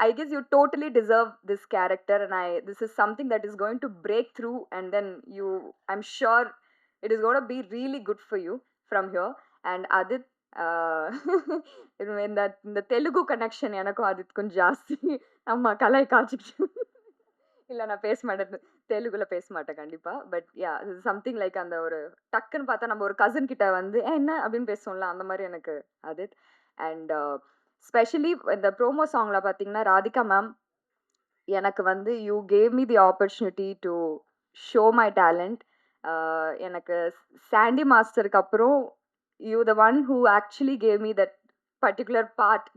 I guess you totally deserve this character, and this is something that is going to break through, and then I'm sure it is going to be really good for you from here. And Adit, இந்த Telugu connection எனக்கும் அதுக்கும் ஜாஸ்தி. ஆமா, கலை காய்ச்சிக்கிட்டு இல்லை, நான் பேச மாட்டேன், தெலுங்குல பேச மாட்டேன் கண்டிப்பா. பட் யா, சம்திங் லைக் அந்த ஒரு டக்குன்னு பார்த்தா நம்ம ஒரு கசின் கிட்ட வந்து என்ன அப்படின்னு பேசுவோம்ல, அந்த மாதிரி எனக்கு அதித். அண்ட் ஸ்பெஷலி இந்த ப்ரோமோ சாங்ல பார்த்தீங்கன்னா ராதிகா மேம் எனக்கு வந்து you gave me the opportunity to show my talent. எனக்கு சாண்டி மாஸ்டருக்கு அப்புறம் you the one who actually cave me that particular part.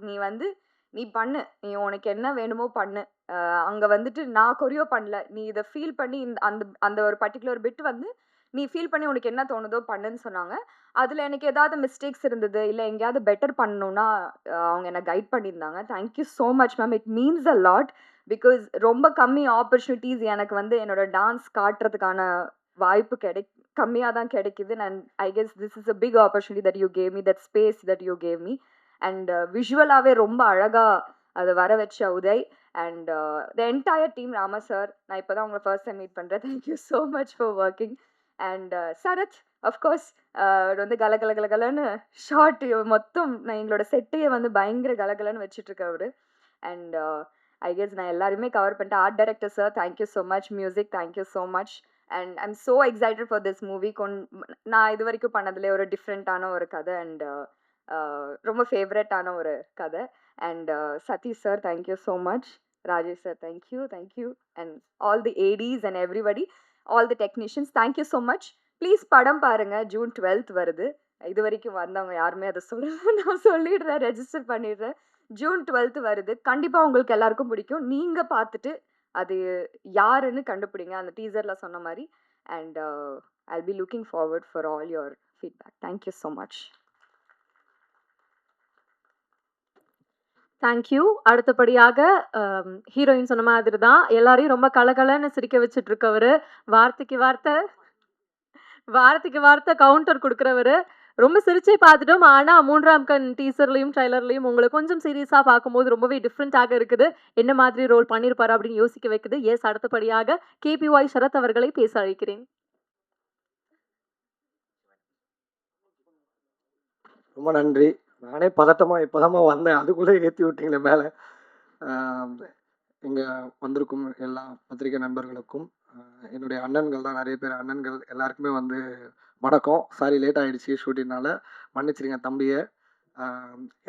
நீ பண்ணு, நீ உனக்கு என்ன வேணுமோ பண்ணு. அங்கே வந்துட்டு நான் கொரியோ பண்ணல, நீ இதை ஃபீல் பண்ணி அந்த அந்த ஒரு பர்டிகுலர் பிட் வந்து நீ ஃபீல் பண்ணி உனக்கு என்ன தோணுதோ பண்ணுன்னு சொன்னாங்க. அதில் எனக்கு ஏதாவது மிஸ்டேக்ஸ் இருந்தது, இல்லை எங்கேயாவது பெட்டர் பண்ணணும்னா அவங்க என்னை கைட் பண்ணியிருந்தாங்க. Thank you so much ma'am, it means a lot. Because ரொம்ப கம்மி ஆப்பர்ச்சுனிட்டிஸ் எனக்கு வந்து என்னோட டான்ஸ் காட்டுறதுக்கான வாய்ப்பு கம்மியாக தான் கிடைக்குது. And I guess this is a big opportunity that you gave me, that space that you gave me. And விஷுவலாகவே ரொம்ப அழகாக அதை வர வச்ச Udhay and the entire team. Rama sir, நான் இப்போ தான் உங்களை ஃபர்ஸ்ட் டைம் மீட் பண்ணுறேன். Thank you so much for working. And Sarath of course வந்து கலகலன்னு ஷார்ட் மொத்தம் நான் எங்களோட செட்டையை வந்து பயங்கர கலகலன்னு வச்சுட்ருக்கவர். அண்ட் ஐ கெஸ் நான் எல்லாருமே கவர் பண்ணிட்டேன். Art director sir, thank you so much. Music, thank you so much. And I am so excited for this movie. நான் இது வரைக்கும் பண்ணதுலேயே ஒரு டிஃப்ரெண்ட்டான ஒரு கதை அண்ட் ரொம்ப ஃபேவரட்டான ஒரு கதை. And Sathish sir, thank you so much. Rajesh sir, thank you. And all the ADs and everybody, all the technicians, thank you so much. Please படம் பாருங்கள், June 12th வருது. இது வரைக்கும் வந்தவங்க யாருமே அதை சொல்லலை, நான் சொல்லிடுறேன், ரெஜிஸ்டர் பண்ணிடுறேன். June 12th வருது. கண்டிப்பாக உங்களுக்கு எல்லாருக்கும் பிடிக்கும். நீங்கள் பார்த்துட்டு அது யாருன்னு கண்டுபிடிங்க, அந்த டீசரில் சொன்ன மாதிரி. And I'll be looking forward for all your feedback. Thank you so much. Thank you. அடுத்தபடியாக ஹீரோயின் சொன்ன மாதிரி தான் எல்லாரையும் ரொம்ப கலகலன்னு சிரிக்க வச்சுட்டு இருக்கவர், வார்த்தைக்கு வார்த்தை கவுண்டர் கொடுக்குறவர். ரொம்ப சிரிச்சே பார்த்துட்டோம். ஆனால் 3ஆம் கண் டீசர்லையும் ட்ரைலர்லையும் உங்களை கொஞ்சம் சீரியஸாக பார்க்கும்போது ரொம்பவே டிஃப்ரெண்ட்டாக இருக்குது. என்ன மாதிரி ரோல் பண்ணியிருப்பாரு அப்படின்னு யோசிக்க வைக்குது. எஸ், அடுத்தபடியாக KPY சரத் அவர்களை பேச அழைக்கிறேன். ரொம்ப நன்றி. நானே பதட்டமாக இப்போதாம்மா வந்தேன், அதுக்குள்ளே ஏற்றி விட்டீங்களே மேலே. இங்கே வந்திருக்கும் எல்லா பத்திரிகை நண்பர்களுக்கும், என்னுடைய அண்ணன்கள் தான் நிறைய பேர், அண்ணன்கள் எல்லாருக்குமே வந்து வணக்கம். சாரி லேட் ஆகிடுச்சு ஷூட்டிங்னால, மன்னிச்சிருங்க தம்பியை.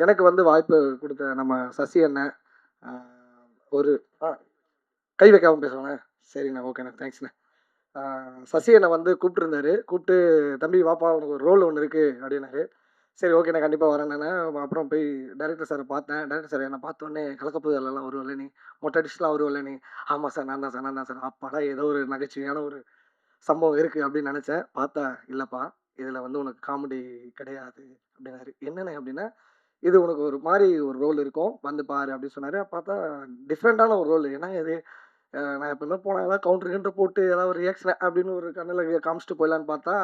எனக்கு வந்து வாய்ப்பு கொடுத்த நம்ம சசி அண்ணன், ஒரு கை வைக்காமல் பேசுவாங்க, சரிண்ணா, ஓகேண்ணா, தேங்க்ஸ்ண்ணே. சசி அண்ணன் வந்து கூப்பிட்டுருந்தாரு, கூப்பிட்டு தம்பி வாப்பா உனக்கு ஒரு ரோல் ஒன்று இருக்குது அப்படின்னாரு. சரி ஓகேண்ணா, கண்டிப்பாக வரேண்ணே. அப்புறம் போய் டைரக்டர் சாரை பார்த்தேன். டைரக்டர் சார் என்னை பார்த்தோன்னே கலக்கப்போதெல்லாம் வருவல்ல நீ, மொட்டை அடிச்சுலாம் வருவல்ல நீ. ஆமாம் சார், நான் தான் சார். அப்பாடா, ஏதோ ஒரு நகைச்சுவையான ஒரு சம்பவம் இருக்குது அப்படின்னு நினச்சேன். பார்த்தா இல்லைப்பா, இதில் வந்து உனக்கு காமெடி கிடையாது அப்படின்னாரு. என்னென்ன அப்படின்னா, இது உனக்கு ஒரு மாதிரி ஒரு ரோல் இருக்கும், வந்து பாரு அப்படின்னு சொன்னார். பார்த்தா டிஃப்ரெண்ட்டான ஒரு ரோல். ஏன்னா இது நான் எப்பவுமே போனால் ஏதாவது கவுண்டர் போட்டு ஏதாவது ஒரு ரியாக்ஷன் அப்படின்னு ஒரு கண்ணில் காமிச்சிட்டு போயிடலான்னு பார்த்தா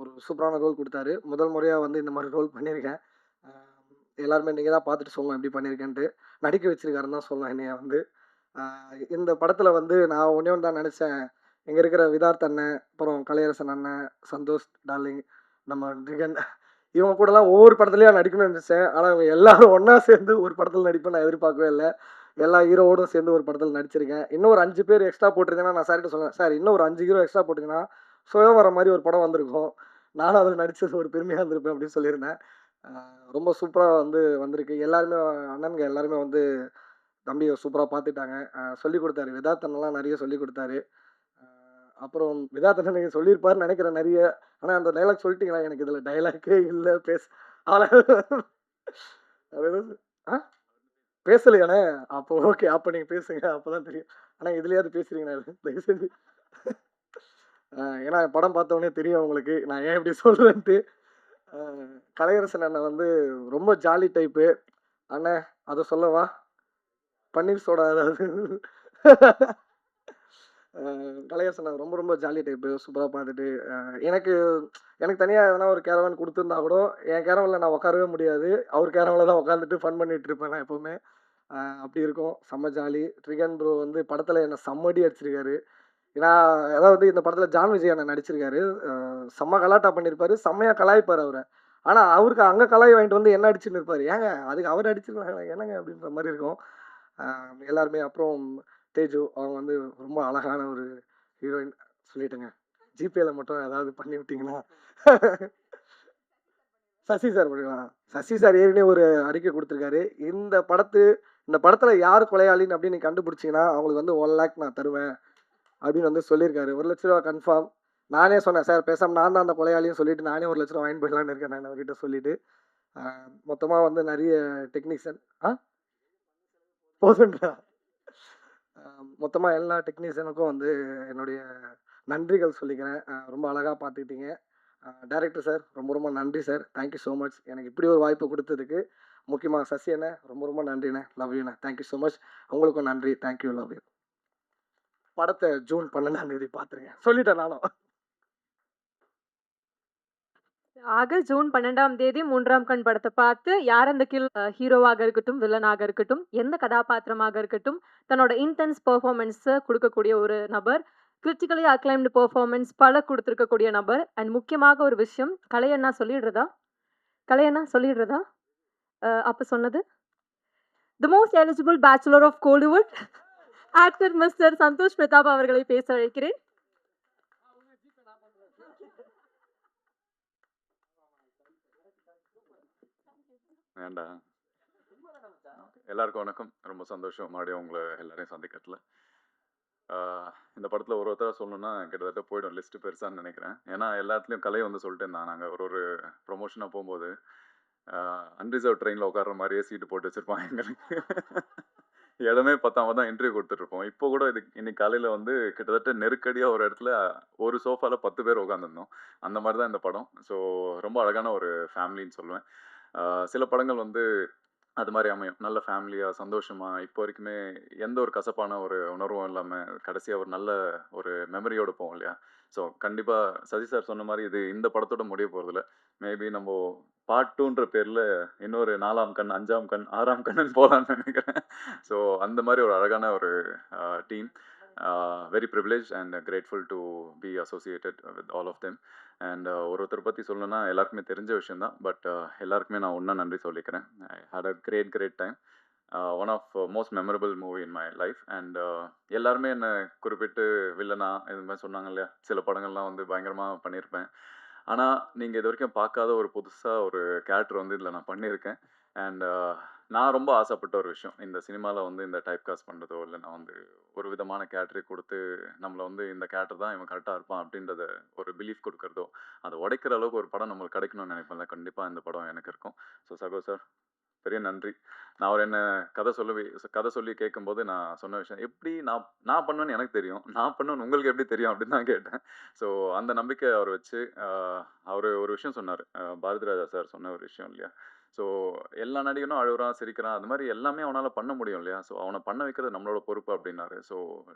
ஒரு சூப்பரான ரோல் கொடுத்தாரு. முதல் முறையாக வந்து இந்த மாதிரி ரோல் பண்ணியிருக்கேன். எல்லாருமே நீங்கள் தான் பார்த்துட்டு சொல்லணும் எப்படி பண்ணியிருக்கேன்ட்டு. நடிக்க வச்சிருக்காருன்னு தான் சொல்லலாம் என்னைய வந்து. இந்த படத்தில் வந்து நான் ஒன்றே ஒன்று தான் நினச்சேன். இங்கே இருக்கிற விதார்த் அண்ணன், அப்புறம் கலையரசன் அண்ணன், சந்தோஷ் டார்லிங், நம்ம நிகன், இவங்க கூடலாம் ஒவ்வொரு படத்துலையும் நடிக்கணும்னு நினச்சேன். ஆனால் இவங்க எல்லாரும் ஒன்றா சேர்ந்து ஒரு படத்தில் நடிப்பேன் நான் எதிர்பார்க்கவே இல்லை. எல்லா ஹீரோவோடும் சேர்ந்து ஒரு படத்தில் நடிச்சிருக்கேன். இன்னும் ஒரு 5 பேர் எக்ஸ்ட்ரா போட்டிருந்தேன்னா நான் சார்கிட்ட சொல்லுவேன், சார் இன்னும் ஒரு 5 ஹீரோ எக்ஸ்ட்ரா போட்டிங்கன்னா சுயவரம் மாதிரி ஒரு படம் வந்திருக்கும், நானும் அதில் நடித்தது ஒரு பெருமையாக இருந்திருப்பேன் அப்படின்னு சொல்லியிருந்தேன். ரொம்ப சூப்பராக வந்து வந்திருக்கு. எல்லாருமே அண்ணன்கள் எல்லாருமே வந்து தம்பியை சூப்பராக பார்த்துட்டாங்க. சொல்லிக் கொடுத்தாரு, விதாத்தனெல்லாம் நிறைய சொல்லிக் கொடுத்தாரு. அப்புறம் விதாத்தனை நீங்கள் சொல்லியிருப்பாருன்னு நினைக்கிறேன் நிறைய. ஆனால் அந்த டைலாக் சொல்லிட்டீங்களா? எனக்கு இதில் டைலாக்கே இல்லை அவ்வளோ ஆ பேசலையாண்ணே? அப்போ ஓகே, அப்போ நீங்கள் பேசுங்க, அப்போ தான் தெரியும். ஆனால் இதுலையாவது பேசுறீங்கண்ணா தயவு செஞ்சு. ஏன்னா படம் பார்த்தோன்னே தெரியும் உங்களுக்கு நான் ஏன் இப்படி சொல்கிறேன்ட்டு. கலையரசன் அண்ணன் வந்து ரொம்ப ஜாலி டைப்பு. அண்ணே அதை சொல்லவா? பன்னீர் சோடா ஏதாவது கலையரசன் அண்ணன் ரொம்ப ரொம்ப ஜாலி டைப்பு. சூப்பராக பார்த்துட்டு எனக்கு எனக்கு தனியாக எதனா ஒரு கேரவன் கொடுத்துருந்தா கூட என் கேரவனில் நான் உட்காரவே முடியாது. அவர் கேரவனில் தான் உட்காந்துட்டு ஃபன் பண்ணிட்டு இருப்பேன் நான் எப்போவுமே. அப்படி இருக்கும், செம்ம ஜாலி. ட்ரிகன் ப்ரோ வந்து படத்தில் என்னை செம்மடி அடிச்சிருக்காரு. ஏன்னா அதாவது இந்த படத்தில் ஜான் விஜய் அண்ணன் நடிச்சிருக்காரு. செம்ம கலாட்டா பண்ணியிருப்பாரு, செம்மையாக கலாய்ப்பார் அவரை. ஆனால் அவருக்கு அங்கே கலாய் வாங்கிட்டு வந்து என்ன அடிச்சுன்னு இருப்பார். ஏங்க அதுக்கு அவர் அடிச்சிருக்காங்க என்னங்க அப்படின்ற மாதிரி இருக்கும் எல்லாருமே. அப்புறம் தேஜு அவங்க வந்து ரொம்ப அழகான ஒரு ஹீரோயின். சொல்லிட்டுங்க, ஜிபேல மட்டும் ஏதாவது பண்ணி விட்டீங்கன்னா. சசி சார் பண்ணிக்கலாம். சசி சார் ஏற்கனவே ஒரு அறிக்கை கொடுத்துருக்காரு. இந்த படத்தில் யார் கொலையாளின்னு அப்படின்னு நீ கண்டுபிடிச்சிங்கன்னா அவங்களுக்கு வந்து 1 lakh நான் தருவேன் அப்படின்னு வந்து சொல்லியிருக்காரு. 1 லட்ச ரூபா கன்ஃபார்ம். நானே சொன்னேன், சார் பேசாமல் நான் தான் அந்த கொலையாளின்னு சொல்லிட்டு நானே 1 லட்ச ரூபா வாங்கி போயிடலான்னு இருக்கேன் நான் அவர்கிட்ட சொல்லிட்டு. மொத்தமாக வந்து நிறைய டெக்னீஷியன் போதுன்றா மொத்தமாக எல்லா டெக்னீஷியனுக்கும் வந்து என்னுடைய நன்றிகள் சொல்லிக்கிறேன். ரொம்ப அழகாக பார்த்துக்கிட்டீங்க. டைரக்டர் சார் ரொம்ப ரொம்ப நன்றி சார். தேங்க்யூ ஸோ மச் எனக்கு இப்படி ஒரு வாய்ப்பு கொடுத்ததுக்கு. முக்கியமாக சசி அண்ணே ரொம்ப ரொம்ப நன்றிண்ணே. லவ் யூண்ணே. Thank you so much. உங்களுக்கும் நன்றி. Thank you, love you. படத்தை ஜூன் 12ஆம் பார்த்துருங்க சொல்லிட்டேன் நானும். ஆக ஜூன் 12ஆம் தேதி 3ஆம் கண் படத்தை பார்த்து யார் அந்த ஹீரோவாக இருக்கட்டும், வில்லனாக இருக்கட்டும், எந்த கதாபாத்திரமாக இருக்கட்டும், தன்னோட இன்டென்ஸ் பெர்ஃபார்மன்ஸை கொடுக்கக்கூடிய ஒரு நபர், கிரிட்டிக்கலி அக்ளைம்டு பெர்ஃபார்மன்ஸ் பல கொடுத்துருக்கக்கூடிய நபர். அண்ட் முக்கியமாக ஒரு விஷயம், கலையண்ணா சொல்லிடுறதா அப்போ சொன்னது, the most eligible bachelor of Kollywood actor mister Santhosh Prathap அவர்களை பேச அழைக்கிறேன். வேண்டா. எல்லாருக்கும் வணக்கம். ரொம்ப சந்தோஷம் மறுபடியும் உங்களை எல்லாரையும் சந்திக்கிறதுல. இந்த படத்தில் ஒருத்தராக சொல்லணும்னா கிட்டத்தட்ட போய்டும், லிஸ்ட்டு பெருசான்னு நினைக்கிறேன். ஏன்னா எல்லாத்துலேயும் கலை வந்து சொல்லிட்டு இருந்தாங்க. நாங்கள் ஒரு ப்ரொமோஷனாக போகும்போது அன்ரிசர்வ் ட்ரெயினில் உட்கார்ற மாதிரியே சீட்டு போட்டு வச்சுருப்பாங்க எங்களுக்கு. இடமே பத்தாம தான் இன்டர்வியூ கொடுத்துட்ருப்போம். இப்போ கூட இன்னைக்கு காலையில் வந்து கிட்டத்தட்ட நெருக்கடியாக ஒரு இடத்துல ஒரு சோஃபாவில் 10 பேர் உட்காந்துருந்தோம். அந்த மாதிரி தான் இந்த படம். ஸோ ரொம்ப அழகான ஒரு ஃபேமிலின்னு சொல்லுவேன். சில படங்கள் வந்து அது மாதிரி அமையும், நல்ல ஃபேமிலியாக சந்தோஷமாக இப்போ வரைக்குமே எந்த ஒரு கசப்பான ஒரு உணர்வும் இல்லாமல் கடைசியாக ஒரு நல்ல ஒரு மெமரியோடு போவோம் இல்லையா. ஸோ கண்டிப்பாக சசி சார் சொன்ன மாதிரி இது இந்த படத்தோட முடிய போகிறதில்ல. மேபி நம்ம பார்ட் 2ன்ற பேரில் இன்னொரு 4ஆம் கண், 5ஆம் கண், 6ஆம் கண்ணுன்னு போகலான்னு நினைக்கிறேன். ஸோ அந்த மாதிரி ஒரு அழகான ஒரு team. Very privilege and grateful to be associated with all of them. And ஒருத்தர் பற்றி சொல்லணும்னா எல்லாருக்குமே தெரிஞ்ச விஷயந்தான். பட் எல்லாருக்குமே நான் ஒன்றா நன்றி சொல்லிக்கிறேன். I had a great time. One of most memorable movie in my life. And எல்லாருமே என்னை குறிப்பிட்டு வில்லனா இது மாதிரி சொன்னாங்க இல்லையா, சில படங்கள்லாம் வந்து பயங்கரமாக பண்ணியிருப்பேன். ஆனால் நீங்கள் இது வரைக்கும் பார்க்காத ஒரு புதுசாக ஒரு கேரக்டர் வந்து இதில் நான் பண்ணியிருக்கேன். அண்ட் நான் ரொம்ப ஆசைப்பட்ட ஒரு விஷயம், இந்த சினிமாவில் வந்து இந்த டைப் காஸ்ட் பண்ணுறதோ இல்லை நான் வந்து ஒரு விதமான கேரக்டரை கொடுத்து நம்மளை வந்து இந்த கேரக்டர் தான் இவன் கரெக்டாக இருப்பான் அப்படின்றத ஒரு பிலீஃப் கொடுக்குறதோ, அதை உடைக்கிற அளவுக்கு ஒரு படம் நம்மளுக்கு கிடைக்கணும்னு நினைப்பேன்ல. கண்டிப்பாக இந்த படம் எனக்கு இருக்கும். ஸோ சகோ சார் பெரிய நன்றி. நான் அவர் என்ன கதை சொல்லி கேட்கும்போது நான் சொன்ன விஷயம், எப்படி நான் பண்ணுவேன்னு எனக்கு தெரியும், நான் பண்ணுவேன்னு உங்களுக்கு எப்படி தெரியும் அப்படின்னு தான் கேட்டேன். ஸோ அந்த நம்பிக்கை அவர் வச்சு அவர் ஒரு விஷயம் சொன்னார், பாரதி ராஜா சார் சொன்ன ஒரு விஷயம் இல்லையா. ஸோ எல்லா நடிகனும் அழுகுறான், சிரிக்கிறான், அது மாதிரி எல்லாமே அவனால் பண்ண முடியும் இல்லையா. ஸோ அவனை பண்ண வைக்கிறது நம்மளோட பொறுப்பு அப்படின்னாரு. So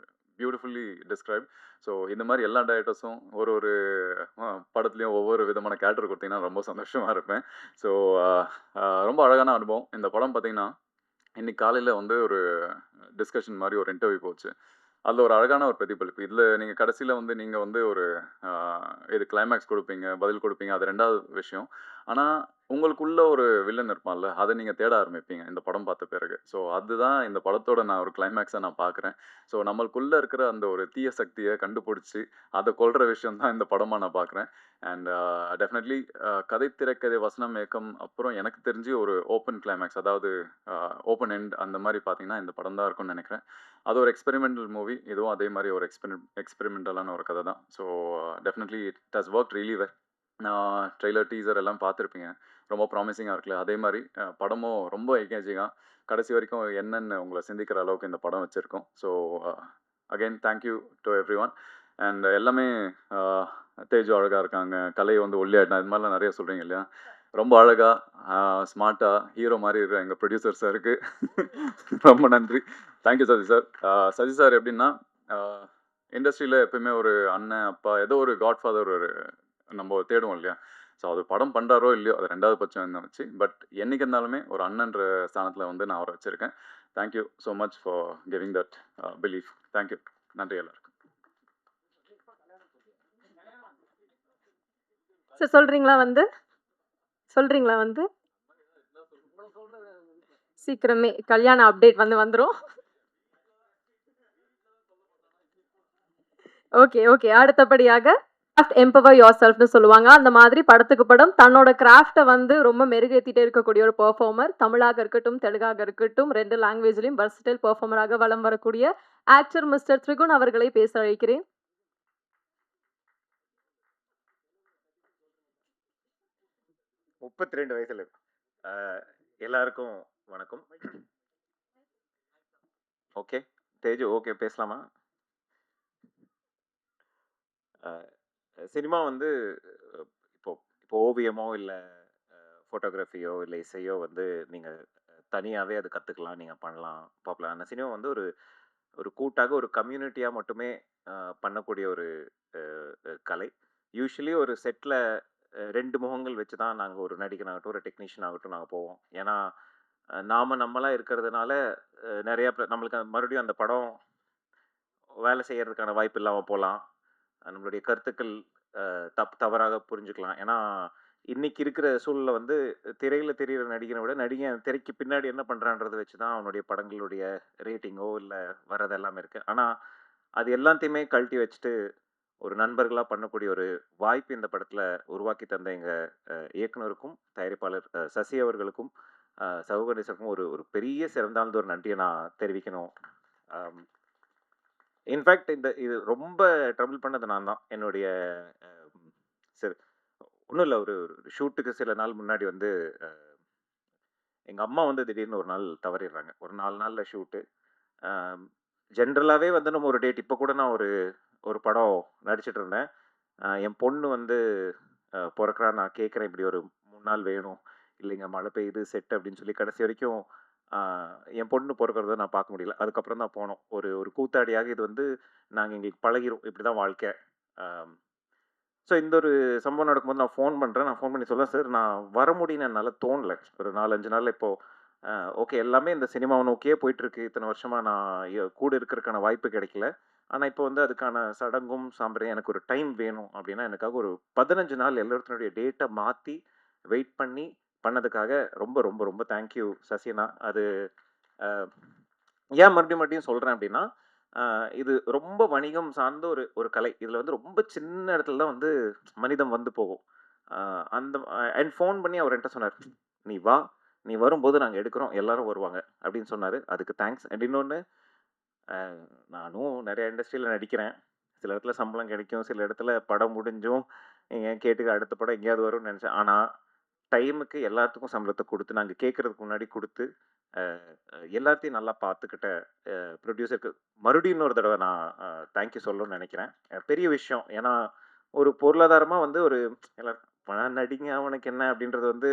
beautifully describe. ஸோ இந்த மாதிரி எல்லா டைரக்டர்ஸும் ஒரு படத்துலையும் ஒவ்வொரு விதமான கேரக்டர் கொடுத்தீங்கன்னா ரொம்ப சந்தோஷமாக இருப்பேன். ஸோ ரொம்ப அழகான அனுபவம். இந்த படம் பார்த்தீங்கன்னா இன்னைக்கு காலையில் வந்து ஒரு டிஸ்கஷன் மாதிரி ஒரு இன்டர்வியூ போச்சு. அதில் ஒரு அழகான ஒரு பிரதிபலிப்பு. இதில் நீங்கள் கடைசியில் வந்து நீங்கள் வந்து ஒரு இது கிளைமேக்ஸ் கொடுப்பீங்க, பதில் கொடுப்பீங்க, அது 2வது விஷயம். ஆனால் உங்களுக்குள்ள ஒரு வில்லன் இருப்பான்ல, அதை நீங்கள் தேட ஆரம்பிப்பீங்க இந்த படம் பார்த்த பிறகு. ஸோ அதுதான் இந்த படத்தோட நான் ஒரு கிளைமேக்ஸாக நான் பார்க்குறேன். ஸோ நம்மளுக்குள்ள இருக்கிற அந்த ஒரு தீய சக்தியை கண்டுபிடிச்சி அதை கொல்ற விஷயம் தான் இந்த படமாக நான் பார்க்குறேன். அண்ட் டெஃபினெட்லி கதை, திரைக்கதை, வசனம், இயக்கம், அப்புறம் எனக்கு தெரிஞ்சு ஒரு ஓப்பன் கிளைமேக்ஸ், அதாவது ஓப்பன் எண்ட் அந்த மாதிரி பார்த்தீங்கன்னா இந்த படம் தான் இருக்கும்னு நினைக்கிறேன். அது ஒரு எக்ஸ்பெரிமெண்டல் மூவி. இதுவும் அதே மாதிரி ஒரு எக்ஸ்பெரிமெண்டலான ஒரு கதை தான். So definitely it has work really well. நான் ட்ரெய்லர், டீசர் எல்லாம் பார்த்துருப்பீங்க. ரொம்ப ப்ராமிசிங்காக இருக்குல்ல. அதே மாதிரி படமும் ரொம்ப எங்கேஜிங்காக கடைசி வரைக்கும் என்னென்னு உங்களை சிந்திக்கிற அளவுக்கு இந்த படம் வச்சுருக்கோம். So again thank you to every one. And எல்லாமே தேஜு அழகாக இருக்காங்க, கலை வந்து ஒல்லியாயிட்டான், இது மாதிரிலாம் நிறைய சொல்கிறீங்க இல்லையா? ரொம்ப அழகாக ஸ்மார்ட்டாக ஹீரோ மாதிரி இருக்கிற எங்கள் ப்ரொடியூசர் சாருக்கு ரொம்ப நன்றி. Thank you Sasi sir. Sasi sir எப்படின்னா இண்டஸ்ட்ரியில் எப்பயுமே ஒரு அண்ணன், அப்பா, ஏதோ ஒரு காட்ஃபாதர் ஒரு நம்ம தேடுவோம் இல்லையா? ஸோ அது படம் பண்ணுறாரோ இல்லையோ அது ரெண்டாவது பட்சம் என்ன வச்சு, பட் என்றைக்கு இருந்தாலுமே ஒரு அண்ணன்ற ஸ்தானத்தில் வந்து நான் அவரை வச்சுருக்கேன். Thank you so much for giving that belief. Thank you. நன்றி எல்லாருக்கும். சார் சொல்றீங்களா வந்து? சீக்கிரமே கல்யாண அப்டேட் வந்துரும். ஓகே. அடுத்தபடியாக கிராஃப்ட் எம்பவர் யோர் செல்ஃப்னு சொல்லுவாங்க. அந்த மாதிரி படத்துக்கு படம் தன்னோட கிராஃப்ட்டை வந்து ரொம்ப மெருகேத்திட்டே இருக்கக்கூடிய ஒரு பெர்ஃபார்மர். தமிழாக இருக்கட்டும், தெலுங்காக இருக்கட்டும், 2 லாங்குவேஜ்லயும் வெர்சடைல் பெர்ஃபார்மராக வலம் வரக்கூடிய ஆக்டர் மிஸ்டர் த்ரிகுண் அவர்களை பேச அழைக்கிறேன். முப்பத்தி 2 வயசுல எல்லாருக்கும் வணக்கம். ஓகே தேஜு, ஓகே பேசலாமா? சினிமா வந்து இப்போ இப்போ ஓவியமோ இல்லை ஃபோட்டோகிராஃபியோ இல்லை இசையோ வந்து நீங்கள் தனியாகவே அது கற்றுக்கலாம், நீங்கள் பண்ணலாம், பார்க்கலாம். ஆனால் சினிமா வந்து ஒரு ஒரு கூட்டாக ஒரு கம்யூனிட்டியாக மட்டுமே பண்ணக்கூடிய ஒரு கலை. யூஸ்வலி ஒரு செட்டில் 2 முகங்கள் வச்சு தான் நாங்கள் ஒரு நடிகனாகட்டும் ஒரு டெக்னீஷியன் ஆகட்டும் நாங்கள் போவோம். ஏன்னா நம்மளாக இருக்கிறதுனால நிறைய நம்மளுக்கு மறுபடியும் அந்த படம் வேலை செய்கிறதுக்கான வாய்ப்பு இல்லாமல் போகலாம். நம்மளுடைய கருத்துக்கள் தவறாக புரிஞ்சுக்கலாம். ஏன்னா இன்னைக்கு இருக்கிற சூழலில் வந்து திரையில் தெரிகிற நடிகனை விட நடிகன் திரைக்கு பின்னாடி என்ன பண்ணுறான்றதை வச்சு தான் அவனுடைய படங்களுடைய ரேட்டிங்கோ இல்லை வர்றது எல்லாமே இருக்குது. ஆனால் அது எல்லாத்தையுமே கழட்டி வச்சுட்டு ஒரு நண்பர்களாக பண்ணக்கூடிய ஒரு வாய்ப்பு இந்த படத்தில் உருவாக்கி தந்த எங்கள் இயக்குனருக்கும் தயாரிப்பாளர் சசி அவர்களுக்கும் சகோகணேசருக்கும் ஒரு ஒரு பெரிய சிறந்தாழ்ந்த ஒரு நன்றியை நான் தெரிவிக்கணும். இன்ஃபேக்ட் இது ரொம்ப ட்ரபிள் பண்ணது நான் தான். என்னுடைய சரி ஒன்றும் இல்லை, ஒரு ஷூட்டுக்கு சில நாள் முன்னாடி வந்து எங்கள் அம்மா வந்து திடீர்னு ஒரு நாள் தவறிடுறாங்க. ஒரு 4 நாளில் ஷூட்டு. ஜென்ரலாகவே வந்து நம்ம ஒரு டேட், இப்போ கூட நான் ஒரு படம் நடிச்சிட்டு இருந்தேன். என் பொண்ணு வந்து பிறக்கிறா, நான் கேட்குறேன் இப்படி ஒரு 3 நாள் வேணும். இல்லைங்க மழை பெய்யுது செட் அப்படின்னு சொல்லி கடைசி வரைக்கும் என் பொண்ணு பிறக்கிறத நான் பார்க்க முடியல. அதுக்கப்புறம் தான் போனோம். ஒரு கூத்தாடியாக இது வந்து நாங்கள் எங்களுக்கு பழகிரும், இப்படி தான் வாழ்க்கை. ஸோ இந்த ஒரு சம்பவம் நடக்கும்போது நான் ஃபோன் பண்ணுறேன். நான் ஃபோன் பண்ணி சொல்லேன், சார் நான் வர முடியும்னு என்னால் தோணலை. ஒரு 4-5 நாளில் இப்போது ஓகே எல்லாமே இந்த சினிமாவை நோக்கியே போயிட்டுருக்கு. இத்தனை வருஷமாக நான் கூட இருக்கிறதுக்கான வாய்ப்பு கிடைக்கல. ஆனால் இப்போ வந்து அதுக்கான சடங்கும் சாம்பிரதாயம் எனக்கு ஒரு டைம் வேணும் அப்படின்னா எனக்காக ஒரு 15 நாள் எல்லாத்தினுடைய டேட்டை மாற்றி வெயிட் பண்ணி பண்ணதுக்காக ரொம்ப ரொம்ப ரொம்ப தேங்க்யூ சசினா. அது ஏன் மறுபடியும் சொல்கிறேன் அப்படின்னா இது ரொம்ப வணிகம் சார்ந்த ஒரு கலை. இதில் வந்து ரொம்ப சின்ன இடத்துல தான் வந்து மனிதம் வந்து போகும். அண்ட் ஃபோன் பண்ணி அவர் என்கிட்ட சொன்னார், நீ வா, நீ வரும்போது நாங்கள் எடுக்கிறோம், எல்லாரும் வருவாங்க அப்படின்னு சொன்னார். அதுக்கு தேங்க்ஸ். அண்ட் இன்னொன்று, நானும் நிறைய இண்டஸ்ட்ரியில் நடிக்கிறேன். சில இடத்துல சம்பளம் கிடைக்கும், சில இடத்துல படம் முடிஞ்சும் ஏன் கேட்டுக்க அடுத்த படம் எங்கேயாவது வரும்னு நினச்சேன். ஆனால் டைமுக்கு எல்லாத்துக்கும் சம்பளத்தை கொடுத்து நாங்கள் கேட்குறதுக்கு முன்னாடி கொடுத்து எல்லாத்தையும் நல்லா பார்த்துக்கிட்ட ப்ரொடியூசருக்கு மறுபடியும் இன்னொரு தடவை நான் தேங்க்யூ சொல்லணும்னு நினைக்கிறேன். பெரிய விஷயம். ஏன்னா ஒரு பொருளாதாரமாக வந்து ஒரு எல்லாரும் நடிங்க அவனுக்கு என்ன அப்படின்றது வந்து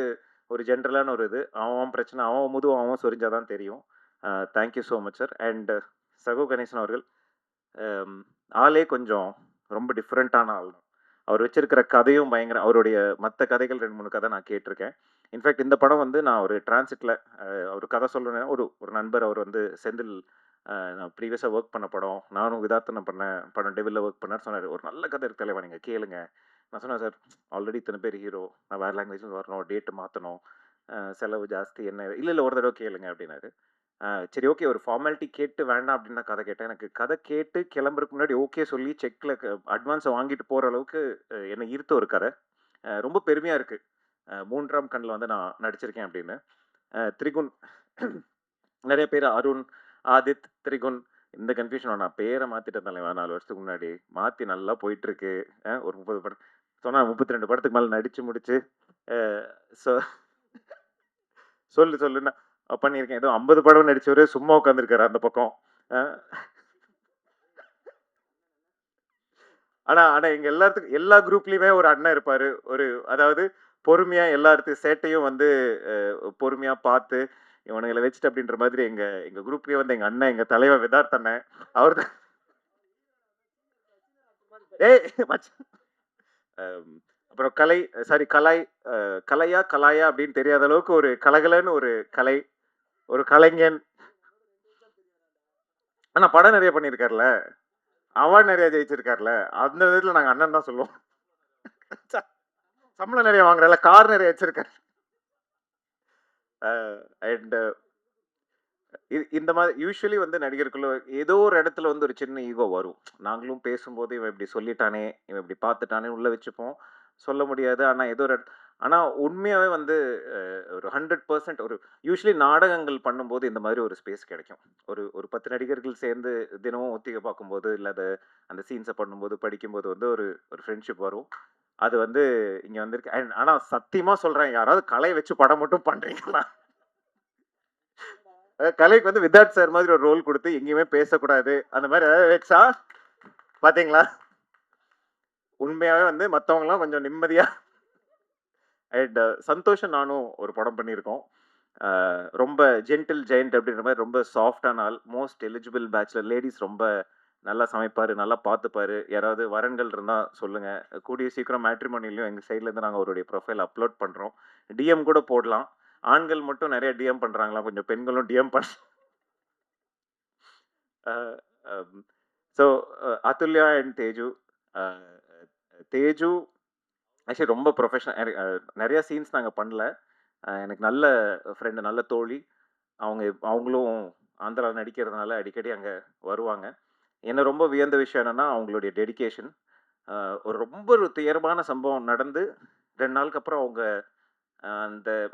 ஒரு ஜென்ரலான ஒரு இது. அவன் பிரச்சனை அவன் முதுவும் அவன் சொரிஞ்சாதான் தெரியும். Thank you so much sir. And சகோ கணேசன் அவர்கள் ஆளே கொஞ்சம் ரொம்ப டிஃப்ரெண்ட்டான ஆள் தான். அவர் வச்சிருக்கிற கதையும் பயங்கர, அவருடைய மற்ற கதைகள் 2-3 கதை நான் கேட்டிருக்கேன். இன்ஃபேக்ட் இந்த படம் வந்து நான் ஒரு டிரான்சிட்டில் அவர் கதை சொல்லணுன்னா ஒரு நண்பர், அவர் வந்து செந்தில், நான் ப்ரீவியஸாக ஒர்க் பண்ண படம், நானும் விதார்த்தனை பண்ண படம் டெவிலில் ஒர்க் பண்ணார் சொன்னார், ஒரு நல்ல கதை இருக்கு தலைவா நீங்கள் கேளுங்க நான் சொன்னேன், சார் ஆல்ரெடி இத்தனை பேர் ஹீரோ, நான் வேறு லாங்குவேஜில் வரணும், டேட்டு மாற்றணும், செலவு ஜாஸ்தி என்ன, இல்லை இல்லை ஒரு தடவை கேளுங்க அப்படின்னாரு. சரி ஓகே, ஒரு ஃபார்மாலிட்டி கேட்டு வேண்டாம் அப்படின்னு நான் கதை கேட்டேன். எனக்கு கதை கேட்டு கிளம்புறதுக்கு முன்னாடி ஓகே சொல்லி செக்கில் அட்வான்ஸை வாங்கிட்டு போகிற அளவுக்கு என்னை ஈர்த்த ஒரு கதை. ரொம்ப பெருமையாக இருக்குது. 3ஆம் கண்ணில் வந்து நான் நடிச்சிருக்கேன் அப்படின்னு. திரிகுன் நிறைய பேர் அருண், ஆதித், திரிகுன் இந்த கன்ஃபியூஷன். நான் பேரை மாற்றிட்டேன் தலைவா 4 வருஷத்துக்கு முன்னாடி. மாற்றி நல்லா போயிட்டுருக்கு. ஒரு 30 படம் சொன்னால் 32 படத்துக்கு மேலே நடித்து முடிச்சு ஸோ சொல்லுன்னா பண்ணியிருக்கேன். ஏதோ 50 படம் நடிச்சவரே சும்மா உட்காந்துருக்காரு அந்த பக்கம். ஆனால் எங்கள் எல்லாத்துக்கும் எல்லா குரூப்லேயுமே ஒரு அண்ணன் இருப்பார். அதாவது பொறுமையாக எல்லாத்துக்கும் சேட்டையும் வந்து பொறுமையாக பார்த்து இவனுங்களை வச்சுட்டு அப்படின்ற மாதிரி எங்கள் குரூப்லேயே வந்து எங்கள் அண்ணன், எங்கள் தலைவர் விதார்த் அண்ணன், அவர் தான். அப்புறம் கலையா அப்படின்னு தெரியாத அளவுக்கு ஒரு கலகலன்னு ஒரு கலைஞன். ஆனால் படம் நிறைய பண்ணியிருக்காருல, அவார்டு நிறைய ஜெயிச்சிருக்காருல, அந்த விதத்தில் நாங்கள் அண்ணன் தான் சொல்லுவோம். சம்பளம் நிறைய வாங்குறல, கார் நிறைய வச்சிருக்காரு. அண்ட் இந்த மாதிரி யூஸ்வலி வந்து நடிகர்களும் ஏதோ ஒரு இடத்துல வந்து ஒரு சின்ன ஈகோ வரும். நாங்களும் பேசும்போது இவன் இப்படி சொல்லிட்டானே, இவன் இப்படி பார்த்துட்டானே உள்ள வச்சுப்போம், சொல்ல முடியாது. ஆனால் ஏதோ ஒரு ஆனால் உண்மையாகவே வந்து ஒரு 100% ஒரு யூஸ்வலி நாடகங்கள் பண்ணும்போது இந்த மாதிரி ஒரு ஸ்பேஸ் கிடைக்கும். ஒரு 10 நடிகர்கள் சேர்ந்து தினமும் ஒத்திகை பார்க்கும்போது, இல்லை அந்த சீன்ஸை பண்ணும்போது, படிக்கும்போது வந்து ஒரு ஃப்ரெண்ட்ஷிப் வரும். அது வந்து இங்கே வந்திருக்கு. ஆனால் சத்தியமாக சொல்கிறேன், யாராவது கலை வச்சு படம் மட்டும் பண்ணுறீங்களா? கலைக்கு வந்து விதார்த் சார் மாதிரி ஒரு ரோல் கொடுத்து எங்கேயுமே பேசக்கூடாது அந்த மாதிரி ஏதாவது வச்சா பார்த்தீங்களா, உண்மையாகவே வந்து மற்றவங்களாம் கொஞ்சம் நிம்மதியாக. அண்ட் சந்தோஷம் நானும் ஒரு படம் பண்ணியிருக்கோம். ரொம்ப ஜென்டில் ஜெயண்ட் அப்படின்ற மாதிரி ரொம்ப சாஃப்டான ஆள், மோஸ்ட் எலிஜிபிள் பேச்சுலர், லேடிஸ் ரொம்ப நல்லா சமைப்பார், நல்லா பார்த்துப்பார். யாராவது வரன்கள் இருந்தால் சொல்லுங்கள். கூடிய சீக்கிரம் மேட்ரிமோனிலையும் எங்கள் சைட்லேருந்து நாங்கள் அவருடைய ப்ரொஃபைல் அப்லோட் பண்ணுறோம். டிஎம் கூட போடலாம். ஆண்கள் மட்டும் நிறைய டிஎம் பண்ணுறாங்களா, கொஞ்சம் பெண்களும் டிஎம் பண்ண. So Athulya and Teju. Teju actually ரொம்ப ப்ரொஃபஷனல். நிறையா சீன்ஸ் நாங்கள் பண்ணல. எனக்கு நல்ல ஃப்ரெண்டு, நல்ல தோழி. அவங்களும் ஆந்திராவில் நடிக்கிறதுனால அடிக்கடி அங்கே வருவாங்க. என்ன ரொம்ப வியந்த விஷயம் என்னென்னா அவங்களுடைய டெடிக்கேஷன். ரொம்ப ஒரு துயரமான சம்பவம் நடந்து 2 நாளுக்கு அப்புறம் அவங்க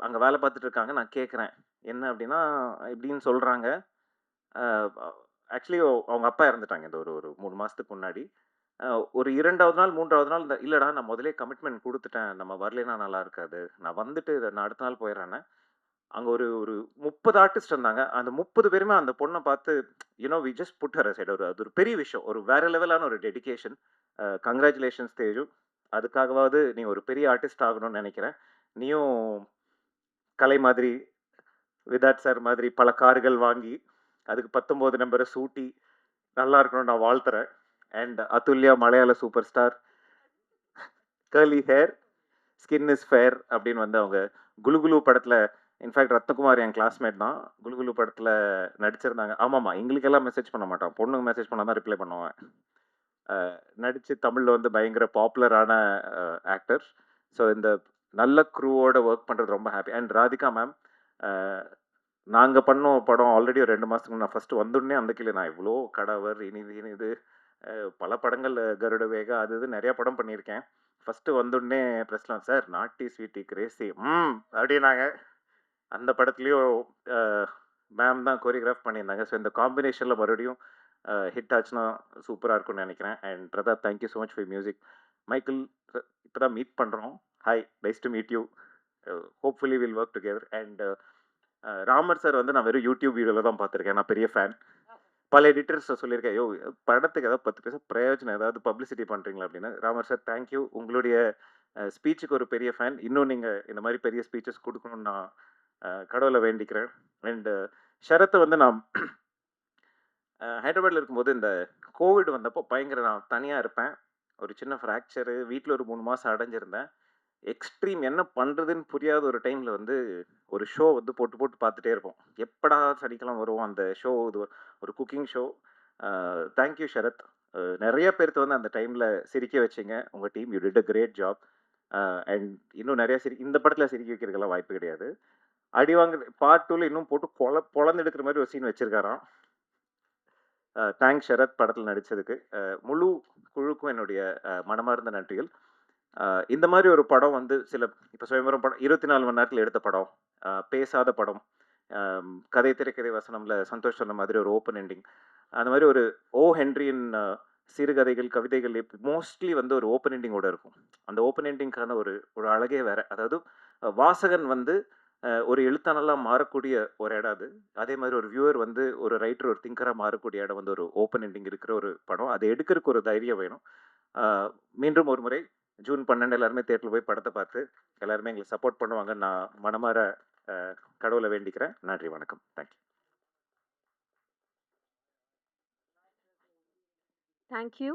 அங்கே வேலை பார்த்துட்டு இருக்காங்க. நான் கேட்குறேன் என்ன அப்படின்னா, இப்படின்னு சொல்கிறாங்க. ஆக்சுவலி அவங்க அப்பா இறந்துட்டாங்க இந்த ஒரு 3 மாதத்துக்கு முன்னாடி. ஒரு 2வது நாள் 3வது நாள் இல்லைடா நான் முதலே கமிட்மெண்ட் கொடுத்துட்டேன், நம்ம வரலைன்னா நல்லா இருக்காது, நான் வந்துட்டு நான் அடுத்த நாள் போயிடுறேன்னு. அங்கே ஒரு 30 ஆர்டிஸ்ட் இருந்தாங்க. அந்த 30 பேருமே அந்த பொண்ணை பார்த்து we just put her aside. அது ஒரு பெரிய விஷயம், ஒரு வேற லெவலான ஒரு டெடிக்கேஷன். கங்க்ராச்சுலேஷன்ஸ் தேஜு. அதுக்காகவாவது நீ ஒரு பெரிய ஆர்டிஸ்ட் ஆகணும்னு நினைக்கிறேன். நீயும் கலை மாதிரி விதார்த் சார் மாதிரி பல கார்கள் வாங்கி அதுக்கு 19 நம்பரை சூட்டி நல்லா இருக்கணும்னு நான் வாழ்த்துறேன். அண்ட் அதுல்யா மலையாள super star, curly hair, skin is fair அப்படின்னு வந்து அவங்க குலுகுலு படத்தில், இன்ஃபேக்ட் ரத்னகுமார் என் கிளாஸ்மேட் தான், குலுகுலு படத்தில் நடிச்சிருந்தாங்க. ஆமாம்மா, எங்களுக்கெல்லாம் மெசேஜ் பண்ண மாட்டான், பொண்ணுங்க மெசேஜ் பண்ணால் தான் ரிப்ளை பண்ணுவேன். நடித்து தமிழில் வந்து பயங்கர பாப்புலரான ஆக்டர். ஸோ இந்த நல்ல க்ரூவோட ஒர்க் பண்ணுறது ரொம்ப ஹாப்பி. அண்ட் ராதிகா மேம், நாங்கள் பண்ணோம் படம் ஆல்ரெடி ஒரு 2 மாதத்துக்கு நான் ஃபஸ்ட்டு வந்துடனே அந்த கீழே நான் இவ்வளோ கடவர் இனிது பல படங்கள், கருட வேகா அது இது நிறையா படம் பண்ணியிருக்கேன். ஃபஸ்ட்டு வந்துடனே ப்ரெஸ்லாம் சார் நாட்டி ஸ்வீட்டி கிரேசி அப்படின்னாங்க. அந்த படத்துலேயும் மேம் தான் கோரியோகிராஃப் பண்ணியிருந்தாங்க. ஸோ இந்த காம்பினேஷனில் மறுபடியும் ஹிட் ஆச்சுன்னா சூப்பராக இருக்கும்னு நினைக்கிறேன். And Pratap, thank you so much for music. Michael, இப்போ தான் மீட் பண்ணுறோம். Hi, nice to meet you. Hopefully will work together. And Ramar sir வந்து நான் வெறும் யூடியூப் வீடியோவில் தான் பார்த்துருக்கேன். நான் பெரிய ஃபேன். பல எடிட்டர்ஸ் சொல்லியிருக்கேன், படத்துக்கு ஏதாவது 10 பைசா பிரயோஜனம் ஏதாவது பப்ளிசிட்டி பண்ணுறீங்களா அப்படின்னு. Ramar sir, thank you. உங்களுடைய ஸ்பீச்சுக்கு ஒரு பெரிய ஃபேன். இன்னும் நீங்கள் இந்த மாதிரி பெரிய ஸ்பீச்சஸ் கொடுக்கணும்னு நான் கடவுளை வேண்டிக்கிறேன். அண்ட் ஷரத்தை வந்து நான் ஹைதராபாத்தில் இருக்கும்போது இந்த கோவிட் வந்தப்போ பயங்கர நான் தனியாக இருப்பேன். ஒரு சின்ன ஃப்ராக்சரு, வீட்டில் ஒரு 3 மாதம் அடைஞ்சிருந்தேன். எக்ஸ்ட்ரீம் என்ன பண்ணுறதுன்னு புரியாத ஒரு டைமில் வந்து ஒரு ஷோ வந்து போட்டு பார்த்துட்டே இருப்போம். எப்படா சனிக்கிழமை வருவோம் அந்த ஷோ. இது ஒரு குக்கிங் ஷோ. தேங்க்யூ ஷரத். நிறைய பேர்த்த வந்து அந்த டைமில் சிரிக்க வச்சிங்க உங்கள் team. You did a great job. And இன்னும் நிறைய இந்த படத்தில் சிரிக்க வைக்கிறதுக்கெல்லாம் வாய்ப்பு கிடையாது. அடி வாங்க பார்ட் 2ல இன்னும் போட்டு பொழந்து எடுக்கிற மாதிரி ஒரு சீன் வச்சிருக்காராம். தேங்க்ஸ் ஷரத் படத்தில் நடித்ததுக்கு. முழு குழுக்கும் என்னுடைய மனமார்ந்த நன்றிகள். இந்த மாதிரி ஒரு படம் வந்து இப்போ சுயம்பரம் படம் 24 மணி நேரத்தில் எடுத்த படம், பேசாத படம், கதை திரைக்கதை வசனம்ல சந்தோஷ் சொன்ன மாதிரி ஒரு ஓப்பன் எண்டிங், அந்த மாதிரி ஒரு ஹென்ரியின் சிறுகதைகள் கவிதைகள் மோஸ்ட்லி வந்து ஒரு ஓப்பன் எண்டிங்கோட இருக்கும். அந்த ஓப்பன் எண்டிங்கான ஒரு அழகே வேற. அதாவது வாசகன் வந்து ஒரு எழுத்தானலாம் மாறக்கூடிய ஒரு இடம் அது. அதே மாதிரி ஒரு வியூவர் வந்து ஒரு ரைட்டர் ஒரு திங்கராக மாறக்கூடிய இடம் வந்து ஒரு ஓப்பன் எண்டிங் இருக்கிற ஒரு படம். அதை எடுக்கிறதுக்கு ஒரு தைரியம் வேணும். மீண்டும் ஒரு முறை ஜூன் 12 எல்லாருமே தேட்டரில் போய் படத்தை பார்த்து எல்லாருமே எங்களை சப்போர்ட் பண்ணுவாங்க. நான் மனமாற கடவுளை வேண்டிக்கிறேன். நன்றி, வணக்கம். தேங்க்யூ. தேங்க்யூ.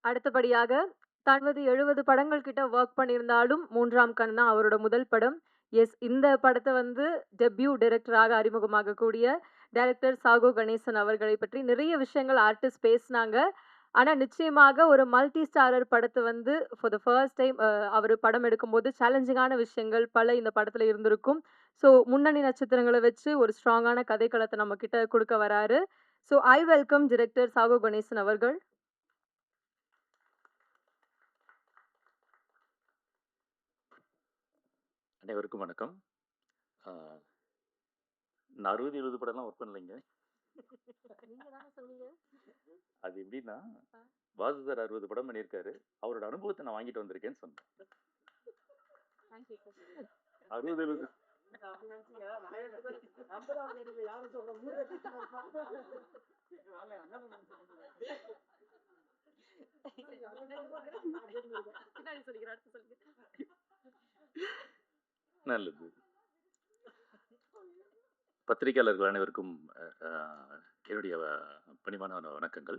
அடுத்தபடியாக 60 படங்கள் கிட்ட ஒர்க் பண்ணியிருந்தாலும் 3ஆம் கண் தான் அவரோட முதல் படம். எஸ், இந்த படத்தை வந்து டெபியூ டைரக்டராக அறிமுகமாகக்கூடிய டைரக்டர் சாகு கணேசன் அவர்களை பற்றி நிறைய விஷயங்கள் ஆர்டிஸ்ட் பேசினாங்க. ஆனால் நிச்சயமாக ஒரு மல்டி ஸ்டாரர் படத்தை வந்து ஃபார் த ஃபர்ஸ்ட் டைம் அவர் படம் எடுக்கும்போது சேலஞ்சிங்கான விஷயங்கள் பல இந்த படத்தில் இருந்திருக்கும். ஸோ முன்னணி நட்சத்திரங்களை வச்சு ஒரு ஸ்ட்ராங்கான கதைக்களத்தை நம்ம கிட்ட கொடுக்க வராரு. So I welcome director Sagu Ganesan அவர்கள். அனைவருக்கும் வணக்கம். நான் 60 படம்லாம் ஒர்க் பண்ணலைங்க. அது எப்படின்னா, வாசு சார் 60 படம் பண்ணியிருக்காரு. அவரோட அனுபவத்தை நான் வாங்கிட்டு வந்திருக்கேன்னு சொன்னேன். 60 நல்லது. பத்திரிகையாளர்கள் அனைவருக்கும் என்னுடைய பணிவான வணக்கங்கள்.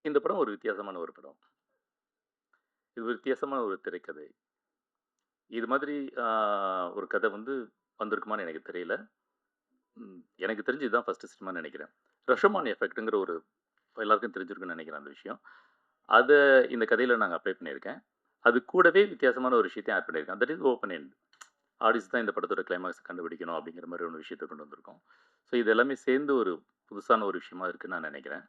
இந்த படம் ஒரு வித்தியாசமான ஒரு படம். இது ஒரு வித்தியாசமான ஒரு திரைக்கதை. இது மாதிரி ஒரு கதை வந்து வந்திருக்குமான்னு எனக்கு தெரியல. எனக்கு தெரிஞ்சு இதுதான் ஃபர்ஸ்ட் சினிமான்னு நினைக்கிறேன். ரஷமான் எஃபெக்ட்டுங்கிற ஒரு எல்லாருக்கும் தெரிஞ்சிருக்குன்னு நினைக்கிறேன் அந்த விஷயம். அதை இந்த கதையில் நாங்கள் அப்ளை பண்ணியிருக்கேன். அது கூடவே வித்தியாசமான ஒரு விஷயத்தையும் ஆட் பண்ணியிருக்கேன். That is open end. Audience தான் இந்த படத்தோட கிளைமாக்ஸ் கண்டுபிடிக்கணும் அப்படிங்கிற மாதிரி ஒரு விஷயத்தை கொண்டு வந்திருக்கோம். ஸோ இது எல்லாமே சேர்ந்து ஒரு புதுசான ஒரு விஷயமா இருக்குன்னு நான் நினைக்கிறேன்.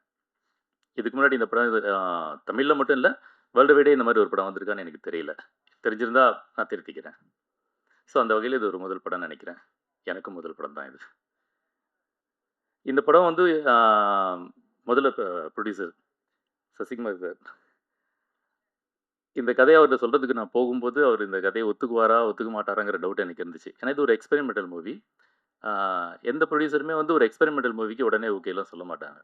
இதுக்கு முன்னாடி இந்த படம் தமிழில் மட்டும் இல்லை, வேர்ல்டு வைடே இந்த மாதிரி ஒரு படம் வந்திருக்கான்னு எனக்கு தெரியல. தெரிஞ்சிருந்தா நான் திருத்திக்கிறேன். ஸோ அந்த வகையில் இது ஒரு முதல் படம் நினைக்கிறேன். எனக்கும் முதல் படம் தான் இது. இந்த படம் வந்து முதல்ல ப்ரொடியூசர் சசிகுமார் சார் இந்த கதையை அவர்கிட்ட சொல்கிறதுக்கு நான் போகும்போது அவர் இந்த கதையை ஒத்துக்குவாரா ஒத்துக்க மாட்டாராங்கிற டவுட் எனக்கு இருந்துச்சு. ஏன்னா இது ஒரு எக்ஸ்பெரிமெண்டல் மூவி. எந்த ப்ரொடியூசருமே வந்து ஒரு எக்ஸ்பெரிமெண்டல் மூவிக்கு உடனே ஓகேலாம் சொல்ல மாட்டாங்க.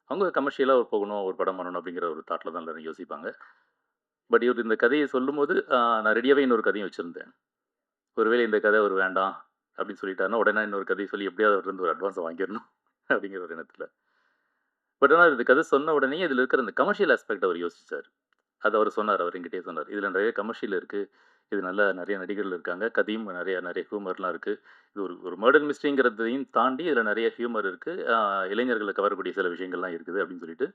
அவங்க கமர்ஷியலாக போகணும், ஒரு படம் பண்ணணும் அப்படிங்கிற ஒரு தாட்டில் தான் எல்லாரும் யோசிப்பாங்க. பட் இவர் இந்த கதையை சொல்லும்போது நான் ரெடியாகவே இன்னொரு கதையும் வச்சுருந்தேன். ஒருவேளை இந்த கதை ஒரு வேண்டாம் அப்படின்னு சொல்லிட்டாருன்னா உடனே இன்னொரு கதையை சொல்லி எப்படியாவது அவர்கிட்ட ஒரு அட்வான்ஸை வாங்கிடணும் அப்படிங்கிற ஒரு எண்ணத்தில். பட் ஆனால் இந்த கதை சொன்ன உடனே இதில் இருக்கிற அந்த கமர்ஷியல் ஆஸ்பெக்ட் அவர் யோசிச்சார். அது அவர் சொன்னார், அவர் என்கிட்டயே சொன்னார். இதில் நிறைய கமர்ஷியல் இருக்குது, இது நல்ல நிறைய நடிகர்கள் இருக்காங்க, கதையும் நிறைய ஹியூமர்லாம் இருக்குது. இது ஒரு மர்டர் மிஸ்ட்ரிங்கிறதையும் தாண்டி இதில் நிறைய ஹியூமர் இருக்குது, இளைஞர்களை கவரக்கூடிய சில விஷயங்கள்லாம் இருக்குது அப்படின்னு சொல்லிட்டு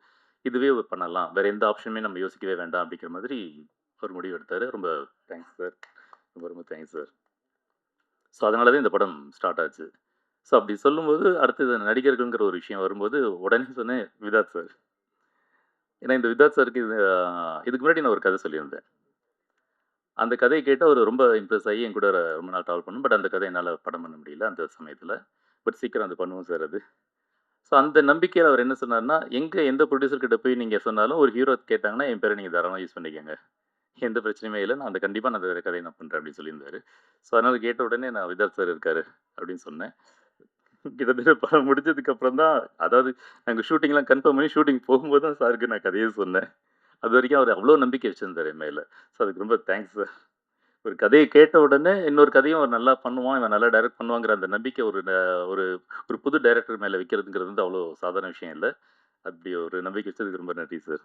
இதுவே பண்ணலாம், வேறு எந்த ஆப்ஷனுமே நம்ம யோசிக்கவே வேண்டாம் அப்படிங்கிற மாதிரி ஒரு முடிவு எடுத்தார். ரொம்ப தேங்க்ஸ் சார், ரொம்ப தேங்க்ஸ் சார். ஸோ அதனால தான் இந்த படம் ஸ்டார்ட் ஆச்சு. ஸோ அப்படி சொல்லும்போது அடுத்தது நடிகர்கள்ங்கிற ஒரு விஷயம் வரும்போது உடனே சொன்னேன் விதாத் சார். ஏன்னா இந்த விதாத் சாருக்கு இதுக்கு முன்னாடி நான் ஒரு கதை சொல்லியிருந்தேன். அந்த கதையை கேட்டு அவர் ரொம்ப இம்ப்ரெஸ் ஆகி என் கூட ரொம்ப நாள் ட்ராவல் பண்ணோம். பட் அந்த கதை என்னால் படம் பண்ண முடியல அந்த சமயத்தில். பட் சீக்கிரம் அது பண்ணுவோம் சார் அது. ஸோ அந்த நம்பிக்கையில் அவர் என்ன சொன்னார்னா, எந்த ப்ரொடியூசர்கிட்ட போய் நீங்கள் சொன்னாலும் ஒரு ஹீரோ கேட்டாங்கன்னா என் பேரை நீங்கள் தாராளமாக யூஸ் பண்ணிக்கோங்க, எந்த பிரச்சனையுமே இல்லை, நான் கண்டிப்பாக நான் அந்த கதையை நான் பண்ணுறேன் அப்படின்னு சொல்லியிருந்தாரு. ஸோ அதனால் கேட்ட உடனே நான் விதாத் சார் இருக்காரு அப்படின்னு சொன்னேன். கிட்டத்தட்ட படம் முடிஞ்சதுக்கப்புறம் தான், அதாவது நாங்கள் ஷூட்டிங்லாம் கன்ஃபார்ம் பண்ணி ஷூட்டிங் போகும்போது தான் சாருக்கு நான் கதையே சொன்னேன். அது வரைக்கும் அவர் அவ்வளோ நம்பிக்கை வச்சுருந்தார் என் மேலே. ஸோ அதுக்கு ரொம்ப தேங்க்ஸ் சார். ஒரு கதையை கேட்ட உடனே இன்னொரு கதையும் அவர் நல்லா பண்ணுவான், இவன் நல்லா டைரக்ட் பண்ணுவாங்கிற அந்த நம்பிக்கை ஒரு ஒரு புது டைரக்டர் மேலே வைக்கிறதுங்கிறது வந்து அவ்வளோ சாதாரண விஷயம் இல்லை. அப்படி ஒரு நம்பிக்கை வச்சதுக்கு ரொம்ப நன்றி சார்.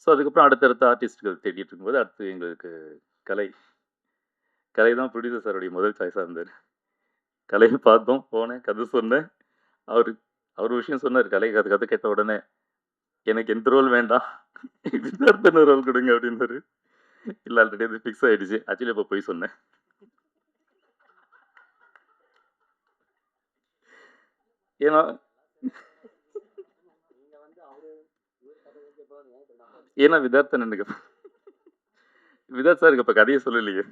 ஸோ அதுக்கப்புறம் அடுத்தடுத்த ஆர்டிஸ்ட்டுகள் தேடிட்டு இருக்கும்போது அடுத்து எங்களுக்கு கலை தான் ப்ரொடியூசர் சாருடைய முதல் சாய்ஸாக இருந்தார். கலையை பார்த்தோம், போனேன், கதை சொன்னேன். அவரு அவர் விஷயம் சொன்னாரு. கதை கேட்ட உடனே, "எனக்கு எந்த ரோல் வேண்டாம். வித்தார்த்தன ரோல் குடுங்க" அப்படின்னாரு. இல்ல ஆல்ரெடி அது ஃபிக்ஸ் ஆயிடுச்சு. ஆக்சுவலி அப்ப பொய் சொன்னேன். ஏன்னா ஏன்னா விதார்த்தன் எனக்கு விதார்த் சாருக்கு அப்ப கதையே சொல்லலையே.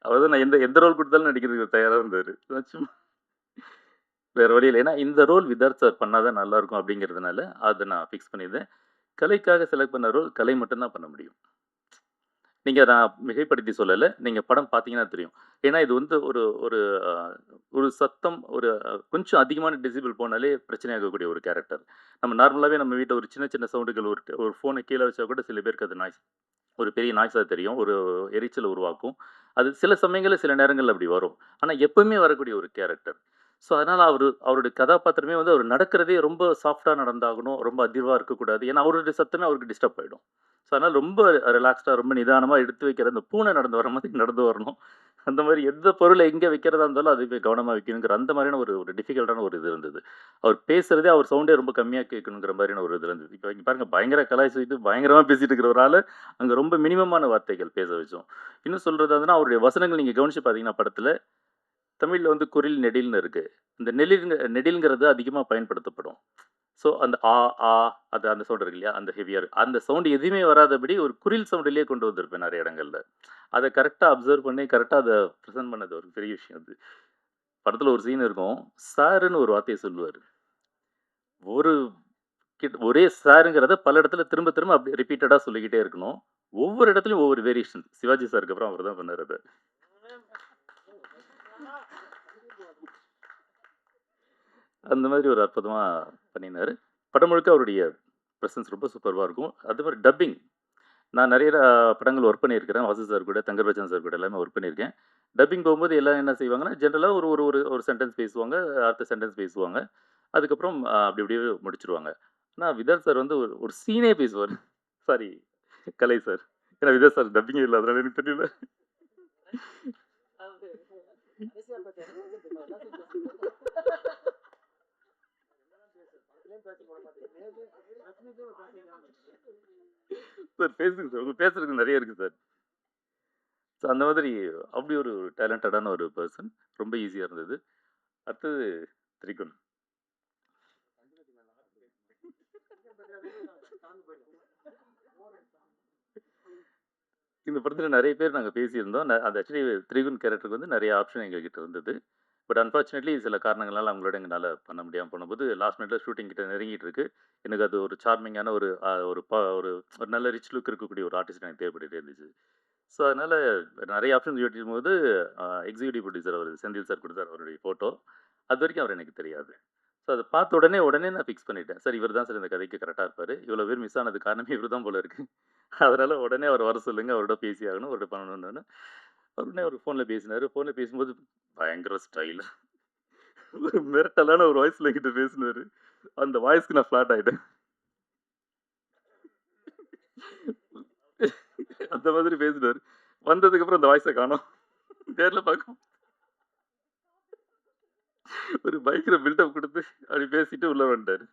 அவர்தான் நான் எந்த எந்த ரோல் குடுத்தாலும் நடிக்கிறதுக்கு தயாரா இருந்தாரு. நான் சும்மா வேற வழி இல்ல. ஏன்னா இந்த ரோல் விதார்த் சார் பண்ணா தான் நல்லா இருக்கும் அப்படிங்கிறதுனால, அத நான் ஃபிக்ஸ் பண்ணியிருந்தேன். கலைக்காக செலக்ட் பண்ண ரோல் கலை மட்டும் தான் பண்ண முடியும். நீங்க நான் மிகைப்படுத்தி சொல்லல. நீங்க படம் பார்த்தீங்கன்னா தெரியும். ஏன்னா இது வந்து ஒரு ஒரு அ ஒரு சத்தம் ஒரு கொஞ்சம் அதிகமான டெசிபல் போனாலே பிரச்சனையாகக்கூடிய ஒரு கேரக்டர். நம்ம நார்மலாவே நம்ம வீட்ல ஒரு சின்ன சின்ன சவுண்டுகள் ஒரு ஃபோன கீழ வச்சா கூட சில பேருக்கு அது நாய்ஸ் ஒரு பெரிய நாய்ஸா தெரியும். ஒரு எரிச்சல உருவாக்கும். அது சில சமயங்கள்ல சில நேரங்கள்ல அப்படி வரும். ஆனா எப்பவுமே வரக்கூடிய ஒரு கேரக்டர். ஸோ அதனால அவருடைய கதாபாத்திரமே வந்து அவர் நடக்கிறதே ரொம்ப சாஃப்ட்டா நடந்தாகணும். ரொம்ப அதிர்வா இருக்கக்கூடாது. ஏன்னா அவருடைய சத்தமே அவருக்கு டிஸ்டர்ப் ஆயிடும். ஸோ அதனால ரொம்ப ரிலாக்ஸ்டா ரொம்ப நிதானமா எடுத்து வைக்கிற அந்த பூனை நடந்து வர மாதிரி நடந்து வரணும். அந்த மாரி எந்த பொருள எங்க வைக்கிறதா இருந்தாலும் அது போய் கவனமா வைக்கணுங்கிற அந்த மாதிரியான ஒரு ஒரு டிஃபிகல்ட்டான ஒரு இது இருந்தது. அவர் பேசுறதே அவர் சவுண்டே ரொம்ப கம்மியா கேட்கணுங்கிற மாதிரியான ஒரு இது இருந்தது. இப்ப இங்க பாருங்க பயங்கர கலாய்ச்சிட்டு பயங்கரமா பேசிட்டு இருக்கிற ஒரு ஆள அங்க ரொம்ப மினிமமான வார்த்தைகள் பேச வச்சோம். இன்னும் சொல்றது அதுன்னா அவருடைய வசனங்கள் நீங்க கவனிச்சு பார்த்தீங்கன்னா படத்துல, தமிழ்ல வந்து குறில், நெடில்னு இருக்கு. இந்த நெடில்ங்கிறது அதிகமா பயன்படுத்தப்படும். ஸோ அந்த ஆ, ஆ அது அந்த சவுண்ட் இருக்கு இல்லையா? அந்த ஹெவியா அந்த சவுண்ட் எதுவுமே வராதபடி ஒரு குறில் சவுண்ட்லயே கொண்டு வந்திருப்பேன் நெறைய இடங்கள்ல. அத கரெக்ட்டா அப்சர்வ் பண்ணி கரெக்ட்டா அத பிரசன்ட் பண்ணது ஒரு பெரிய விஷயம் அது. படத்துல ஒரு சீன் இருக்கும். சாருன்னு ஒரு வார்த்தைய சொல்லுவாரு. ஒரு ஒரே சாருங்கிறத பல இடத்துல திரும்ப திரும்ப அப்படியே ரிப்பீட்டடா சொல்லிக்கிட்டே இருக்கணும். ஒவ்வொரு இடத்துலயும் ஒவ்வொரு வேரியேஷன். சிவாஜி சாருக்கு அப்புறம் அவர் தான் பண்ணாரு அத. அந்த மாதிரி ஒரு அற்புதமா பண்ணியிருந்தாரு. படம் முழுக்க அவருடைய பிரசன்ஸ் ரொம்ப சூப்பர்வா இருக்கும். அது மாரி டப்பிங். நான் நெறைய படங்கள் ஒர்க் பண்ணியிருக்கிறேன். வாசு சார் கூட, தங்கர்பச்சன் சார் கூட எல்லாமே ஒர்க் பண்ணியிருக்கேன். டப்பிங் போகும்போது எல்லாம் என்ன செய்வாங்கன்னா, ஜெனரலா ஒரு ஒரு ஒரு ஒரு சென்டென்ஸ் பேசுவாங்க. அடுத்த சென்டென்ஸ் பேசுவாங்க. அதுக்கப்புறம் அப்படி அப்படியே முடிச்சுருவாங்க. ஆனா விதார்த் சார் வந்து ஒரு ஒரு சீனே பேசுவாரு. சாரி கலை சார். ஏன்னா விதார்த் சார் டப்பிங்கே இல்ல. அதனால எனக்கு தெரியல. சார் பேசுங்க சார். உங்களுக்கு பேசுறதுக்கு நெறைய இருக்கு சார். ஸோ அந்த மாதிரி அப்படி ஒரு டேலண்டடான ஒரு பெர்சன். ரொம்ப ஈஸியா இருந்தது. அடுத்தது திரிகுன். இந்த படத்துல நெறைய பேர் நாங்க பேசியிருந்தோம். அது ஆக்சுவலி திரிகுன் கேரக்டருக்கு வந்து நெறைய ஆப்ஷன் எங்ககிட்ட இருந்தது. பட் அன்பார்ச்சுனேட்லி சில காரணங்களால அவங்களோட எங்கனால பண்ண முடியாம போனபோது, லாஸ்ட் மினிட்ல ஷூட்டிங் கிட்ட நெருங்கிட்டு இருக்கு. எனக்கு அது ஒரு சார்மிங்கான ஒரு ஒரு ஒரு ஒரு நல்ல ரிச் லுக் இருக்கக்கூடிய ஒரு ஆர்டிஸ்ட் எனக்கு தேவைப்பட்டுட்டே இருந்துச்சு. ஸோ அதனால நெறைய ஆப்ஷன்ஸ் யோசிக்கும்போது, எக்ஸிக்யூட்டிவ் ப்ரொடியூசர் அவரு செந்தில் சார் குடுத்தாரு அவருடைய ஃபோட்டோ. அதுவரைக்கும் அவர் எனக்கு தெரியாது. ஸோ அத பார்த்த உடனே நான் ஃபிக்ஸ் பண்ணிட்டேன். சார் இவர் தான் சார் இந்த கதைக்கு கரெக்ட்டா இருப்பாரு. இவ்வளோ பேர் மிஸ் ஆனதுக்கு காரணமே இவரு தான் போல இருக்கு. அதனால உடனே அவர வர சொல்லுங்க. அவரோட பேசி ஆகணும். அவர்ட்ட பண்ணணும்னோனே, உடனே அவரு ஃபோன்ல பேசினாரு. ஃபோன்ல பேசும்போது பயங்கர ஸ்டைல். ஒரு மிரட்டலான ஒரு வாய்ஸ்ல என்கிட்ட பேசினாரு. அந்த வாய்ஸ்க்கு நான் ஃப்ளாட் ஆயிட்டேன். அந்த மாதிரி பேசினாரு. வந்ததுக்கப்புறம் அந்த வாய்ஸ காணோம். நேர்ல பார்க்கும் ஒரு பயங்கர பில்டப் குடுத்து அப்படி பேசிட்டு உள்ள வந்துட்டாரு.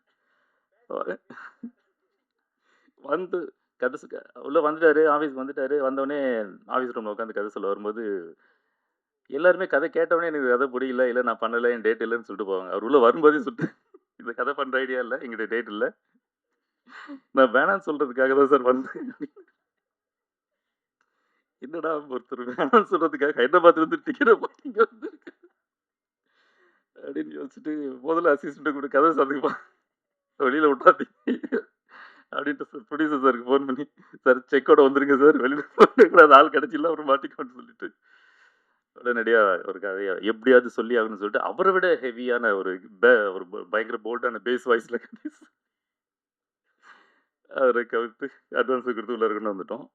வந்து கதை உள்ள வந்துட்டாரு. ஆஃபீஸ்க்கு வந்துட்டாரு. வந்தோனே ஆஃபீஸ் ரூம்ல உட்காந்து கதை சொல்ல வரும்போது, எல்லாருமே கதை கேட்டவுனே எனக்கு கதை புரியல. இல்ல நான் பண்ணல. என் டேட் இல்லன்னு சொல்லிட்டு போவாங்க. அவர் உள்ள வரும்போதே சொல்லிட்டு இந்த கதை பண்ற ஐடியா இல்ல. என்கிட்ட டேட் இல்ல. நான் வேணான்னு சொல்றதுக்காக தான் சார் வந்தேன். என்னடா ஒருத்தர் வேணான்னு சொல்றதுக்காக ஹைதராபாத்ல இருந்து டிக்கெட்ட போட்டு இங்க வந்திருக்கு. அப்படின்னு யோசிச்சுட்டு முதல்ல அசிஸ்டன்ட்ட கூட கதை சாத்துக்குப்பா. வெளியில விட்றாதீங்க. அப்படின்ட்டு ப்ரொடியூசர் சாருக்கு ஃபோன் பண்ணி, சார் செக்கோட வந்துருங்க சார். வெளியில போகக்கூடாது. ஆள் கிடைச்சில்ல அப்புறம் மாட்டிக்குவோன்னு சொல்லிட்டு. உடனடியா ஒரு கதைய எப்படியாவது சொல்லி ஆகணும்னு சொல்லிட்டு, அவர விட ஹெவியான ஒரு பயங்கர போல்டான பேஸ் வாய்ஸ்ல அவர கவிழ்த்து அட்வான்ஸ் குடுத்து உள்ள கொண்டு வந்துட்டோம்.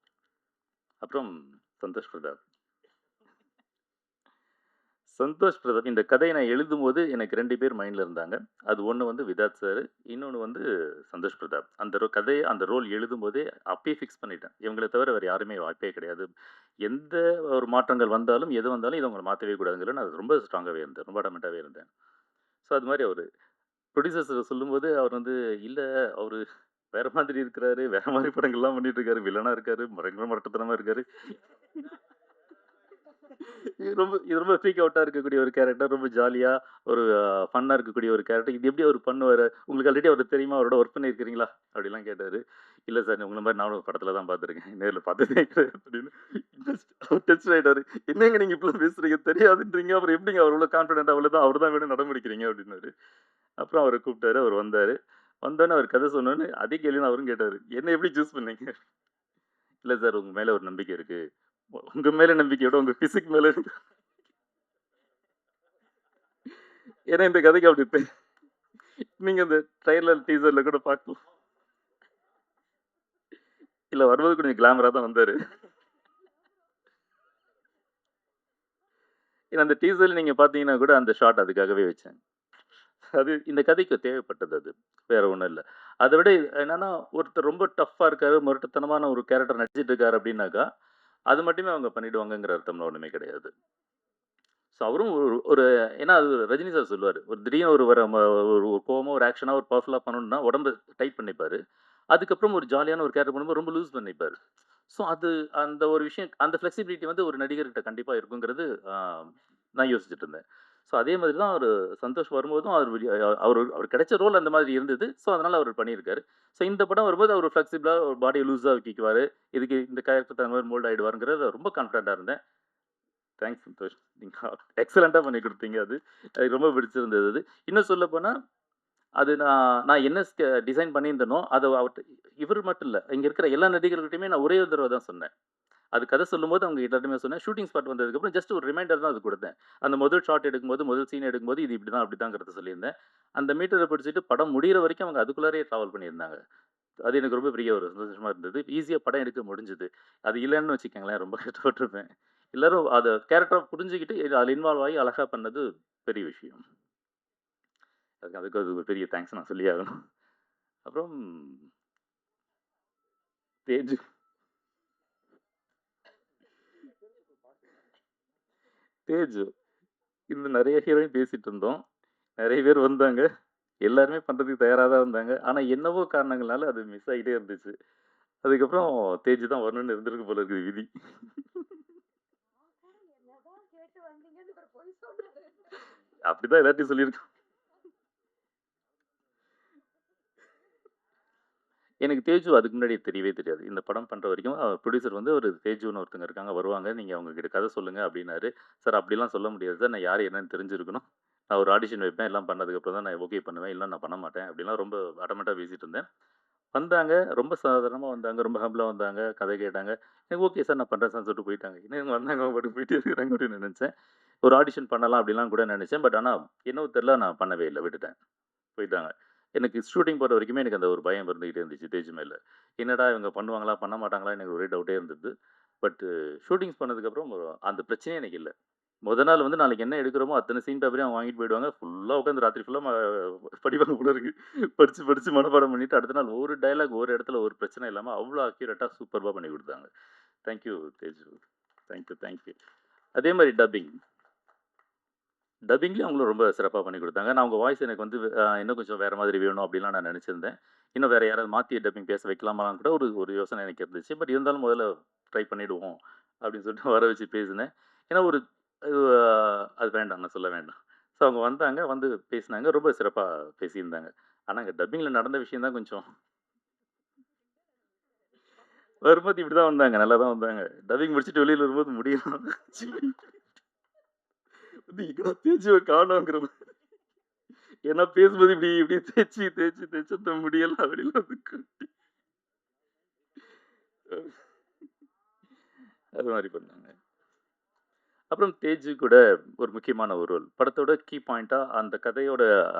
அப்புறம் சந்தோஷ் பிரதாப். சந்தோஷ் பிரதாப் இந்த கதையை நான் எழுதும்போது எனக்கு 2 பேர் மைண்ட்ல இருந்தாங்க. அது ஒண்ணு வந்து விதாத் சார், இன்னொன்னு வந்து சந்தோஷ் பிரதாப். அந்த கதைய அந்த ரோல் எழுதும்போதே அப்பயே ஃபிக்ஸ் பண்ணிட்டேன். இவங்கள தவிர வேற யாருமே வாய்ப்பே கிடையாது. எந்த ஒரு மாற்றங்கள் வந்தாலும், எது வந்தாலும் இத அவங்க மாத்தவே கூடாதுங்கிறதுல நான் ரொம்ப ஸ்ட்ராங்காவே இருந்தேன். ரொம்ப அடமெண்ட்டாவே இருந்தேன். ஸோ அது மாரி அவரு ப்ரொடியூசர்ஸ் சொல்லும்போது அவர் வந்து, "இல்ல அவரு வேற மாதிரி இருக்கிறாரு. வேற மாரி படங்கள்லாம் பண்ணிட்டு இருக்காரு. வில்லனா இருக்காரு. பயங்கர மொரட்டுத்தனமா இருக்காரு." இது ரொம்ப ஃப்ரீக் அவுட்டா இருக்கக்கூடிய ஒரு கேரக்டர். ரொம்ப ஜாலியா ஒரு ஃபன்னா இருக்கக்கூடிய ஒரு கேரக்டர். இது எப்படி அவரு பண்ணுவாரு? உங்களுக்கு ஆல்ரெடி அவர தெரியுமா? அவரோட ஒர்க் பண்ணியிருக்கிறீங்களா? அப்படிலாம் கேட்டாரு. "இல்ல சார் உங்கள மாரி நானும் படத்துல தான் பார்த்துருக்கேன். நேர்ல பார்த்ததே கிடையாது" அப்படின்னு. அவர் டச் ஆயிட்டாரு. "என்னங்க நீங்க இப்படிலாம் பேசுறீங்க? தெரியாதுன்றீங்க. அப்புறம் எப்படிங்க அவர் இவ்வளோ கான்ஃபிடென்ட் அவ்வளோதான் அவர் தான் வேணும்னு நடம் பிடிக்கிறீங்க" அப்படின்னாரு. அப்புறம் அவர கூப்பிட்டாரு. அவர் வந்தாரு. வந்தோனே அவர் கதை சொன்னோனே அதே கேள்வி தான் அவரும் கேட்டாரு. "என்ன எப்படி சூஸ் பண்ணீங்க?" "இல்ல சார் உங்க மேல ஒரு நம்பிக்கை இருக்கு. உங்க மேல நம்பிக்கைய விட உங்க பிசிக் மேல இருக்கு." ஏன்னா இந்த கதைக்கு அப்படி நீங்க இந்த ட்ரெய்லர், டீசர்ல கூட பார்க்கலாம். இல்ல வரும்போது கொஞ்சம் கிளாமரா தான் வந்தாரு. ஏன்னா அந்த டீசர்ல நீங்க பார்த்தீங்கன்னா கூட அந்த ஷாட் அதுக்காகவே வச்சேன். அது இந்த கதைக்கு தேவைப்பட்டது அது. வேற ஒண்ணும் இல்ல. அத விட என்னன்னா, ஒருத்தர் ரொம்ப டஃப்பா இருக்காரு, முரட்டுத்தனமான ஒரு கேரக்டர் நடிச்சிட்டு இருக்காரு அப்படின்னாக்கா, அது மட்டுமே அவங்க பண்ணிடுவாங்கங்கிற அர்த்தம்லாம் ஒண்ணுமே கிடையாது. ஸோ அவரும் ஒரு ஒரு ஏன்னா அது ரஜினி சார் சொல்லுவாரு. ஒரு திடீர்னு ஒரு வர ஒரு ஒரு கோவமா, ஒரு ஆக்ஷனா, ஒரு பவர்ஃபுல்லா பண்ணணும்னா உடம்ப டைட் பண்ணிப்பாரு. அதுக்கப்புறம் ஒரு ஜாலியான ஒரு கேரக்டர் பண்ணும்போது ரொம்ப லூஸ் பண்ணிப்பாரு. ஸோ அது அந்த ஒரு விஷயம் அந்த ஃப்ளெக்சிபிலிட்டி வந்து ஒரு நடிகர்கிட்ட கண்டிப்பா இருக்குங்கிறது நான் யோசிச்சுட்டு இருந்தேன். ஸோ அதே மாதிரி தான் அவரு சந்தோஷ் வரும்போதும் அவருக்கு கிடைச்ச ரோல் அந்த மாதிரி இருந்தது. ஸோ அதனால அவரு பண்ணியிருக்காரு. ஸோ இந்த படம் வரும்போது அவரு ஃப்ளெக்சிபிளா ஒரு பாடிய லூஸா ஆக்கிக்குவாரு. இதுக்கு இந்த கேரக்டர் தகுந்த மாதிரி மோல்ட் ஆயிடுவாருங்கிறதுல ரொம்ப கான்ஃபிடென்ட்டா இருந்தேன். தேங்க்ஸ் சந்தோஷ். நீங்க எக்ஸலென்ட்டா பண்ணி குடுத்தீங்க அது. எனக்கு ரொம்ப பிடிச்சிருந்தது அது. இன்னும் சொல்லப்போனா, அது நான் நான் என்ன டிசைன் பண்ணியிருந்தேனோ, அத அவர்ட்ட இவரு மட்டும் இல்ல. இங்க இருக்கிற எல்லா நடிகர்கள்ட்டயுமே நான் ஒரே ஒரு தடவ தான் சொன்னேன். அது கதை சொல்லும்போது அவங்க எல்லார்ட்டயுமே சொன்னேன். ஷூட்டிங் ஸ்பாட் வந்ததுக்கப்புறம் ஜஸ்ட் ஒரு ரிமைண்டர் தான் அது குடுத்தேன். அந்த முதல் ஷாட் எடுக்கும்போது, முதல் சீன் எடுக்கும்போது, இது இப்படிதான், அப்படிதாங்கிறத சொல்லியிருந்தேன். அந்த மீட்டர பிடிச்சுட்டு படம் முடியிற வரைக்கும் அவங்க அதுக்குள்ளாரயே டிராவல் பண்ணியிருந்தாங்க. அது எனக்கு ரொம்ப பெரிய ஒரு சந்தோஷமா இருந்தது. ஈஸியா படம் எடுக்க முடிஞ்சது. அது இல்லன்னு வச்சுக்கங்களேன், ரொம்ப கஷ்டப்பட்டுருப்பேன். எல்லாரும் அத கேரக்டரா புரிஞ்சுகிட்டு அதுல இன்வால்வ் ஆகி அழகா பண்ணது பெரிய விஷயம். அதுக்கு அது ஒரு பெரிய தேங்க்ஸ் நான் சொல்லியே ஆகணும். அப்புறம் தேஜு தேஜு இன்னும் நெறைய ஹீரோயின் பேசிட்டு இருந்தோம். நெறைய பேர் வந்தாங்க. எல்லாருமே பண்றதுக்கு தயாரா தான் இருந்தாங்க. ஆனா என்னவோ காரணங்கள்னால அது மிஸ் ஆயிட்டே இருந்துச்சு. அதுக்கப்புறம் தேஜு தான் வரணும்னு இருந்திருக்கு போல இருக்குது விதி. அப்படிதான் எல்லார்ட்டயும் சொல்லியிருக்கோம். எனக்கு தேஜு அதுக்கு முன்னாடி தெரியவே தெரியாது. இந்த படம் பண்ற வரைக்கும் புரொடியூசர் வந்து ஒரு தேஜுன்னு ஒருத்தங்க இருக்காங்க, வருவாங்க. நீங்க அவங்க கிட்ட கதை சொல்லுங்க அப்டின்னாரு. சார் அப்படிலாம் சொல்ல முடியாது சார். நான் யாரு என்னன்னு தெரிஞ்சிருக்கணும். நான் ஒரு ஆடிஷன் வைப்பேன். எல்லாம் பண்ணதுக்கப்புறம் தான் நான் ஓகே பண்ணுவேன். இல்ல நான் பண்ண மாட்டேன். அப்படிலாம் ரொம்ப அடமெண்ட்டா பேசிட்டு இருந்தேன். வந்தாங்க. ரொம்ப சாதாரணமா வந்தாங்க. ரொம்ப ஹம்பிளா வந்தாங்க. கதை கேட்டாங்க. எனக்கு ஓகே சார் நான் பண்றேன் சார்ன்னு சொல்லிட்டு போயிட்டாங்க. என்ன இவங்க வந்தாங்க அவங்க பாட்டுக்கு போயிட்டே இருக்கிறாங்க அப்படின்னு நெனச்சேன். ஒரு ஆடிஷன் பண்ணலாம் அப்படிலாம் கூட நெனச்சேன். பட் ஆனா என்னவோ தெரியல நான் பண்ணவே இல்ல. விட்டுட்டேன். போயிட்டாங்க. எனக்கு ஷூட்டிங் போற வரைக்குமே எனக்கு அந்த ஒரு பயம் இருந்துகிட்டே இருந்துச்சு தேஜ் மேல. என்னடா இவங்க பண்ணுவாங்களா? பண்ண மாட்டாங்களா? எனக்கு ஒரே டவுட்டே இருந்தது. பட் ஷூட்டிங்ஸ் பண்ணதுக்கப்புறம் அந்த பிரச்சனையே எனக்கு இல்ல. மொத நாள் வந்து நாளைக்கு என்ன எடுக்கிறோமோ அத்தன சீன் பேப்பரையும் அவங்க வாங்கிட்டு போயிடுவாங்க. ஃபுல்லா உட்காந்து ராத்திரி ஃபுல்லா படிப்பாங்க போல இருக்கு. படிச்சு, படிச்சு மனப்பாடம் பண்ணிட்டு அடுத்த நாள் ஒரு டயலாக் ஒரு இடத்துல ஒரு பிரச்சனை இல்லாம அவ்ளோ அக்யூரேட்டா சூப்பர்பா பண்ணி குடுத்தாங்க. Thank you Tej. Thank you, thank you. அதே மாரி டப்பிங். டப்பிங்லயும் அவங்களும் ரொம்ப சிறப்பா பண்ணி குடுத்தாங்க. நான் உங்க வாய்ஸ் எனக்கு வந்து இன்னும் கொஞ்சம் வேற மாதிரி வேணும் அப்டிலாம் நான் நெனச்சிருந்தேன். இன்னும் வேற யாராவது மாத்தி டப்பிங் பேச வைக்கலாமான்னு கூட ஒரு ஒரு யோசனை எனக்கு இருந்துச்சு. பட் இருந்தாலும் முதல்ல ட்ரை பண்ணிடுவோம் அப்டின்னு சொல்லிட்டு வர வச்சு பேசினேன். ஏன்னா ஒரு அது வேண்டாம் நான் சொல்ல வேண்டாம். ஸோ அவங்க வந்தாங்க, வந்து பேசினாங்க. ரொம்ப சிறப்பா பேசியிருந்தாங்க. ஆனா அங்க டப்பிங்ல நடந்த விஷயம் தான் கொஞ்சம் வரும்போது இப்படி தான் வந்தாங்க. நல்லா தான் வந்தாங்க. டப்பிங் முடிச்சுட்டு வெளியில வரும்போது முடியலாம். வந்து எங்கடா தேஜுவ காணோங்கிற ஏன்னா பேசும்போது இப்படி இப்படி தேய்ச்சு தேய்ச்சு தேய்ச்சு அந்த முடியெல்லாம் வெளியில வந்து கொட்டி அது மாதிரி பண்ணாங்க. அப்புறம் தேஜு கூட ஒரு முக்கியமான ஒரு ரோல். படத்தோட கீ பாயிண்ட்டா அந்த கதையோட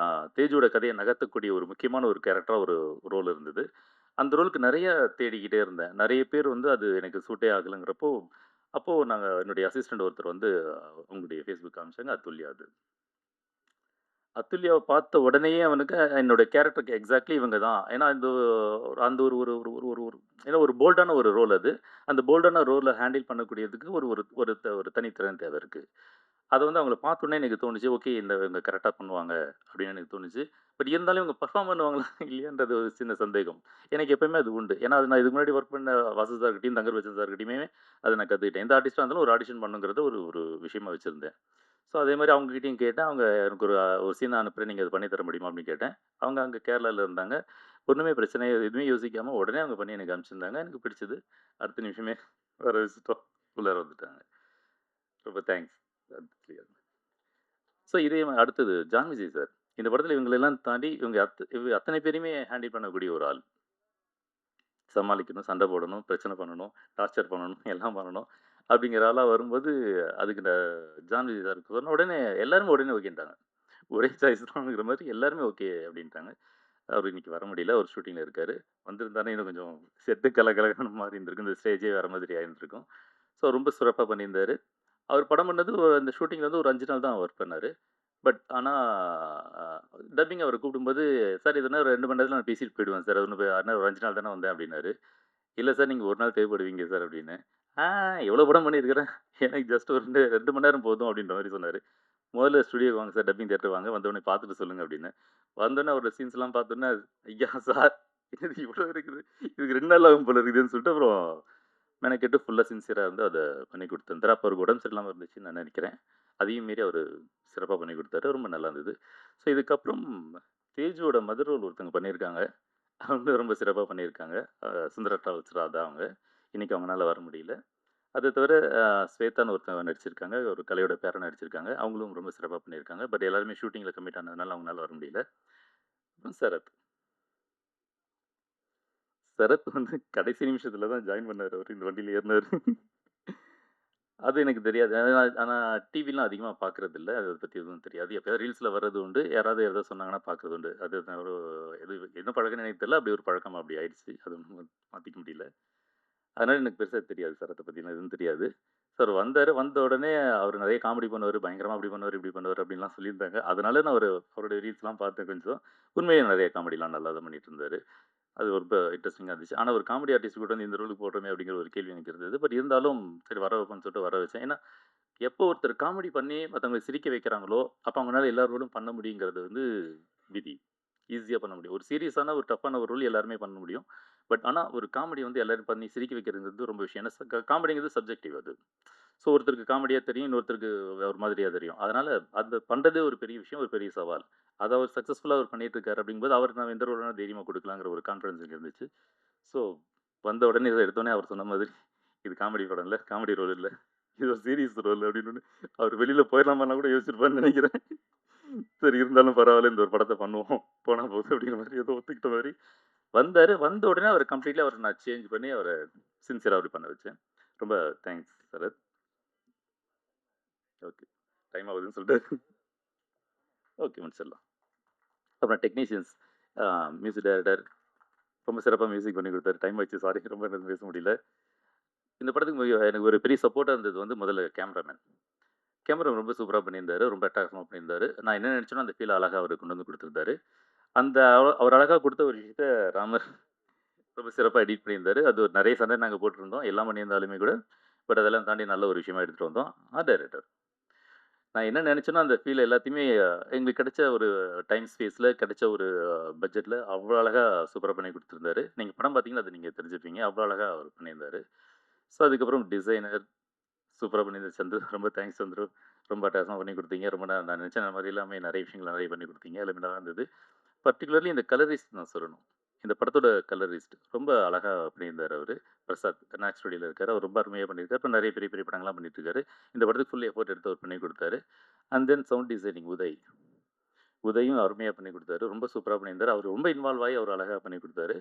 தேஜுவோட கதைய நகர்த்தக்கூடிய ஒரு முக்கியமான ஒரு கேரக்டரா ஒரு ரோல் இருந்தது. அந்த ரோலுக்கு நெறைய தேடிக்கிட்டே இருந்தேன். நெறைய பேர் வந்து அது எனக்கு சூட்டே ஆகலங்கிறப்போ, அப்போது நாங்கள் என்னுடைய அசிஸ்டண்ட் ஒருத்தர் வந்து உங்களுடைய ஃபேஸ்புக் காமிச்சாங்க, அத்துல்யா அது. அத்துல்யாவை பார்த்த உடனேயே அவனுக்கு என்னோட கேரக்டருக்கு எக்ஸாக்ட்லி இவங்க தான். ஏன்னா இந்த அந்த ஒரு ஒரு ஒரு ஒரு ஒரு ஒரு ஏன்னா ஒரு போல்டான ஒரு ரோல் அது. அந்த போல்டான ரோலை ஹேண்டில் பண்ணக்கூடியதுக்கு ஒரு ஒரு ஒரு ஒரு தனித்திறன் தேவை இருக்குது. அதை வந்து அவங்கள பார்த்தோன்னே எனக்கு தோணுச்சு, ஓகே இவங்க கரெக்டாக பண்ணுவாங்க அப்படின்னு எனக்கு தோணுச்சு. பட் இருந்தாலும் இவங்க பெர்ஃபார்ம் பண்ணுவாங்களா இல்லையான்றது ஒரு சின்ன சந்தேகம். எனக்கு எப்பயுமே அது உண்டு. ஏன்னா அது நான் இதுக்கு முன்னாடி ஒர்க் பண்ண வாசு சார்கிட்டையும் தங்கர் பச்சன் சார்கிட்டையுமே அதை நான் கற்றுக்கிட்டேன். எந்த ஆர்டிஸ்டாக இருந்தாலும் ஒரு ஆடிஷன் பண்ணுங்கிறத ஒரு ஒரு விஷயமா வச்சுருந்தேன். ஸோ அதே மாதிரி அவங்ககிட்டயும் கேட்டேன். அவங்க எனக்கு ஒரு சீன் அனுப்புறேன், நீங்கள் அது பண்ணி தர முடியுமா அப்படின்னு கேட்டேன். அவங்க அங்கே கேரளாவில் இருந்தாங்க. ஒன்றுமே பிரச்சனை எதுவுமே யோசிக்காமல் உடனே அவங்க பண்ணி எனக்கு அனுப்பிச்சிருந்தாங்க. எனக்கு பிடிச்சது. அடுத்த நிமிஷமே வர வச்சுட்டோம். உள்ளார வந்துட்டாங்க. ரொம்ப தேங்க்ஸ். ஸோ இதே அடுத்தது ஜான் விஜய் சார். இந்த படத்தில் இவங்களெல்லாம் தாண்டி இவங்க அத்தனை பேரையுமே ஹேண்டில் பண்ணக்கூடிய ஒரு ஆள். சமாளிக்கணும், சண்டை போடணும், பிரச்சனை பண்ணணும், டார்ச்சர் பண்ணணும், எல்லாம் பண்ணணும். அப்படிங்கிற ஆளாக வரும்போது அதுக்கு ஜான் விஜய் சாருக்கு சொன்ன உடனே எல்லாருமே உடனே ஓகேன்ட்டாங்க. ஒரே சாய்ஸ் தான்ங்கிற மாதிரி எல்லாருமே ஓகே அப்படின்ட்டாங்க. அவர் இன்னைக்கு வர முடியல. ஒரு ஷூட்டிங்கில் இருக்கார். வந்திருந்தானே இன்னும் கொஞ்சம் செட்டு கலகலகன மாதிரி இருந்திருக்கும். இந்த ஸ்டேஜே வேறு மாதிரி ஆயிருந்திருக்கும். ஸோ ரொம்ப சிறப்பாக பண்ணியிருந்தார். அவர் படம் பண்ணது அந்த ஷூட்டிங்கில் வந்து ஒரு 5 நாள் தான் ஒர்க் பண்ணார். பட் ஆனால் டப்பிங் அவர் கூப்பிடும்போது, சார் இதுனா ஒரு 2 மணி நேரத்தில் நான் பேசிட்டு போயிடுவேன் சார். அது ஒரு 5 நாள் தானே வந்தேன் அப்படின்னாரு. இல்லை சார் நீங்கள் 1 நாள் தேவைப்படுவீங்க சார் அப்படின்னு. எவ்வளோ படம் பண்ணியிருக்கிறேன். எனக்கு ஜஸ்ட் ஒரு 2 மணி நேரம் போதும் அப்படின்ற மாதிரி சொன்னார். முதல்ல ஸ்டுடியோக்கு வாங்க சார், டப்பிங் தியேட்டர் வாங்க, வந்தோடனே பார்த்துட்டு சொல்லுங்கள் அப்படின்னு. வந்தோடனே அவரோட சீன்ஸ்லாம் பார்த்தோன்னே, ஐயா சார் இது இவ்வளோ இருக்குது, இதுக்கு 2 நாள் ஆகும் போல இருக்குதுன்னு சொல்லிட்டு அப்புறம் மெனக்கெட்டு ஃபுல்லாக சின்சியராக இருந்து அதை பண்ணி கொடுத்துருந்தாரு. அப்போ அவருக்கு உடம்பு சரியில்லாமல் இருந்துச்சுன்னு நான் நினைக்கிறேன். அதையும் மீறி அவர் சிறப்பாக பண்ணி கொடுத்தாரு. ரொம்ப நல்லா இருந்தது. ஸோ இதுக்கப்புறம் தேஜுவோட மதர் ரோல் ஒருத்தவங்க பண்ணியிருக்காங்க. அவங்க ரொம்ப சிறப்பாக பண்ணியிருக்காங்க. சுந்தரா டிராவல்ஸ் ராதா அவங்க. இன்றைக்கி அவங்களால வர முடியல. அதை தவிர ஸ்வேதான்னு ஒருத்தவங்க நடிச்சிருக்காங்க. ஒரு கலையோட பேரை நடிச்சிருக்காங்க. அவங்களும் ரொம்ப சிறப்பாக பண்ணியிருக்காங்க. பட் எல்லாருமே ஷூட்டிங்கில் கமிட் ஆனதுனால அவங்களால வர முடியல. அப்புறம் சரத். சரத் வந்து கடைசி நிமிஷத்தில் தான் ஜாயின் பண்ணார். அவர் இந்த வண்டியில் ஏறினார். அது எனக்கு தெரியாது. ஆனால் டிவிலாம் அதிகமாக பார்க்குறதில்ல. அதை பற்றி எதுவும் தெரியாது. எப்போயாவது ரீல்ஸில் வர்றது உண்டு. யாராவது எதாவது சொன்னாங்கன்னா பார்க்குறது உண்டு. அது ஒரு எது என்ன பழக்கம்னு எனக்கு தெரியல. அப்படி ஒரு பழக்கம் அப்படி ஆயிடுச்சு. அது மாற்றிக்க முடியல. அதனால் எனக்கு பெருசாக தெரியாது. சரத்தை பற்றிலாம் எதுவும் தெரியாது. சார் வந்தார். வந்த உடனே அவர் நிறைய காமெடி பண்ணுவார். பயங்கரமாக அப்படி பண்ணுவார், இப்படி பண்ணுவார் அப்படின்லாம் சொல்லியிருந்தாங்க. அதனால நான் அவருடைய ரீல்ஸ்லாம் பார்த்தேன் கொஞ்சம். உண்மையாக நிறைய காமெடிலாம் நல்லா தான் பண்ணிட்டு இருந்தார். அது ரொம்ப இன்ட்ரெஸ்டிங்காக இருந்துச்சு. ஆனால் ஒரு காமெடி ஆர்டிஸ்ட் கூட வந்து இந்த ரோலுக்கு போடுறோமே அப்படிங்கிற ஒரு கேள்வி எனக்கு இருந்தது. பட் இருந்தாலும் சரி வர வைப்பேன்னு சொல்லிட்டு வர வச்சேன். ஏன்னா எப்போ ஒருத்தர் காமெடி பண்ணி மற்றவங்களை சிரிக்க வைக்கிறாங்களோ, அப்போ அவங்களால எல்லா ரோலும் பண்ண முடியுங்கிறது வந்து விதி. ஈஸியாக பண்ண முடியும். ஒரு சீரியஸான ஒரு டஃப்பான ஒரு ரோல் எல்லாருமே பண்ண முடியும். பட் ஆனால் ஒரு காமெடி வந்து எல்லாரும் பண்ணி சிரிக்க வைக்கிறதுங்கிறது ரொம்ப விஷயம். ஏன்னா காமெடிங்கிறது சப்ஜெக்டிவ் அது. ஸோ ஒருத்தருக்கு காமெடியாக தெரியும், இன்னொருத்தருக்கு ஒரு மாதிரியாக தெரியும். அதனால் அந்த பண்ணுறதே ஒரு பெரிய விஷயம், ஒரு பெரிய சவால். அதை அவர் சக்ஸஸ்ஃபுல்லாக அவர் பண்ணிட்டு இருக்காரு அப்படிங்கும்போது அவருக்கு நான் எந்த ரோல்னா தைரியமாக கொடுக்கலாங்கிற ஒரு கான்ஃபிடன்ஸ் எனக்கு இருந்துச்சு. ஸோ வந்த உடனே இதை எடுத்தோடனே அவர் சொன்ன மாதிரி இது காமெடி படம் இல்லை, காமெடி ரோல் இல்லை, இது ஒரு சீரியஸ் ரோல் அப்படின்னு அவர் வெளியில் போயிடலாமான்னா கூட யோசிச்சிருப்பான்னு நினைக்கிறேன். சரி இருந்தாலும் பரவாயில்ல, இந்த ஒரு படத்தை பண்ணுவோம், போனால் போகுது அப்படிங்கிற மாதிரி ஏதோ ஒத்துக்கிட்ட மாதிரி வந்தார். வந்த உடனே அவர் கம்ப்ளீட்லி அவரை நான் சேஞ்ச் பண்ணி அவரை சின்சியராக அப்படி பண்ண வச்சேன். ரொம்ப தேங்க்ஸ் சரத். ஓகே டைம் ஆகுதுன்னு சொல்லிட்டு ஓகே முடிச்சிடலாம். அப்புறம் டெக்னீஷியன்ஸ், மியூசிக் டைரக்டர் ரொம்ப சிறப்பாக மியூசிக் பண்ணி கொடுத்தாரு. டைம் ஆச்சு, சாரி ரொம்ப எனக்கு பேச முடியல. இந்த படத்துக்கு எனக்கு ஒரு பெரிய சப்போர்ட்டாக இருந்தது வந்து முதல்ல கேமராமேன். கேமரா ரொம்ப சூப்பராக பண்ணியிருந்தாரு, ரொம்ப அட்டாக்ஸமாக பண்ணியிருந்தாரு. நான் என்ன நினச்சேனோ அந்த ஃபீல் அழகாக அவர் கொண்டு வந்து கொடுத்துருந்தாரு. அந்த அவர் அழகாக கொடுத்த ஒரு விஷயத்த ராமர் ரொம்ப சிறப்பாக எடிட் பண்ணியிருந்தாரு. அது ஒரு நிறைய சண்டை நாங்கள் போட்டிருந்தோம், எல்லாம் பண்ணியிருந்தாலுமே கூட. பட் அதெல்லாம் தாண்டி நல்ல ஒரு விஷயமா எடுத்துகிட்டு வந்தோம். டைரக்டர் நான் என்ன நினச்சேனோ அந்த ஃபீல் எல்லாத்தையுமே எங்களுக்கு கிடைச்ச ஒரு டைம் ஸ்பேஸில் கிடைச்ச ஒரு பட்ஜெட்டில் அவ்வளோ அழகாக சூப்பராக பண்ணி கொடுத்துருந்தாரு. நீங்கள் படம் பார்த்தீங்கன்னா அது நீங்கள் தெரிஞ்சுப்பீங்க. அவ்வளோ அழகாக அவர் பண்ணியிருந்தாரு. ஸோ அதுக்கப்புறம் டிசைனர் சூப்பராக பண்ணியிருந்தார் சந்துரு. ரொம்ப தேங்க்ஸ் சந்துரு. ரொம்ப அட்டாசமாக பண்ணி கொடுத்தீங்க. ரொம்ப நான் நினச்சேன் அந்த மாதிரி எல்லாமே நிறைய விஷயங்கள் நிறைய பண்ணி கொடுத்தீங்க. எல்லாமே நல்லா இருந்தது. பர்டிகுலர்லி இந்த கலரிஸ்ட் நான் சொல்லணும். இந்த படத்தோட கலரிஸ்ட் ரொம்ப அழகாக பண்ணியிருந்தார் அவர். பிரசாத் நாக் ஸ்டுடியோவில் இருக்கார். அவர் ரொம்ப அருமையாக பண்ணியிருக்காரு. இப்போ நிறைய பெரிய பெரிய படங்கள்லாம் பண்ணிட்டு இருக்காரு. இந்த படத்துக்கு ஃபுல் எஃபோர்ட் எடுத்து அவர் பண்ணி கொடுத்தாரு. அண்ட் தென் சவுண்ட் டிசைனிங் உதயும் அருமையாக பண்ணி கொடுத்தாரு. ரொம்ப சூப்பராக பண்ணியிருந்தார். அவர் ரொம்ப இன்வால்வ் ஆகி அவர் அழகாக பண்ணி கொடுத்தாரு.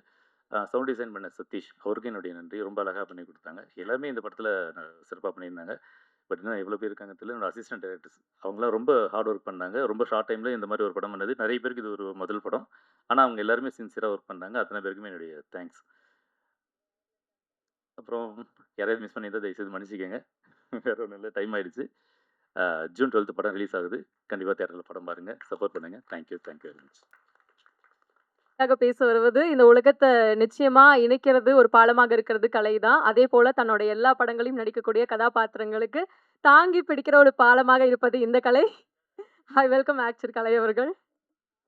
சவுண்ட் டிசைன் பண்ண சதீஷ் அவருக்கும் என்னுடைய நன்றி. ரொம்ப அழகாக பண்ணி கொடுத்தாங்க. எல்லாருமே இந்த படத்தில் சிறப்பாக பண்ணியிருந்தாங்க. பட் இன்னும் எவ்வளோ பேர் இருக்காங்க தெரியல. என்னோட அசிஸ்டன்ட் டைரக்டர்ஸ் அவங்களாம் ரொம்ப ஹார்ட் ஒர்க் பண்ணாங்க. ரொம்ப ஷார்ட் டைமில் இந்த மாதிரி ஒரு படம் பண்ணது நிறைய பேருக்கு இது ஒரு முதல் படம். ஆனால் அவங்க எல்லாருமே சின்சியராக ஒர்க் பண்ணாங்க. அத்தனை பேருக்குமே என்னுடைய தேங்க்ஸ். அப்புறம் யாரையாவது மிஸ் பண்ணியிருந்தால் தயவுசெய்து மன்னிச்சிக்கங்க. வேற ஒன்றும் இல்லை, டைம் ஆயிடுச்சு. ஜூன் 12 படம் ரிலீஸ் ஆகுது. கண்டிப்பாக தேட்டரில் படம் பாருங்கள், சப்போர்ட் பண்ணுங்கள். Thank you very much. பேச வருவது இந்த உலகத்தை நிச்சயமா இணைக்கிறது ஒரு பாலமாக இருக்கிறது கலை தான். அதே போல தன்னோட எல்லா படங்களையும் நடிக்கக்கூடிய கதாபாத்திரங்களுக்கு தாங்கி பிடிக்கிற ஒரு பாலமாக இருப்பது இந்த கலை. ஐ வெல்கம் ஆக்டர் கலை அவர்கள்.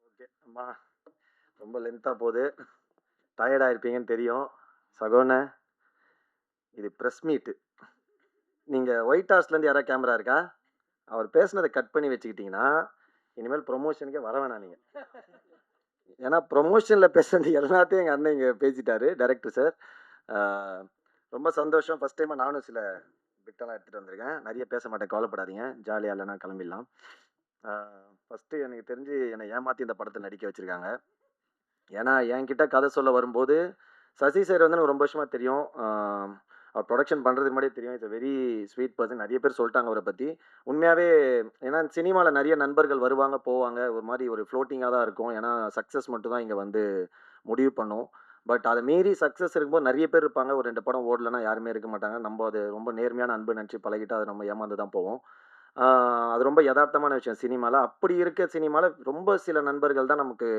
ஓகே அம்மா, ரொம்ப லென்த்தாக போகுது, டயர்டாக இருப்பீங்கன்னு தெரியும். சகோன, இது ப்ரெஸ் மீட்டு. நீங்கள் ஒயிட் ஹவுஸ்லேருந்து யாராவது கேமரா இருக்கா? அவர் பேசுனதை கட் பண்ணி வச்சுக்கிட்டிங்கன்னா இனிமேல் ப்ரொமோஷனுக்கே வர வேணாம் நீங்கள். ஏன்னா ப்ரொமோஷனில் பேசுறது எல்லாத்தையும் எங்கள் அண்ணன் இங்கே பேசிட்டாரு, டைரக்டர் சார். ரொம்ப சந்தோஷம். ஃபஸ்ட் டைமாக நானும் சில பிட்டெல்லாம் எடுத்துகிட்டு வந்திருக்கேன். நிறைய பேச மாட்டேன், கவலைப்படாதீங்க. ஜாலியாக இல்லைனா கிளம்பிடலாம். ஃபஸ்ட்டு எனக்கு தெரிஞ்சு என்னை ஏமாற்றி இந்த படத்தை நடிக்க வச்சுருக்காங்க. ஏன்னா என்கிட்ட கதை சொல்ல வரும்போது சசி சார் வந்து எனக்கு ரொம்ப வருஷமாக தெரியும். அவர் ப்ரொடக்ஷன் பண்ணுறதுக்கு முன்னாடியே தெரியும். It's very sweet person. நிறைய பேர் சொல்லிட்டாங்க அவரை பற்றி. உண்மையாகவே ஏன்னா சினிமாவில் நிறைய நண்பர்கள் வருவாங்க போவாங்க, ஒரு மாதிரி ஒரு ஃப்ளோட்டிங்காக தான் இருக்கும். ஏன்னா சக்ஸஸ் மட்டும் தான் இங்கே வந்து முடிவு பண்ணும். பட் அதை மீறி சக்ஸஸ் இருக்கும்போது நிறைய பேர் இருப்பாங்க. ஒரு 2 படம் ஓடலைன்னா யாருமே இருக்க மாட்டாங்க. நம்ம அது ரொம்ப நேர்மையான அன்பு நினச்சி பழகிட்டு அதை நம்ம ஏமாந்து தான் போவோம். அது ரொம்ப யதார்த்தமான விஷயம் சினிமாவில். அப்படி இருக்க சினிமாவில் ரொம்ப சில நண்பர்கள் தான் நமக்கு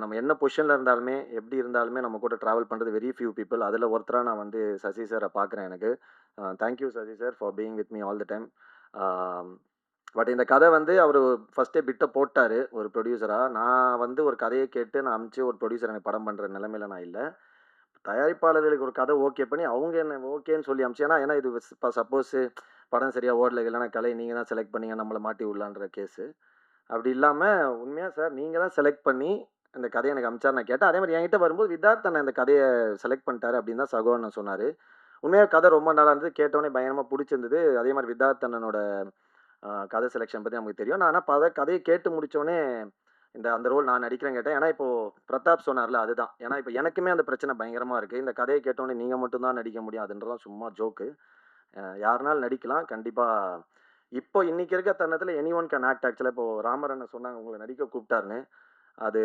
நம்ம என்ன பொசிஷனில் இருந்தாலுமே எப்படி இருந்தாலுமே நம்ம கூட ட்ராவல் பண்ணுறது வெரி ஃபியூ பீப்புள். அதில் ஒருத்தராக நான் வந்து சசி சாரை பார்க்குறேன். எனக்கு thank you Sasi sir for being with me all the time. But இந்த கதை வந்து அவர் ஃபஸ்ட்டே பிட்டை போட்டார் ஒரு ப்ரொடியூசராக. நான் வந்து ஒரு கதையை கேட்டு நான் அனுப்பிச்சு ஒரு ப்ரொடியூசர் எனக்கு படம் பண்ணுற நிலைமையில நான் இல்லை. தயாரிப்பாளர்களுக்கு ஒரு கதை ஓகே பண்ணி அவங்க என்ன ஓகேன்னு சொல்லி அனுப்பிச்சு. ஏன்னா இது இப்போ சப்போஸ் படம் சரியாக ஓடலை இல்லைன்னா கலை நீங்கள் தான் செலக்ட் பண்ணீங்க நம்மளை மாட்டி விடலான்ற கேஸு. அப்படி இல்லாமல் உண்மையாக சார் நீங்கள் தான் செலக்ட் பண்ணி இந்த கதையை எனக்கு அமிச்சார். நான் கேட்டேன். அதே மாதிரி என்கிட்ட வரும்போது விதார்த் அண்ணன் இந்த கதையை செலக்ட் பண்ணிட்டாரு அப்படின்னு தான் சகோன்னு சொன்னார். உண்மையாக கதை ரொம்ப நல்லா இருந்தது, கேட்டோன்னே பயங்கரமாக பிடிச்சிருந்தது. அதே மாதிரி விதார்த் அண்ணனோட கதை செலெக்ஷன் பற்றி நமக்கு தெரியும். நான் ஆனால் கதையை கேட்டு முடித்தோடனே அந்த ரோல் நான் நடிக்கிறேன் கேட்டேன். ஏன்னா இப்போது பிரதாப் சொன்னார்ல, அதுதான். ஏன்னா இப்போ எனக்குமே அந்த பிரச்சனை பயங்கரமாக இருக்குது. இந்த கதையை கேட்டோன்னே நீங்கள் மட்டும்தான் நடிக்க முடியும் அதுன்றதான் சும்மா ஜோக்கு. யாருனாலும் நடிக்கலாம் கண்டிப்பாக. இப்போ இன்றைக்கி இருக்க தருணத்தில் எனி ஒன் கேன் ஆக்ட். ஆக்சுவலாக இப்போது ராமர் அண்ணன் சொன்னாங்க உங்களை நடிக்க கூப்பிட்டாருன்னு. அது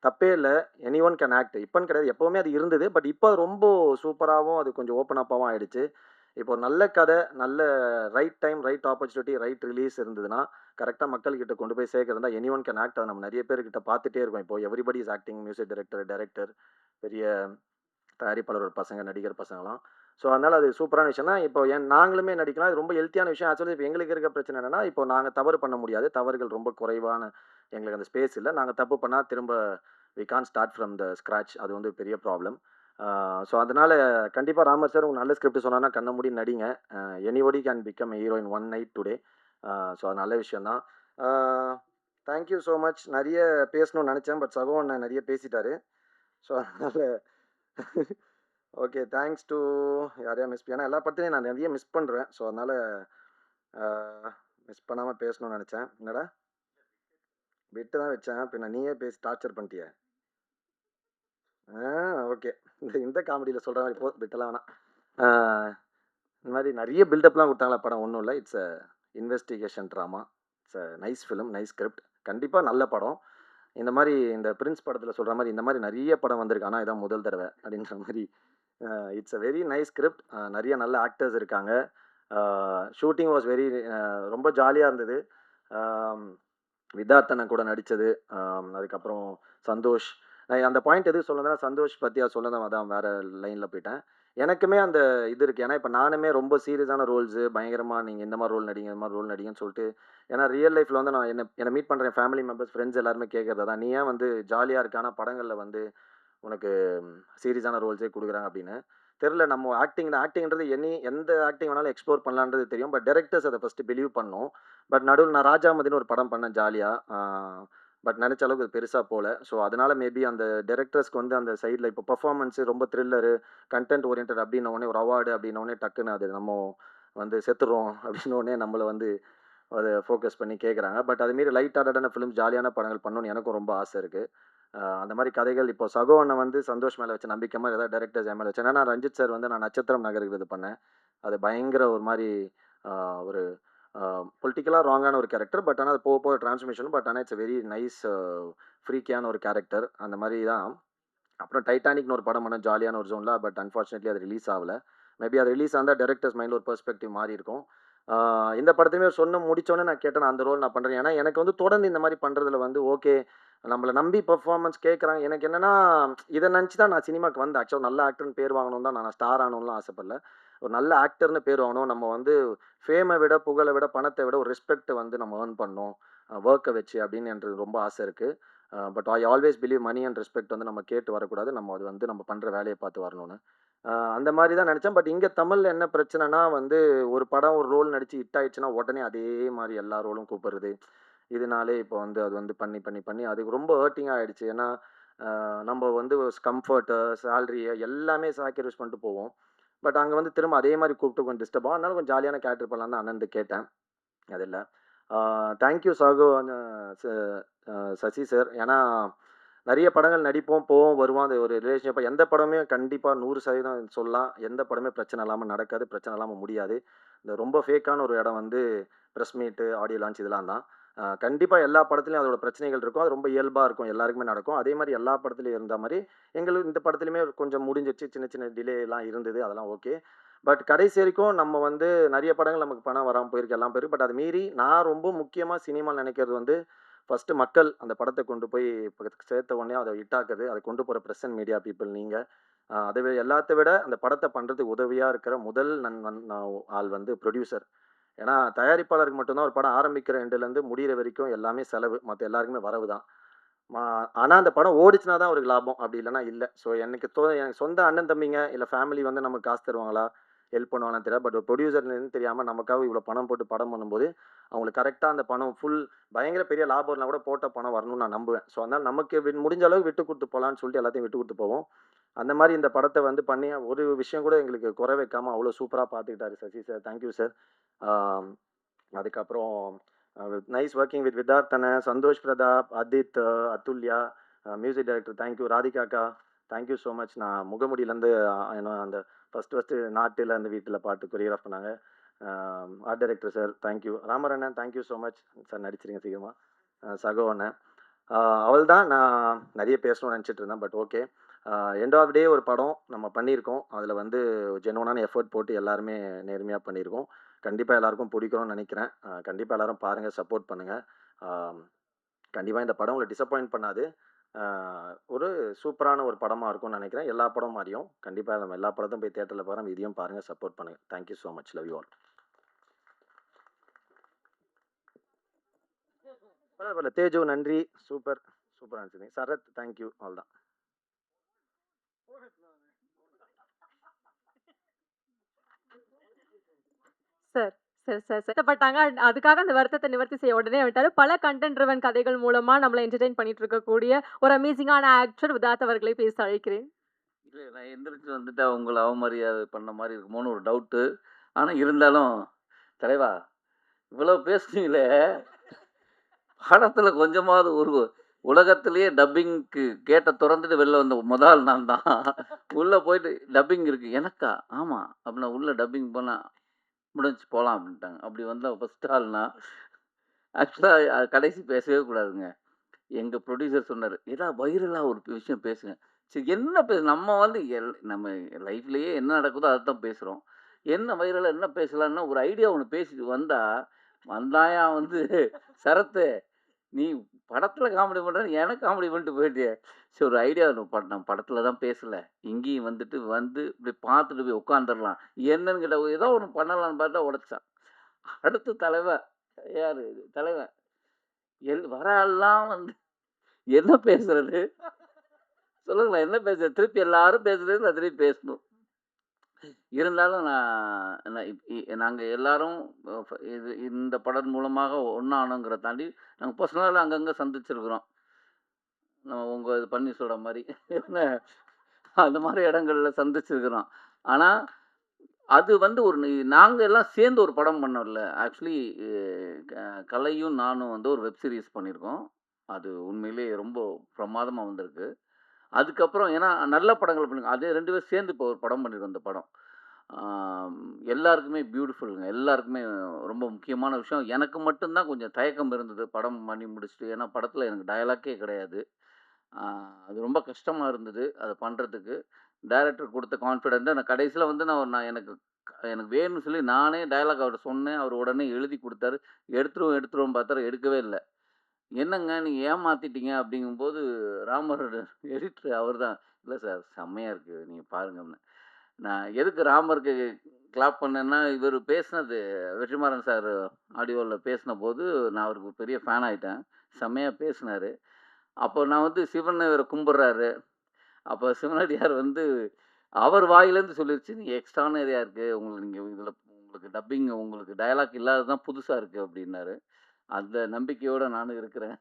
தப்பே இல்லை, எனி ஒன் கேன் ஆக்ட். இப்போன்னு கிடையாது, எப்போவுமே அது இருந்தது. பட் இப்போ ரொம்ப சூப்பராகவும் அது கொஞ்சம் ஓப்பன் அப்பாகவும் ஆகிடுச்சு. இப்போ ஒரு நல்ல கதை, நல்ல right time, right opportunity, right release இருந்ததுன்னா கரெக்டாக மக்கள்கிட்ட கொண்டு போய் சேர்க்கறதா எனி ஒன் கேன் ஆக்ட். அதை நம்ம நிறைய பேர்கிட்ட பார்த்துட்டே இருக்கோம். இப்போ everybody is acting, music director, பெரிய தயாரிப்பாளர் பசங்க, நடிகர் பசங்களாம். ஸோ அதனால் அது சூப்பரான விஷயம் தான். இப்போ நாங்களுமே நடிக்கலாம், அது ரொம்ப ஹெல்த்தியான விஷயம். ஆக்சுவலி இப்போ எங்களுக்கு இருக்க பிரச்சனை என்னென்னா, இப்போ நாங்கள் தவறு பண்ண முடியாது, தவறுகள் ரொம்ப குறைவான எங்களுக்கு அந்த ஸ்பேஸ் இல்லை. நாங்கள் தப்பு பண்ணால் திரும்ப we can start from the scratch. அது வந்து பெரிய ப்ராப்ளம். ஸோ அதனால் கண்டிப்பாக ராமர் சார் உங்கள் நல்ல ஸ்கிரிப்ட் சொன்னான்னா கண்ண மூடி நடிங்க. Anybody can become hero in one night today. So அது நல்ல விஷயந்தான். Thank you so much. நிறைய பேசணும்னு நினச்சேன், பட் சகோன் நிறைய பேசிட்டாரு. ஸோ அதனால் ஓகே, தேங்க்ஸ் டு யாரையா மிஸ் ஏன்னா எல்லா படத்தையும் நான் நிறைய மிஸ் பண்ணுறேன். ஸோ அதனால் மிஸ் பண்ணாமல் பேசணும்னு நினச்சேன். என்னடா விட்டு தான் வச்சேன், பின்ன நீயே பேசி டார்ச்சர் பண்ணிட்டிய. ஓகே, இந்த காமெடியில் சொல்கிற மாதிரி விட்டெல்லாம் வேணாம். இந்த மாதிரி நிறைய பில்டப்லாம் கொடுத்தாங்களா படம். ஒன்றும் இல்லை, it's a investigation drama. It's a nice film, nice script. கண்டிப்பாக நல்ல படம். இந்த மாதிரி இந்த பிரின்ஸ் படத்தில் சொல்கிற மாதிரி இந்த மாதிரி நிறைய படம் வந்திருக்கு, ஆனால் இதான் முதல் தடவை அப்படின்ற மாதிரி. It's a very nice script. நிறைய நல்ல ஆக்டர்ஸ் இருக்காங்க. ஷூட்டிங் வாஸ் வெரி ரொம்ப ஜாலியாக இருந்தது. விதார்த்தனை கூட நடித்தது, அதுக்கப்புறம் சந்தோஷ். நான் அந்த பாயிண்ட் எதுவும் சொல்லணும்னா சந்தோஷ் பற்றியா சொல்லதான், அதான் வேறு லைனில் போயிட்டேன். எனக்குமே அந்த இது இருக்குது. ஏன்னா இப்போ நானுமே ரொம்ப சீரியஸான ரோல்ஸு பயங்கரமாக நீங்கள் இந்த மாதிரி ரோல் நடிங்க, இந்த மாதிரி ரோல் நடிங்கன்னு சொல்லிட்டு. ஏன்னா ரியல் லைஃப்பில் வந்து நான் என்னை மீட் பண்ணுறேன் ஃபேமிலி மெம்பர்ஸ், ஃப்ரெண்ட்ஸ் எல்லாருமே கேட்குறது தான், நீ ஏன் வந்து ஜாலியாக இருக்க ஆனால் படங்களில் வந்து உனக்கு சீரியஸான ரோல்ஸே கொடுக்குறாங்க அப்படின்னு. தெரில, நம்ம ஆக்டிங்ன்றது எந்த ஆக்டிங் வேணாலும் எக்ஸ்ப்ளோர் பண்ணலான்றது தெரியும். பட் டேரக்டர்ஸ் அதை ஃபஸ்ட்டு பிலீவ் பண்ணணும். பட் நடுவில் நான் ராஜாமதின்னு ஒரு படம் பண்ணேன் ஜாலியாக. பட் நினச்ச அளவுக்கு பெருசாக போகல. ஸோ அதனால் மேபி அந்த டேரக்டர்ஸ்க்கு வந்து அந்த சைடில் இப்போ பர்ஃபார்மன்ஸு ரொம்ப த்ரில்லரு, கண்டென்ட் ஓரியன்ட் அப்படின்னோடனே ஒரு அவார்டு அப்படின்னோடனே டக்குன்னு அது நம்ம வந்து செத்துறோம் அப்படின்னோடனே நம்மளை வந்து அதை ஃபோக்கஸ் பண்ணி கேட்குறாங்க. பட் அதுமாரி லைட் ஹார்ட்டடான ஃபிலிம்ஸ், ஜாலியான படங்கள் பண்ணணும்னு எனக்கும் ரொம்ப ஆசை இருக்குது. அந்த மாதிரி கதைகள் இப்போ சகோனை வந்து சந்தோஷ் மேலே வச்ச நம்பிக்கை மாதிரி ஏதாவது டேரக்டர்ஸ் என் மேலே வச்சேன். ஏன்னா ரஞ்சித் சார் வந்து நான் நட்சத்திரம் நகருக்கு இது பண்ணேன். அது பயங்கர ஒரு மாதிரி ஒரு பொலிட்டிக்கலாக ராங்கான ஒரு கேரக்டர். பட் ஆனால் அது போக போக டிரான்ஸ்ஃபர்மேஷன். பட் ஆனால் இட்ஸ் வெரி நைஸ் ஃப்ரீக்கியான ஒரு கேரக்டர். அந்த மாதிரி தான். அப்புறம் டைட்டானிக்னு ஒரு படம் பண்ண ஜாலியான ஒரு ஜோனில். பட் அன்ஃபார்ச்சுனேட்லி அது ரிலீஸ் ஆகலை. மேபி அது ரிலீஸ் ஆந்தால் டேரக்டர்ஸ் மைண்டில் ஒரு பெர்ஸ்பெக்டிவ் மாறி இருக்கும். இந்த படத்துலையுமே முடிச்சோடனே நான் கேட்டேன், நான் அந்த ரோல் நான் பண்ணுறேன். ஏன்னா எனக்கு வந்து தொடர்ந்து இந்த மாதிரி பண்ணுறதுல வந்து ஓகே, நம்மளை நம்பி பெர்ஃபார்மன்ஸ் கேட்குறாங்க. எனக்கு என்னன்னா, இதை நினச்சி தான் நான் சினிமாக்கு வந்தேன். ஆக்சுவலாக நல்ல ஆக்டர்னு பேர் வாங்கணும் தான், நான் ஸ்டார் ஆகணும்லாம் ஆசைப்படல. ஒரு நல்ல ஆக்டர்னு பேர் வாங்கணும். நம்ம வந்து ஃபேமை விட, புகழை விட, பணத்தை விட ஒரு ரெஸ்பெக்ட் வந்து நம்ம ஏர்ன் பண்ணணும் ஒர்க்கை வச்சு அப்படின்னு எனக்கு ரொம்ப ஆசை இருக்குது. But I always believe money and respect வந்து நம்ம கேட்டு வரக்கூடாது. நம்ம அது வந்து நம்ம பண்ணுற வேலையை பார்த்து வரணும்னு அந்த மாதிரி தான் நினச்சேன். பட் இங்கே தமிழில் என்ன பிரச்சனைனா வந்து, ஒரு படம் ஒரு ரோல் நடித்து ஹிட் ஆயிடுச்சுன்னா உடனே அதே மாதிரி எல்லா ரோலும் கூப்பிடுறது. இதனாலே இப்போ வந்து அது வந்து பண்ணி பண்ணி பண்ணி அதுக்கு ரொம்ப ஹர்ட்டிங்காக ஆயிடுச்சு. ஏன்னா நம்ம வந்து கம்ஃபர்ட்டு, சேலரி எல்லாமே சாக்ரிஃபைஸ் பண்ணிட்டு போவோம். பட் அங்கே வந்து திரும்ப அதே மாதிரி கூப்பிட்டு கொஞ்சம் டிஸ்டர்ப் ஆகும். அதனால கொஞ்சம் ஜாலியான கேரக்டர் பண்ணலாம் தான் அண்ணன் கேட்டேன். அது இல்லை. Thank you Sagu Sasi sir. ஏன்னா நிறைய படங்கள் நடிப்போம், போவோம், வருவோம். அது ஒரு ரிலேஷன்ஷிப். எந்த படமே கண்டிப்பாக 100% சொல்லலாம், எந்த படமே பிரச்சனை இல்லாமல் நடக்காது, பிரச்சனை இல்லாமல் முடியாது. இந்த ரொம்ப ஃபேக்கான ஒரு இடம் வந்து ப்ரெஸ் மீட்டு, ஆடியோ லான்ச் இதெல்லாம் தான். கண்டிப்பாக எல்லா படத்துலையும் அதோட பிரச்சனைகள் இருக்கும். அது ரொம்ப இயல்பாக இருக்கும், எல்லாருக்குமே நடக்கும். அதே மாதிரி எல்லா படத்துலையும் இருந்த மாதிரி எங்களுக்கு இந்த படத்துலையுமே கொஞ்சம் முடிஞ்சிச்சு. சின்ன சின்ன டிலேலாம் இருந்தது, அதெல்லாம் ஓகே. பட் கடைசி வரைக்கும் நம்ம வந்து நிறைய படங்கள் நமக்கு பணம் வராமல் போயிருக்கு, எல்லாம் போயிருக்கு. பட் அது மீறி நான் ரொம்ப முக்கியமாக சினிமா நினைக்கிறது வந்து, ஃபஸ்ட்டு மக்கள் அந்த படத்தை கொண்டு போய் சேர்த்த உடனே அதை ஹிட்டாக்குது. அதை கொண்டு போகிற ப்ரெஸ் அண்ட் மீடியா பீப்புள் நீங்கள். அதை எல்லாத்த விட அந்த படத்தை பண்ணுறதுக்கு உதவியாக இருக்கிற முதல் ஆள் வந்து ப்ரொடியூசர். ஏன்னா தயாரிப்பாளருக்கு மட்டும்தான் ஒரு படம் ஆரம்பிக்கிற எண்டுலேருந்து முடிகிற வரைக்கும் எல்லாமே செலவு, மற்ற எல்லாருக்குமே வரவு தான். ஆனால் அந்த படம் ஓடிச்சுனா தான் அவருக்கு லாபம், அப்படி இல்லைனா இல்லை. ஸோ எனக்கு என் சொந்த அண்ணன் தம்பிங்க இல்லை ஃபேமிலி வந்து நமக்கு காசு தருவாங்களா, ஹெல்ப் பண்ணுவாங்கன்னு தெரியாது. பட் ஒரு ப்ரொடியூசர்னு தெரியாமல் நமக்காக இவ்வளோ பணம் போட்டு படம் பண்ணும்போது அவங்களுக்கு கரெக்டாக அந்த பணம் ஃபுல் பயங்கர பெரிய லாபம் இல்லைனா கூட போட்ட பணம் வரணும்னு நான் நம்புவேன். ஸோ அதனால் நமக்கு முடிஞ்ச அளவுக்கு விட்டு கொடுத்து போகலான்னு சொல்லிட்டு எல்லாத்தையும் விட்டு கொடுத்து போவோம். அந்த மாதிரி இந்த படத்தை வந்து பண்ணி ஒரு விஷயம் கூட எங்களுக்கு குறை வைக்காமல் அவ்வளோ சூப்பராக பார்த்துக்கிட்டாரு சசி சார். Thank you sir. அதுக்கப்புறம் நைஸ் ஒர்க்கிங் வித் விதார்த் அண்ணன், Santhosh Prathap, Aadhith, Athulya, music director thank you, ராதிகாக்கா தேங்க்யூ ஸோ மச். நான் முகமுடியிலேருந்து அந்த ஃபஸ்ட்டு நாட்டில் அந்த வீட்டில் பாட்டு கொரியோகிராஃப் பண்ணாங்க. Art director sir thank you. Ramar அண்ணன் தேங்க்யூ ஸோ மச் சார், நடிச்சிருங்க சீக்கிரமாக. சகோ அண்ணன். அவள் தான் நான் நிறைய பேசணும்னு நினச்சிட்டு இருந்தேன். பட் ஓகே, எண்ட் ஆஃப் டே ஒரு படம் நம்ம பண்ணியிருக்கோம். அதில் வந்து ஜெனுவனான எஃபர்ட் போட்டு எல்லாருமே நேர்மையாக பண்ணியிருக்கோம். கண்டிப்பாக எல்லாருக்கும் பிடிக்கும்னு நினைக்கிறேன். கண்டிப்பாக எல்லாரும் பாருங்கள், சப்போர்ட் பண்ணுங்கள். கண்டிப்பாக இந்த படம் உங்களை டிசப்பாயிண்ட் பண்ணாது. ஒரு சூப்பரான ஒரு படமாக இருக்கும்னு நினைக்கிறேன். எல்லா படம் மாதிரியும் கண்டிப்பாக நம்ம எல்லா படத்தையும் போய் தேட்டரில் பாருங்கள், இதையும் பாருங்கள், சப்போர்ட் பண்ணுங்கள். Thank you so much. Love you all. பரவாயில்ல தேஜு, நன்றி. சூப்பர் சூப்பராக இருந்துச்சு. சரத் தேங்க்யூ. ஆல் தான். சார் வருத்தப்பட்டாங்க. அதுக்காக அந்த வருத்தத்தை நிவர்த்தி செய்ய உடனே விட்டாரு. பல கண்டென்ட் ட்ரிவன் கதைகள் மூலமா நம்மள என்டர்டெயின் பண்ணிட்டு இருக்கக்கூடிய ஒரு அமேசிங்கான ஆக்டர் விதார்த் அவர்களை பேச அழைக்கிறேன். இல்லை, நான் எந்திரிச்சு வந்துட்டு அவங்கள அவமரியாதை பண்ண மாதிரி இருக்குமோன்னு ஒரு டவுட்டு. ஆனால் இருந்தாலும் தலைவா இவ்வளோ பேசுனீங்களே, படத்தில் கொஞ்சமாவது ஒரு உலகத்திலேயே டப்பிங்க்கு கேட்டை திறந்துட்டு வெளில வந்த முதல் நான் தான். உள்ளே போயிட்டு டப்பிங் இருக்குது எனக்கா, ஆமாம் அப்படின்னா உள்ளே டப்பிங் போனால் முடிஞ்சு போகலாம் அப்படின்ட்டாங்க. அப்படி வந்தால் ஃபஸ்ட் ஆள்னா ஆக்சுவலாக கடைசி பேசவே கூடாதுங்க. எங்கள் ப்ரொடியூசர் சொன்னார், ஏதாவது வைரலாக ஒரு விஷயம் பேசுங்க. சரி என்ன நம்ம வந்து நம்ம லைஃப்லேயே என்ன நடக்குதோ அதை தான் பேசுகிறோம். என்ன வைரலாக என்ன பேசலான்னா ஒரு ஐடியா ஒன்று பேசிட்டு வந்தாயா வந்து சரத்து நீ படத்தில் காமெடி பண்ணுற, எனக்கு காமெடி பண்ணிட்டு போயிட்டியே. சரி ஒரு ஐடியா நான் படத்தில் தான் பேசலை, இங்கேயும் வந்துட்டு இப்படி பார்த்துட்டு போய் உட்காந்துடலாம் என்னன்னு கேட்ட ஏதோ ஒன்று பண்ணலான்னு பார்த்தா உடைச்சான். அடுத்து தலைவன் யார் தலைவன் வர ஆள்லாம் வந்து என்ன பேசுறது சொல்லுங்களேன், என்ன பேசுறது, திருப்பி எல்லாரும் பேசுறது நான் திருப்பி பேசணும். இருந்தாலும் நாங்கள் எல்லாரும் இந்த படம் மூலமாக ஒன்றானோங்கிற தாண்டி நாங்கள் பர்சனலாக அங்கங்கே சந்திச்சிருக்கிறோம். நம்ம உங்கள் இது பண்ணி சொல்கிற மாதிரி என்ன அந்த மாதிரி இடங்களில் சந்திச்சிருக்கிறோம். ஆனால் அது வந்து நாங்கள் எல்லாம் சேர்ந்து ஒரு படம் பண்ணோம்ல. ஆக்சுவலி கலையும் நானும் வந்து ஒரு வெப் சீரிஸ் பண்ணியிருக்கோம். அது உண்மையிலே ரொம்ப பிரமாதமாக வந்திருக்கு. அதுக்கப்புறம் ஏன்னா நல்ல படங்கள் பண்ணுங்க, அதே 2 பேரும் சேர்ந்து இப்போ ஒரு படம் பண்ணியிருக்கோம். அந்த படம் எல்லாருக்குமே பியூட்டிஃபுல்லுங்க. எல்லாருக்குமே ரொம்ப முக்கியமான விஷயம். எனக்கு மட்டும்தான் கொஞ்சம் தயக்கம் இருந்தது படம் பண்ணி முடிச்சுட்டு. ஏன்னா படத்தில் எனக்கு டயலாக்கே கிடையாது. அது ரொம்ப கஷ்டமாக இருந்தது அதை பண்ணுறதுக்கு. டைரக்டர் கொடுத்த கான்ஃபிடென்ட்டு நான் கடைசியில் வந்து நான் எனக்கு எனக்கு வேணும்னு சொல்லி நானே டயலாக் அவர்கிட்ட சொன்னேன். அவர் உடனே எழுதி கொடுத்தாரு. எடுத்துருவோம் பார்த்தாரு, எடுக்கவே இல்லை. என்னங்க நீங்கள் ஏமாத்திட்டீங்க அப்படிங்கும்போது ராமர் எடிட்டர் அவர் தான், இல்லை சார் செம்மையாக இருக்குது நீங்கள் பாருங்கன்னு. நான் எதுக்கு ராமருக்கு கிளாப் பண்ணேன்னா, இவர் பேசினது வெற்றிமாறன் சார் ஆடியோவில் பேசின போது நான் அவருக்கு ஒரு பெரிய ஃபேன் ஆகிட்டேன். செம்மையாக பேசினார். அப்போ நான் வந்து சிவன் இவரை கும்பிட்றாரு. அப்போ சிவனடியார் வந்து அவர் வாயிலேருந்து சொல்லிருச்சு, நீங்கள் எக்ஸ்ட்ரானரியாக இருக்குது உங்களுக்கு, நீங்கள் இதில் உங்களுக்கு டப்பிங் உங்களுக்கு டயலாக் இல்லாதது தான் புதுசாக இருக்குது அப்படின்னாரு. அந்த நம்பிக்கையோடு நானும் இருக்கிறேன்.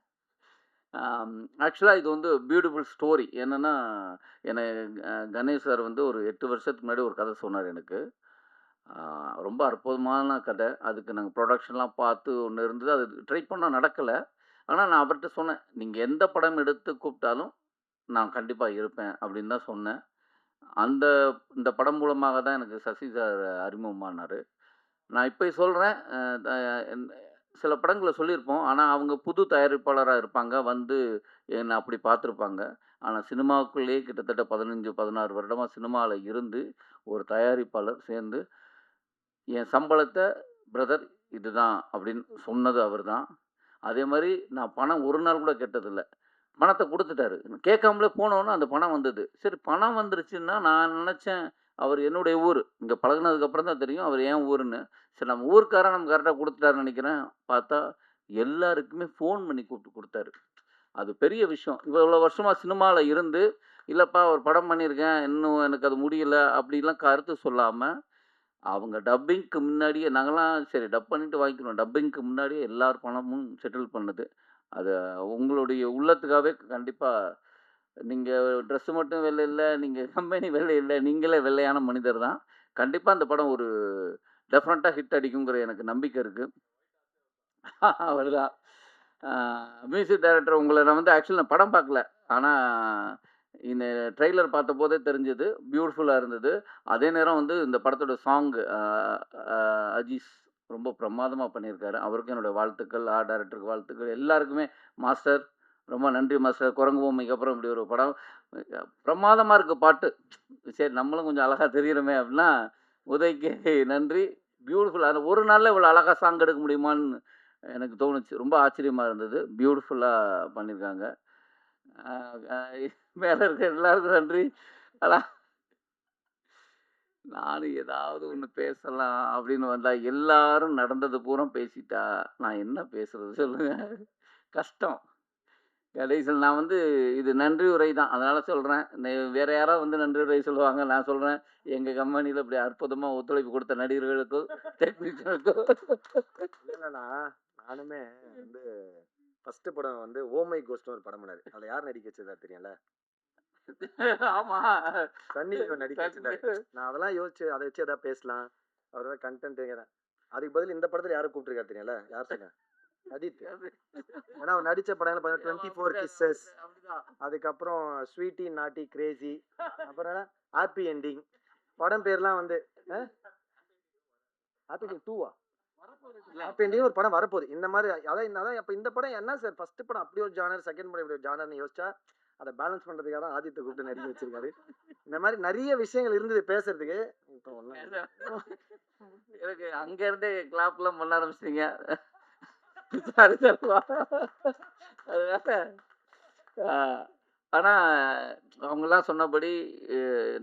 ஆக்சுவலாக இது வந்து பியூட்டிஃபுல் ஸ்டோரி. என்னென்னா கணேஷ் சார் வந்து ஒரு 8 வருஷத்துக்கு முன்னாடி ஒரு கதை சொன்னார் எனக்கு. ரொம்ப அற்புதமான கதை. அதுக்கு நாங்கள் ப்ரொடக்ஷன்லாம் பார்த்து ஒன்று இருந்தது. அது ட்ரை பண்ண நடக்கலை. ஆனால் நான் அவர்கிட்ட சொன்னேன், நீங்கள் எந்த படம் எடுத்து கூப்பிட்டாலும் நான் கண்டிப்பாக இருப்பேன் அப்படின்னு தான் சொன்னேன். இந்த படம் மூலமாக தான் எனக்கு சசி சார் அறிமுகமானார். நான் இப்போ சொல்கிறேன், சில படங்களை சொல்லியிருப்போம். ஆனால் அவங்க புது தயாரிப்பாளராக இருப்பாங்க, வந்து என்னை அப்படி பார்த்துருப்பாங்க. ஆனால் சினிமாவுக்குள்ளேயே கிட்டத்தட்ட 15-16 வருடமாக சினிமாவில் இருந்து ஒரு தயாரிப்பாளர் சேர்ந்து என் சம்பளத்தை பிரதர் இதுதான் அப்படின்னு சொன்னது அவர் தான். அதே மாதிரி நான் பணம் ஒரு நாள் கூட கேட்டதில்லை. பணத்தை கொடுத்துட்டாரு. கேட்காமலே போனோன்னே அந்த பணம் வந்தது. சரி பணம் வந்துருச்சுன்னா நான் நினச்சேன் அவர் என்னுடைய ஊர். இங்கே பழகுனதுக்கப்புறம் தான் தெரியும் அவர் ஏன் ஊருன்னு. சரி நம்ம ஊருக்காரன் நம்ம கரெக்டாக கொடுத்துட்டாருன்னு நினைக்கிறேன். பார்த்தா எல்லாருக்குமே ஃபோன் பண்ணி கூப்பிட்டு கொடுத்தாரு. அது பெரிய விஷயம். இவ்வளோ வருஷமாக சினிமாவில் இருந்து, இல்லைப்பா ஒரு படம் பண்ணியிருக்கேன், இன்னும் எனக்கு அது முடியல அப்படிலாம் கருத்து சொல்லாமல், அவங்க டப்பிங்க்கு முன்னாடியே நாங்களாம் சரி டப் பண்ணிட்டு வாங்கிக்கிறோம். டப்பிங்க்கு முன்னாடியே எல்லார் பணமும் செட்டில் பண்ணது. அது உங்களுடைய உள்ளத்துக்காகவே கண்டிப்பாக. நீங்கள் ட்ரெஸ்ஸு மட்டும் வெள்ளை இல்லை, நீங்கள் கம்பெனி வெள்ளை இல்லை, நீங்களே வெள்ளையான மனிதர் தான். கண்டிப்பாக அந்த படம் ஒரு டெஃபினட்டாக ஹிட் அடிக்குங்கிற எனக்கு நம்பிக்கை இருக்குது. அவர் தான் மியூசிக் டைரக்டர். உங்களை நான் வந்து ஆக்சுவலி நான் படம் பார்க்கல. ஆனால் இந்த ட்ரெய்லர் பார்த்தபோதே தெரிஞ்சது, பியூட்டிஃபுல்லாக இருந்தது. அதே நேரம் வந்து இந்த படத்தோட சாங் அஜீஸ் ரொம்ப பிரமாதமாக பண்ணியிருக்காரு. அவருக்கும் என்னுடைய வாழ்த்துக்கள், டைரக்டருக்கு வாழ்த்துக்கள், எல்லாருக்குமே. மாஸ்டர் ரொம்ப நன்றி மாஸ்டர். குரங்கு பொம்மைக்கு அப்புறம் இப்படி ஒரு படம் பிரமாதமாக இருக்குது பாட்டு. சரி நம்மளும் கொஞ்சம் அழகாக தெரிகிறோமே அப்படின்னா உதய்க்கு நன்றி. பியூட்டிஃபுல்லாக அந்த ஒரு நாளில் இவ்வளோ அழகாக சாங் எடுக்க முடியுமான்னு எனக்கு தோணுச்சு. ரொம்ப ஆச்சரியமாக இருந்தது. பியூட்டிஃபுல்லாக பண்ணியிருக்காங்க. மேலே இருக்க எல்லாருக்கும் நன்றி. ஆனால் நானும் ஏதாவது ஒன்று பேசலாம் அப்படின்னு வந்தால் எல்லாரும் நடந்தது பூரா பேசிட்டா நான் என்ன பேசுறது சொல்லுங்கள், கஷ்டம். கடைசியில் நான் வந்து இது நன்றி உரை தான், அதனால் சொல்கிறேன். வேறு யாராவது வந்து நன்றி உரை சொல்லுவாங்க, நான் சொல்கிறேன் எங்கள் கம்பெனியில் இப்படி அற்புதமாக ஒத்துழைப்பு கொடுத்த நடிகர்களுக்கும் டெக்னீஷியனுக்கும். இல்லைண்ணா, நானுமே வந்து ஃபஸ்ட்டு படம் வந்து ஓமை கோஸ்ட்னு ஒரு படம் பண்ணாரு. அதில் யார் நடிக்க வச்சதா தெரியல, ஆமா சன்னி நடிக்க வச்சிருந்தாரு. நான் அதெல்லாம் யோசிச்சு அதை வச்சு எதாவது பேசலாம், அவரோட கண்டென்ட் கேட்குறேன். அதுக்கு பதில் இந்த படத்தில் யாரும் கூப்பிட்டுருக்காரு தெரியல, யார் சொன்ன அஜித். ஏன்னா அவர் நடித்த படம் 24 Kisses, அதுக்கப்புறம் ஸ்வீட்டி நாட்டி கிரேசி, அப்புறம் ஹாப்பி என்டிங். படம் பேர்லாம் வந்து ஹாப்பி என்டிங் 2 ஹாப்பி என்டிங் ஒரு படம் வரப்போகுது. இந்த மாதிரி அதான் அப்போ இந்த படம் என்ன சார், ஃபர்ஸ்ட் படம் அப்படி ஒரு ஜானர், செகண்ட் படம் இப்படி ஒரு ஜானர்னு யோசிச்சா அதை பேலன்ஸ் பண்ணுறதுக்காக தான் ஆதித்தை கூப்பிட்டு நடிக்க வச்சிருக்காரு. இந்த மாதிரி நிறைய விஷயங்கள் இருந்தது பேசுறதுக்கு. இப்போ எனக்கு அங்கேருந்தே கிளாப்லாம் பண்ண ஆரம்பிச்சிட்டீங்க. Sorry sir. அதனால ஆனால் அவங்கெல்லாம் சொன்னபடி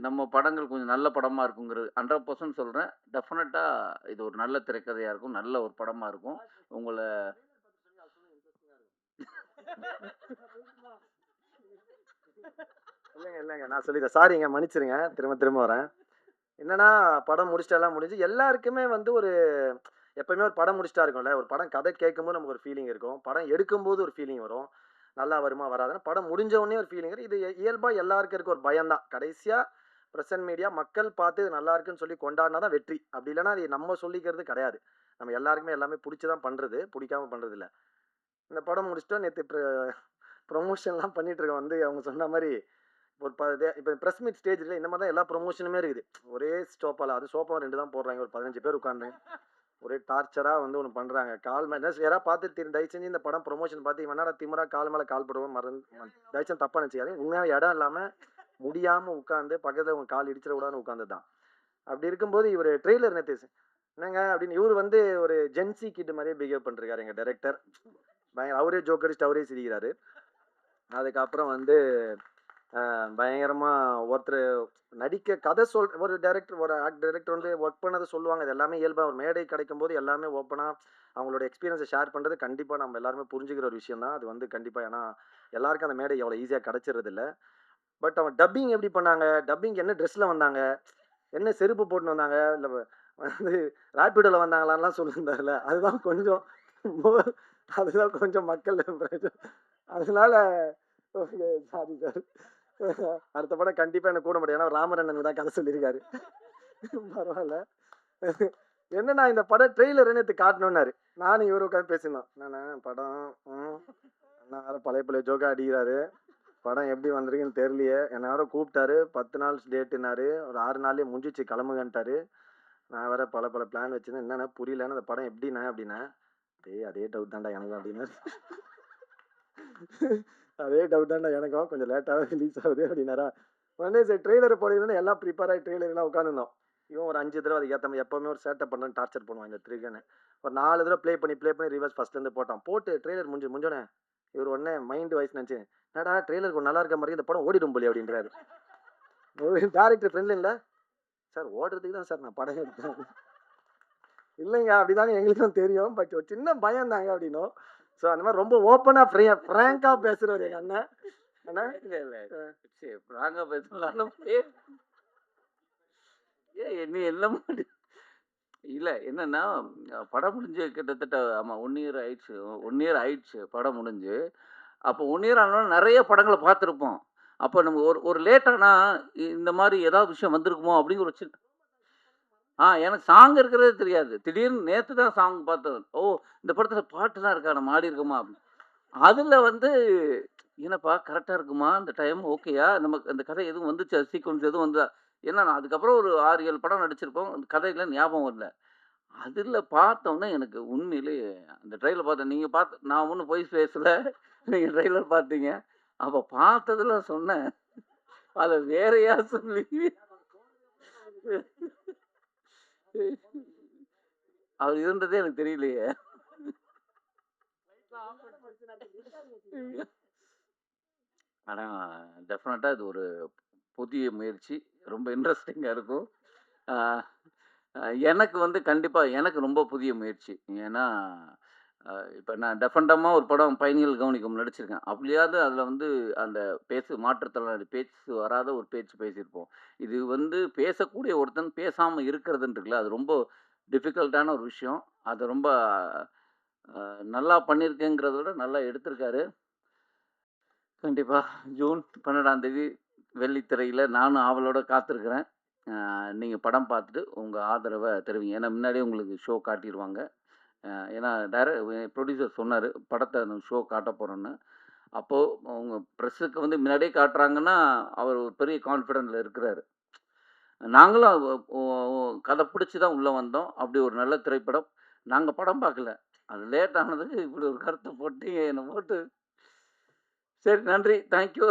நம்ம படங்கள் கொஞ்சம் நல்ல படமாக இருக்குங்கிறது 100% சொல்கிறேன். டெஃபினட்டாக இது ஒரு நல்ல திரைக்கதையாக இருக்கும், நல்ல ஒரு படமாக இருக்கும். உங்களை இல்லைங்க நான் சொல்லிடுறேன், சாரிங்க மன்னிச்சிருங்க, திரும்ப வரேன். என்னன்னா படம் முடிச்சிட்டெல்லாம் முடிஞ்சு எல்லாருக்குமே வந்து ஒரு எப்பயுமே ஒரு படம் முடிச்சிட்டா இருக்கும்ல, ஒரு படம் கதை கேட்கும்போது நமக்கு ஒரு ஃபீலிங் இருக்கும், படம் எடுக்கும்போது ஒரு ஃபீலிங் வரும், நல்லா வருமா வராதுன்னு. படம் முடிஞ்ச உடனே ஒரு ஃபீலிங் வரும். இது இயல்பாக எல்லாருக்கும் இருக்க ஒரு பயம்தான். கடைசியாக ப்ரெசன்ட் மீடியா மக்கள் பார்த்து இது நல்லா இருக்குன்னு சொல்லி கொண்டாடினா தான் வெற்றி. அப்படி இல்லைன்னா அது நம்ம சொல்லிக்கிறது கிடையாது. நம்ம எல்லாருக்குமே எல்லாமே பிடிச்சி தான் பண்ணுறது, பிடிக்காம பண்ணுறது இல்லை. இந்த படம் முடிச்சிட்டோம். நேற்று ப்ரொமோஷன்லாம் பண்ணிட்டு இருக்கோம். வந்து அவங்க சொன்ன மாதிரி ஒரு இப்போ ப்ரெஸ் மீட் ஸ்டேஜில் இந்த மாதிரி தான் எல்லா ப்ரொமோஷனுமே இருக்குது. ஒரே ஸ்டோப்பால், அது சோப்பா 2 தான் போடுறாங்க, ஒரு 15 பேர் உட்காந்து ஒரே டார்ச்சராக வந்து ஒன்று பண்ணுறாங்க. கால் மேலே யாராவது பார்த்து தயவு செஞ்சு இந்த படம் ப்ரொமோஷன் பார்த்து இவனடா திமுறா கால் மேலே கால் போடுவோம் தயவு செஞ்சு தப்பாக நினச்சிக்காது. உண்மையாக இடம் இல்லாமல் முடியாமல் உட்காந்து பக்கத்தில் உங்க கால் இடிச்சிட கூடாதுன்னு உட்காந்து தான். அப்படி இருக்கும்போது இவர் ட்ரெய்லர் நேற்று என்னங்க அப்படின்னு இவர் வந்து ஒரு ஜென்சி கிட் மாதிரியே பிஹேவ் பண்ணிருக்காரு எங்கள் டைரக்டர். பயங்கர அவரே ஜோக் அடிச்சுட்டு அவரே சிரிக்கிறாரு. அதுக்கப்புறம் வந்து பயங்கரமாக ஒருத்தர் நடிக்க கதை ஒரு டைரக்டர் ஒரு டைரக்டர் வந்து ஒர்க் பண்ணதை சொல்லுவாங்க. அது எல்லாமே இயல்பாக ஒரு மேடை கிடைக்கும் போது எல்லாமே ஓப்பனாக அவங்களோட எக்ஸ்பீரியன்ஸை ஷேர் பண்ணுறது கண்டிப்பாக நம்ம எல்லாருமே புரிஞ்சுக்கிற ஒரு விஷயம் தான். அது வந்து கண்டிப்பாக ஏன்னா எல்லாருக்கும் அந்த மேடை அவ்வளோ ஈஸியாக கிடச்சிறது இல்லை. பட் அவன் டப்பிங் எப்படி பண்ணாங்க, டப்பிங் என்ன ட்ரெஸ்ஸில் வந்தாங்க, என்ன செருப்பு போட்டுன்னு வந்தாங்க, இல்லை வந்து ராப்பிடோவில் வந்தாங்களான்லாம் சொல்லியிருந்தாருல, அதுதான் கொஞ்சம் அதுதான் கொஞ்சம் மக்கள் அதனால ஓகே சாரி சார். அடுத்த படம் கண்டிப்பாக எனக்கு கூட முடியும். ஏன்னா ராமரண்ணனுக்கு தான் கதை சொல்லியிருக்காரு. பரவாயில்ல. என்னன்னா இந்த படம் ட்ரெய்லர் நேற்று காட்டணுன்னாரு. நானும் இவரு உட்காந்து பேசியிருந்தோம். என்னண்ணா படம் அண்ணா வேற பழைய ஜோக்கா அடிக்கிறாரு. படம் எப்படி வந்திருக்குன்னு தெரியலையே. என்ன வேற கூப்பிட்டாரு 10 நாள் டேட்டுனாரு. ஒரு 6 நாள்லேயே முடிஞ்சிச்சு கிளம்புங்கன்ட்டாரு. நான் வேற பல பிளான் வச்சுருந்தேன். என்னன்னா புரியலன்னு அந்த படம் எப்படிண்ணா அப்படின்னா, அதே டவுட் தான்டா எனக்கும் அப்படின்னாரு. அதே டவுட் தான்டா எனக்கும், கொஞ்சம் லேட்டாகவே ரிலீஸ் ஆகுது அப்படின்னாரா. உடனே சரி ட்ரெய்லரை போடுறதுன்னு எல்லாம் ப்ரிப்பேர் ஆகி ட்ரெய்லர்லாம் உட்காந்துருந்தோம். இவன் ஒரு 5 தடவை அதுக்கு ஏற்ற மாதிரி எப்போவுமே ஒரு சேட்டை பண்ணுறேன்னு டார்ச்சர் பண்ணுவான் இந்த த்ரிகன்னு. ஒரு 4 தடவை ப்ளே பண்ணி ரிவர்ஸ் ஃபஸ்ட்லேருந்து போட்டான். போட்டு ட்ரெய்லர் முடிஞ்சோடனே இவர் உடனே மைண்டு வாய்ஸ் நினச்சி, என்னடா ட்ரெய்லருக்கு நல்லா இருக்க மாதிரி இந்த படம் ஓடிடும் போலி அப்படின்றாரு. டேரக்டர் ஃப்ரெண்ட்ல இல்லை சார், ஓடுறதுக்கு தான் சார் நான் படம் எடுத்தேன். இல்லைங்க அப்படிதாங்க எங்களுக்கும் தெரியும், பட் ஒரு சின்ன பயம் தாங்க அப்படின்னும். ஸோ அந்த மாதிரி ரொம்ப ஓப்பனாக ஃப்ராங்காக பேசுகிறவர் எங்கள் அண்ணன். அண்ணா ஃப்ராங்காக பேசலாம். நீ என்ன மாதிரி இல்லை என்னன்னா படம் முடிஞ்சு கிட்டத்தட்ட ஆமாம் 1 இயர் ஆயிடுச்சு. 1 இயர் ஆயிடுச்சு படம் முடிஞ்சு. அப்போ 1 இயர் ஆனாலும் நிறைய படங்களை பார்த்துருப்போம். அப்போ நம்ம ஒரு லேட்டானா இந்த மாதிரி ஏதாவது விஷயம் வந்திருக்குமோ அப்படிங்கிற ஒரு சின்ன எனக்கு சாங் இருக்கிறதே தெரியாது. திடீர்னு நேற்று தான் சாங் பார்த்தேன். ஓ இந்த படத்தில் பாட்டுலாம் இருக்கா, நம்ம ஆடி இருக்கோமா அப்படின்னு. அதில் வந்து என்னப்பா கரெக்டாக இருக்குமா அந்த டைம், ஓகேயா நமக்கு அந்த கதை எதுவும் வந்துச்சு, சீக்வன்ஸ் எதுவும் வந்தா. ஏன்னா நான் அதுக்கப்புறம் ஒரு 6-7 படம் நடிச்சிருப்போம். அந்த கதையெல்லாம் ஞாபகம் வரல. அதில் பார்த்தோன்னே எனக்கு உண்மையிலேயே அந்த ட்ரெய்லர் பார்த்தேன். நீங்கள் பார்த்து நான் ஒன்றும் பொய் பேசலை, நீங்கள் ட்ரெய்லர் பார்த்தீங்க. அப்போ பார்த்ததுல சொன்னேன், அதை வேறையா சொல்லி அவர் இருந்ததே எனக்கு தெரியலையே. ஆனால் டெஃபினட்டாக இது ஒரு புதிய முயற்சி, ரொம்ப இன்ட்ரெஸ்டிங்காக இருக்கும். எனக்கு வந்து கண்டிப்பாக எனக்கு ரொம்ப புதிய முயற்சி. ஏன்னா இப்போ நான் டெஃபண்டமாக ஒரு படம் பயணிகள் கவனிக்கும் நடிச்சிருக்கேன். அப்படியாவது அதில் வந்து அந்த மாற்றுத்திறனாளி பேச்சு வராத ஒரு பேச்சு பேசியிருப்போம். இது வந்து பேசக்கூடிய ஒருத்தன் பேசாமல் இருக்கிறதுன்னு இருக்குல்ல, அது ரொம்ப டிஃபிகல்ட்டான ஒரு விஷயம். அதை ரொம்ப நல்லா பண்ணியிருக்கேங்கிறத விட நல்லா எடுத்திருக்காரு. கண்டிப்பாக ஜூன் 12ஆம் தேதி வெள்ளித்திரையில் நானும் ஆவலோட காத்திருக்கிறேன். நீங்கள் படம் பார்த்துட்டு உங்கள் ஆதரவை தெரிவிங்க. ஏன்னா முன்னாடியே உங்களுக்கு ஷோ காட்டிடுவாங்க. ஏன்னா ப்ரொடியூசர் சொன்னார் படத்தை அந்த ஷோ காட்ட போகிறோன்னு. அப்போது அவங்க ப்ரெஸ்ஸுக்கு வந்து முன்னாடியே காட்டுறாங்கன்னா அவர் ஒரு பெரிய கான்ஃபிடென்ட்டில் இருக்கிறாரு. நாங்களும் கதை பிடிச்சி தான் உள்ளே வந்தோம். அப்படி ஒரு நல்ல திரைப்படம். நாங்கள் படம் பார்க்கல, அது லேட் ஆனதுக்கு இப்படி ஒரு கருத்தை போட்டு என்னை போட்டு. சரி, நன்றி, தேங்க்யூ.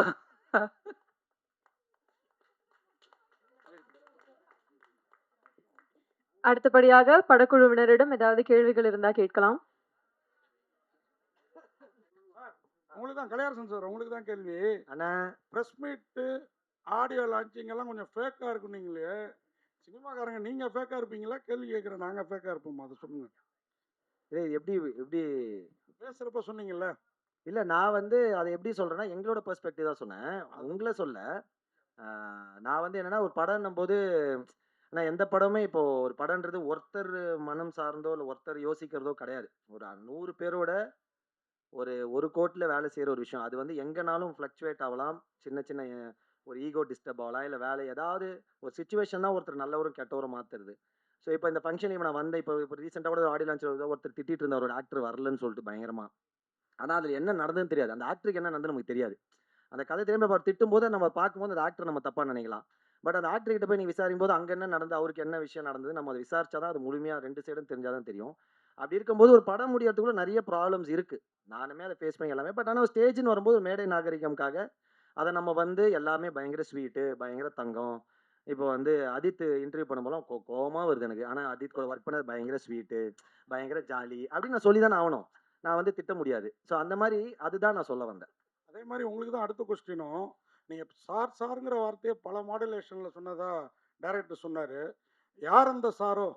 அடுத்தபடியாக படக்குழுவினரிடம் ஏதாவது கேள்விகள் இருந்தால் கேட்கலாம். உங்களுக்கு தான் கலையரசன் சார், உங்களுக்கு தான் கேள்வி. அண்ணா ப்ரெஸ் மீட்டு ஆடியோ லான்ச்சிங் எல்லாம் கொஞ்சம் ஃபேக்காக இருக்கும். நீங்களே சினிமாக்காரங்க, நீங்கள் ஃபேக்காக இருப்பீங்களா? கேள்வி கேட்குறேன், நாங்கள் ஃபேக்காக இருப்போமா? அதை சொல்லுங்கள். எப்படி எப்படி பேசுகிறப்ப சொன்னீங்கல்ல. இல்லை நான் வந்து அதை எப்படி சொல்கிறேன்னா எங்களோட பெர்ஸ்பெக்டிவ் தான் சொன்னேன், உங்களை சொல்ல. நான் வந்து என்னென்னா ஒரு படம்னும் போது ஆனால் எந்த படமே இப்போது ஒரு படம்ன்றது ஒருத்தர் மனம் சார்ந்தோ இல்லை ஒருத்தர் யோசிக்கிறதோ கிடையாது. ஒரு 100 பேரோட ஒரு கோட்டில் வேலை செய்கிற ஒரு விஷயம். அது வந்து எங்கேனாலும் ஃப்ளக்சுவேட் ஆகலாம். சின்ன சின்ன ஒரு ஈகோ டிஸ்டர்ப் ஆகலாம். இல்லை வேலை ஏதாவது ஒரு சுச்சுவேஷன் தான் ஒருத்தர் நல்லவரும் கெட்டவரும் மாற்றுறது. ஸோ இப்போ இந்த ஃபங்க்ஷன் நான் வந்தேன். இப்போ ரீசெண்டாக கூட ஒரு ஆடியோ லான்ச் ஒருத்தர் திட்டிகிட்டு இருந்த ஒரு ஆக்டர் வரலன்னு சொல்லிட்டு பயங்கரமாக. ஆனால் அதில் என்ன நடந்ததுன்னு தெரியாது, அந்த ஆக்டருக்கு என்ன நடந்தது நமக்கு தெரியாது. அந்த கதை திரும்ப அவர் திட்டும் போது நம்ம பார்க்கும்போது அந்த ஆக்டர் நம்ம தப்பாக நினைக்கலாம். பட் அந்த ஆக்டர்கிட்ட போய் நீங்கள் விசாரிக்கும் போது அங்கே என்ன நடந்தது, அவருக்கு என்ன விஷயம் நடந்தது, நம்ம அதை விசாரிச்சா தான் அது முழுமையாக 2 சைடும் தெரிஞ்சால் தான் தெரியும். அப்படி இருக்கும்போது ஒரு படம் முடியறதுக்குள்ள நிறைய ப்ராப்ளம்ஸ் இருக்குது. நானுமே அதை ஃபேஸ் பண்ணி எல்லாமே. பட் ஆனால் ஸ்டேஜ்னு வரும்போது மேடை நாகரிகம்காக அதை நம்ம வந்து எல்லாமே பயங்கர ஸ்வீட்டு, பயங்கர தங்கம். இப்போ வந்து அஜித் இன்டர்வியூ பண்ணும்போதெல்லாம் கோவமா வருது எனக்கு. ஆனா அஜித் கூட ஒர்க் பண்ணது பயங்கர ஸ்வீட்டு, பயங்கர ஜாலி அப்படின்னு நான் சொல்லி தானே ஆகணும். நான் வந்து திட்ட முடியாது. ஸோ அந்த மாதிரி அதுதான் நான் சொல்ல வந்தேன். அதே மாதிரி உங்களுக்கு தான் அடுத்த கொஸ்டினும், நீங்க சார் சார்ங்கிற வார்த்தையை பல மாடுலேஷன்ல சொன்னதா டைரக்டர் சொன்னாரு. யார் அந்த சாரோ?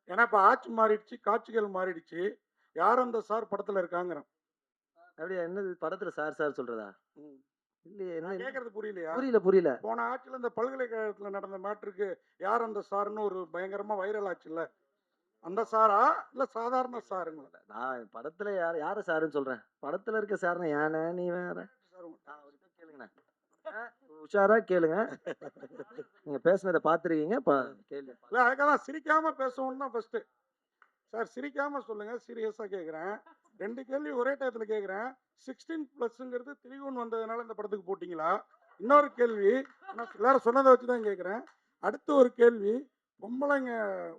ஏன்னா இப்ப ஆட்சி மாறிடுச்சு, காட்சிகள் மாறிடுச்சு. யார் அந்த சார் படத்துல இருக்காங்கிறேன். அப்படியா? என்னது படத்துல சார் சார் சொல்றதா? இல்லையே. என்ன நான் கேட்கறது புரியலையா? புரியல. போன ஆட்சியில இந்த பல்கலைக்கழகத்துல நடந்த மேட்டருக்கு யார் அந்த சார்னு ஒரு பயங்கரமா வைரல் ஆச்சுல்ல. அந்த சாரா இல்ல சாதாரண சாருங்களா? நான் படத்துல யார சாருன்னு சொல்றேன். படத்துல இருக்க சார்னா யானை நீ வேற. அவர்கிட்ட கேளுங்கண்ணே. உஷாரா கேளுங்க. நீங்க பேசுனதை பார்த்துருக்கீங்க. கேள்வி இல்ல அதுக்காக தான் சிரிக்காம பேசணும்னு தான் ஃபர்ஸ்ட். சார் சிரிக்காம சொல்லுங்க. சீரியஸா கேக்குறேன். 2 கேள்வி ஒரே டயத்துல கேக்குறேன். 16+ திரிகோன் வந்ததுனால இந்த படத்துக்கு போட்டீங்களா? இன்னொரு கேள்வி, நான் எல்லாரும் சொன்னதை வச்சு தான் கேட்குறேன். அடுத்து ஒரு கேள்வி, பொம்பளைங்க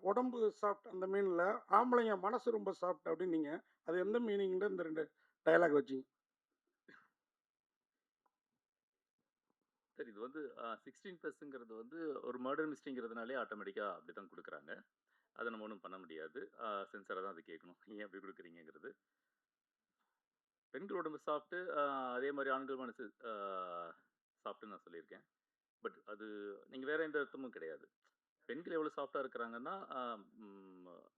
உடம்பு சாஃப்ட் அந்த மீனில், ஆம்பளைங்க மனசு ரொம்ப சாஃப்ட் அப்படின்னீங்க. அது எந்த மீனிங்ல இந்த 2 டயலாக் வச்சிங்க? சார் இது வந்து 16+ங்கிறது வந்து ஒரு மர்டர் மிஸ்ட்ரிங்கிறதுனாலே ஆட்டோமேட்டிக்காக அப்படி தான் கொடுக்குறாங்க. அதை நம்ம ஒன்றும் பண்ண முடியாது. சென்சாராக தான் அது கேட்கணும். ஏன் அப்படி கொடுக்குறீங்கிறது. பெண்கள் உடம்பு சாப்பிட்டு அதே மாதிரி ஆண்கள் மனசு சாப்பிட்டுன்னு நான் சொல்லியிருக்கேன். பட் அது நீங்கள் வேற எந்த அர்த்தமும் கிடையாது. பெண்கள் எவ்வளோ சாஃப்டாக இருக்கிறாங்கன்னா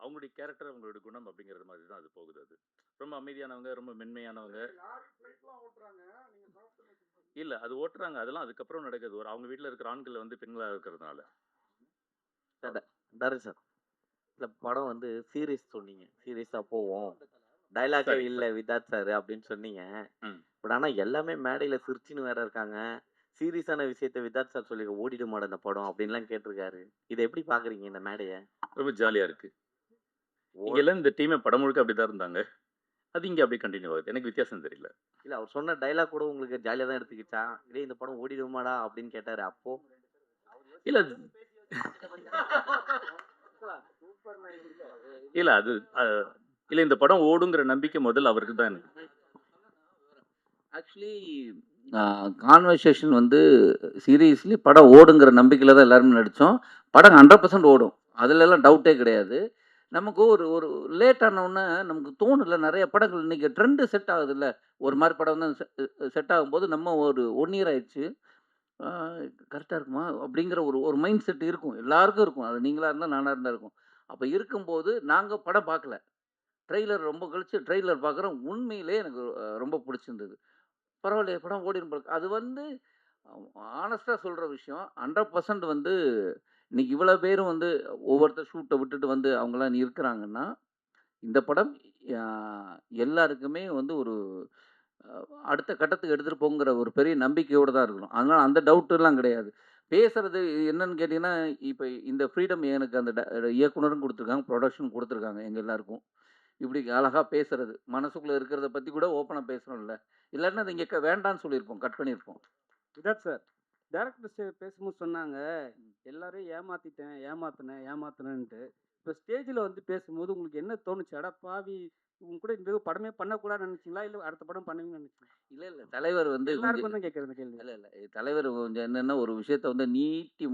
அவங்களுடைய கேரக்டர், அவங்களோட குணம் அப்படிங்கிறது மாதிரி தான் அது போகுது. அது ரொம்ப அமைதியானவங்க, ரொம்ப மென்மையானவங்க. இல்லை அது ஓட்டுறாங்க, அதெல்லாம் அதுக்கப்புறம் நடக்குது. ஒரு அவங்க வீட்டில் இருக்கிற ஆண்கள் வந்து பெண்களாக இருக்கிறதுனால. டேரக்டர் சார், இந்த படம் வந்து சீரியஸ் சொன்னீங்க. சீரியஸாக போவோம், டைலாகே சரி இல்லை விதாத் சார் அப்படின்னு சொன்னீங்க. ம் பட் ஆனால் எல்லாமே மேடையில் சிரிச்சின்னு வேற இருக்காங்க. சீரியஸான விஷயத்த விதாத் சார் சொல்லி ஓடிடு மாட இந்த படம் அப்படின்லாம் கேட்டிருக்காரு. இதை எப்படி பார்க்குறீங்க இந்த மேடையை? ரொம்ப ஜாலியாக இருக்குது. இங்கெல்லாம் இந்த டீமே படம் முழுக்க அப்படி தான் இருந்தாங்க. அது இங்கே அப்படியே கண்டினியூ ஆகுது. எனக்கு வித்தியாசம் தெரியல. இல்லை அவர் சொன்ன டைலாக் கூட உங்களுக்கு ஜாலியாக தான் எடுத்துக்கிச்சா? இதே இந்த படம் ஓடிடுமாடா அப்படின்னு கேட்டார் அப்போ. இல்லை இல்லை அது இல்லை இந்த படம் ஓடுங்கிற நம்பிக்கை முதல்ல அவருக்கு தான் எனக்கு. ஆக்சுவலி கான்வர்சேஷன் வந்து சீரியஸ்லி படம் ஓடுங்கிற நம்பிக்கையில் தான் எல்லாருமே நடித்தோம். படம் 100% ஓடும், அதுலலாம் டவுட்டே கிடையாது. நமக்கு ஒரு ஒரு லேட் ஆனவுடனே நமக்கு தோணுல, நிறைய படங்கள் இன்றைக்கி ட்ரெண்டு செட் ஆகுதுல்ல. ஒரு மாதிரி படம் வந்து செட் ஆகும்போது நம்ம ஒரு 1 இயர் ஆயிடுச்சு, கரெக்டாக இருக்குமா அப்படிங்கிற ஒரு ஒரு மைண்ட் செட் இருக்கும், எல்லாருக்கும் இருக்கும். அது நீங்களாக இருந்தால் நானாக இருந்தால் இருக்கும். அப்போ இருக்கும்போது நாங்கள் படம் பார்க்கல, ட்ரெய்லர் ரொம்ப கழிச்சு ட்ரெய்லர் பார்க்குறோம். உண்மையிலே எனக்கு ரொம்ப பிடிச்சிருந்தது. பரவாயில்லையே படம் ஓடிரும் போல. அது வந்து ஆனஸ்ட்டாக சொல்கிற விஷயம். 100% வந்து இன்னைக்கு இவ்வளோ பேரும் வந்து ஒவ்வொருத்தர் ஷூட்டை விட்டுட்டு வந்து அவங்களாம் இருக்கிறாங்கன்னா, இந்த படம் எல்லாருக்குமே வந்து ஒரு அடுத்த கட்டத்துக்கு எடுத்துகிட்டு போங்கிற ஒரு பெரிய நம்பிக்கையோடு தான் இருக்கணும். அதனால் அந்த டவுட்டுலாம் கிடையாது. பேசுறது என்னன்னு கேட்டிங்கன்னா, இப்போ இந்த ஃப்ரீடம் எனக்கு அந்த இயக்குனரும் கொடுத்துருக்காங்க, ப்ரொடக்ஷன் கொடுத்துருக்காங்க எங்கள் எல்லாருக்கும். இப்படி அழகாக பேசுறது, மனசுக்குள்ளே இருக்கிறத பற்றி கூட ஓப்பனாக பேசணும்ல. இல்லாட்டினா அது இங்கே வேண்டான்னு சொல்லியிருப்போம், கட் பண்ணியிருப்போம். விதாத் சார், டேரக்டர் பேசும்போது சொன்னாங்க, எல்லாரையும் ஏமாத்தினேன்ட்டு. இப்போ ஸ்டேஜில் வந்து பேசும்போது உங்களுக்கு என்ன தோணுச்சு? அடா பாவி, உங்க கூட இந்த படமே பண்ணக்கூடாதுன்னு நினச்சிங்களா, இல்லை அடுத்த படம் பண்ணுவீங்கன்னு நினச்சிங்களா? இல்லை இல்லை, தலைவர் வந்து எல்லாருக்கும் தான் கேட்குறது கேள்வி. இல்லை இல்லை, தலைவர் கொஞ்சம் என்னென்னா ஒரு விஷயத்த வந்து நீட்டி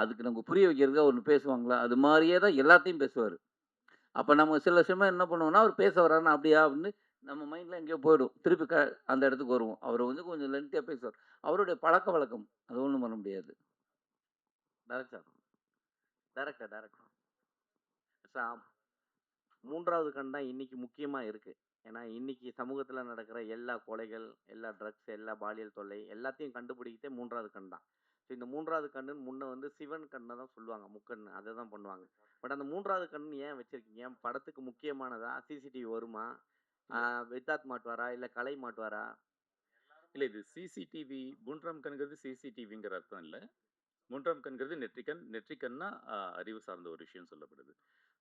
அதுக்கு நமக்கு புரிய வைக்கிறதுக்காக ஒன்று பேசுவாங்களா, அது மாதிரியே தான் எல்லாத்தையும் பேசுவார். அப்போ நம்ம சில சமயம் என்ன பண்ணுவோம்னா, அவர் பேச வர்றாருன்னா அப்படியா அப்படின்னு நம்ம மைண்டில் எங்கேயோ போயிடும். திருப்பி அந்த இடத்துக்கு வருவோம். அவர் வந்து கொஞ்சம் லென்த்தியாக பேசுவார். அவருடைய பழக்க வழக்கம், அது ஒன்றும் பண்ண முடியாது. டேரக்டர் சார், 3வது கண் தான் இன்னைக்கு முக்கியமாக இருக்குது. ஏன்னா இன்னைக்கு சமூகத்தில் நடக்கிற எல்லா கொலைகள், எல்லா ட்ரக்ஸ், எல்லா பாலியல் தொல்லை எல்லாத்தையும் கண்டுபிடிக்கிட்டே 3வது கண் தான். ஸோ இந்த 3வது கண்ணுன்னு முன்ன வந்து சிவன் கண்ணை தான் சொல்லுவாங்க, முக்கண்ணு அதை தான் பண்ணுவாங்க. பட் அந்த 3வது கண்ணு ஏன் வச்சுருக்கீங்க? படத்துக்கு முக்கியமானதா? சிசிடிவி வருமா? வித்தாத் மாட்டுவாரா, இல்லை கலை மாட்டுவாரா? இல்லை இது சிசிடிவி, 3ஆம் கண்கிறது சிசிடிவிங்கிற அர்த்தம் இல்லை. 3ஆம் கண்கிறது நெற்றிக்கண். நெற்றிக்கண்ணா அறிவு சார்ந்த ஒரு விஷயம் சொல்லப்படுது.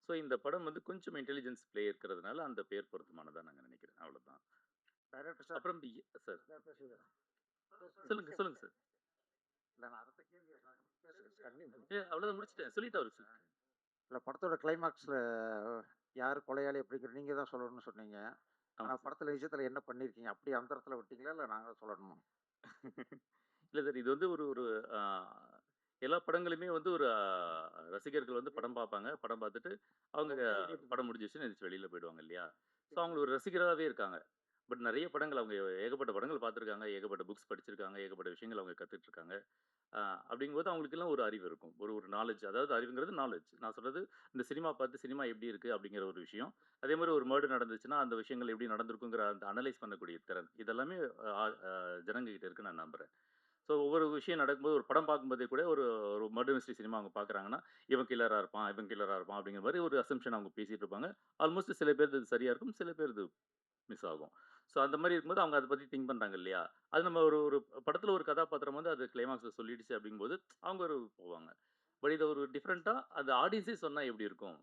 ஸோ இந்த படம் வந்து கொஞ்சம் இன்டெலிஜென்ஸ் பிளே இருக்கிறதுனால அந்த பேர் பொருத்தமானதாக நாங்கள் நினைக்கிறேன். அவ்வளோதான். அப்புறம் சார் சொல்லுங்க சொல்லுங்க சார். அவ்வளோதான் முடிச்சிட்டேன், சொல்லிட்டு அவருக்கு சார். இல்லை, படத்தோட கிளைமாக்ஸில் யார் கொலையாளி அப்படிங்கிற நீங்கள் தான் சொல்லணும்னு சொன்னீங்க. ஆனால் படத்தில் விஷயத்தில் என்ன பண்ணியிருக்கீங்க? அப்படியே அந்த இடத்துல விட்டீங்களா இல்லை நாங்கள் சொல்லணுமா? இல்ல சார். இது வந்து ஒரு ஒரு அ எல்லா படங்களுமே வந்து ஒரு ரசிகர்கள் வந்து படம் பார்ப்பாங்க. படம் பார்த்துட்டு அவங்க படம் முடிஞ்சிருச்சுன்னு எந்திரிச்சு வெளியில போயிடுவாங்க இல்லையா? ஸோ அவங்க ஒரு ரசிகராவே இருக்காங்க. பட் நெறைய படங்கள் அவங்க ஏகப்பட்ட படங்கள் பார்த்துருக்காங்க. ஏகப்பட்ட புக்ஸ் படிச்சிருக்காங்க. ஏகப்பட்ட விஷயங்கள் அவங்க கத்துட்டு இருக்காங்க. அ அப்படிங்கும்போது அவங்களுக்கெல்லாம் ஒரு அறிவு இருக்கும். ஒரு ஒரு நாலேட்ஜ். அதாவது அறிவுங்கிறது நாலேட்ஜ். நான் சொல்றது இந்த சினிமா பார்த்து சினிமா எப்படி இருக்கு அப்படிங்கிற ஒரு விஷயம். அதே மாரி ஒரு மர்டர் நடந்துச்சுன்னா, அந்த விஷயங்கள் எப்படி நடந்திருக்குங்கிற அந்த அனலைஸ் பண்ணக்கூடிய திறன். இதெல்லாமே அ அ ஜனங்க கிட்ட இருக்குன்னு நான் நம்புறேன். ஸோ ஒவ்வொரு விஷயம் நடக்கும்போது ஒரு படம் பார்க்கும்போதே கூட ஒரு ஒரு மர்டர் மிஸ்ட்ரி சினிமா அவங்க பார்க்குறாங்கன்னா, இவன் கில்லரா இருப்பான், இவன் கில்லரா இருப்பான் அப்படிங்கிற மாரி ஒரு அசம்ப்ஷன் அவங்க பேசிட்டு இருப்பாங்க. ஆல்மோஸ்ட் சில பேருக்கு இது சரியா இருக்கும். சில பேர் இது மிஸ் ஆகும். ஸோ அந்த மாரி இருக்கும்போது அவங்க அத பத்தி திங்க் பண்றாங்க இல்லையா? அது நம்ம ஒரு ஒரு படத்துல ஒரு கதாபாத்திரம் வந்து அது கிளைமாக்ஸ்ல சொல்லிடுச்சு அப்படிங்கும்போது, அவங்க ஒரு போவாங்க. பட் இத ஒரு டிஃபரெண்ட்டா அந்த ஆடியன்ஸே சொன்னா எப்படி இருக்கும்?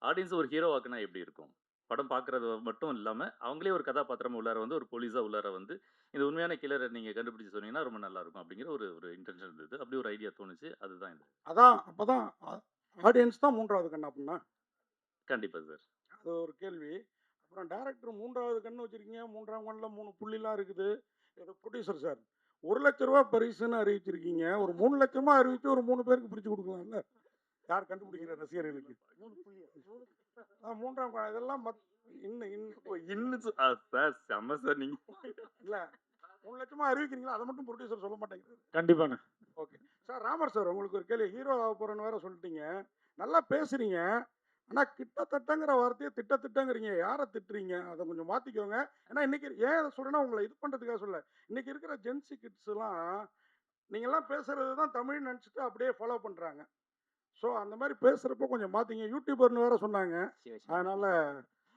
ஆடியன்ஸ ஒரு ஹீரோ ஆக்குனா எப்படி இருக்கும்? படம் பார்க்குறது மட்டும் இல்லாம, அவங்களே ஒரு கதாபாத்திரமா உள்ளார வந்து ஒரு போலீஸா உள்ளார வந்து, இந்த உண்மையான கில்லர நீங்க கண்டுபிடிச்சு சொன்னீங்கன்னா ரொம்ப நல்லாருக்கும் அப்படிங்கிற ஒரு ஒரு இன்டென்ஷன் இருந்தது. அப்படி ஒரு ஐடியா தோணுச்சு. அதுதான் இது. அதான் அப்பதான் ஆடியன்ஸ் தான் 3வது கண் அப்படின்னா? கண்டிப்பா சார். அது ஒரு கேள்வி. அப்புறம் டைரக்டர் 3வது கண்ணு வச்சிருக்கீங்க. 3ஆம் கண்ல 3 புள்ளிலாம் இருக்குது. ஏதோ ப்ரொடியூசர் சார் ரூ. 1,00,000 பரிசுன்னு அறிவிச்சிருக்கீங்க. ஒரு 3,00,000 அறிவிச்சு ஒரு 3 பேருக்கு பிரிச்சு குடுக்கலாம்ல? யார் கண்டுபிடிக்கிற ரசிகர்களுக்கு? 3ஆம் கண் இதெல்லாம் சார் செம்ம சார் நீங்க. இல்ல 3,00,000 அறிவிக்கிறீங்களா? அத மட்டும் ப்ரொடியூசர் சொல்ல மாட்டேங்கிறாரு. கண்டிப்பாண்ணே. ஓகே. சார் ராமர் சார் உங்களுக்கு ஒரு கேள்வி. ஹீரோ ஆக போறேன்னு வேற சொல்லிட்டீங்க. நல்லா பேசுறீங்க. ஆனா கிட்டத்தட்டங்கிற வார்த்தைய திட்டங்கிறீங்க. யார திட்டுறீங்க? அத கொஞ்சம் மாத்திக்கோங்க. ஏன்னா இன்னைக்கு ஏன் அத சொல்றேன்னா, உங்கள இது பண்றதுக்காக சொல்லல. இன்னைக்கு இருக்கிற ஜென்ஸி கிட்ஸ்லாம் நீங்கலாம் பேசுறது தான் தமிழ்ன்னு நெனச்சுட்டு அப்படியே ஃபாலோ பண்றாங்க. ஸோ அந்த மாரி பேசுறப்போ கொஞ்சம் மாத்திங்க. யூடியூபர்ன்னு வேற சொன்னாங்க. அதனால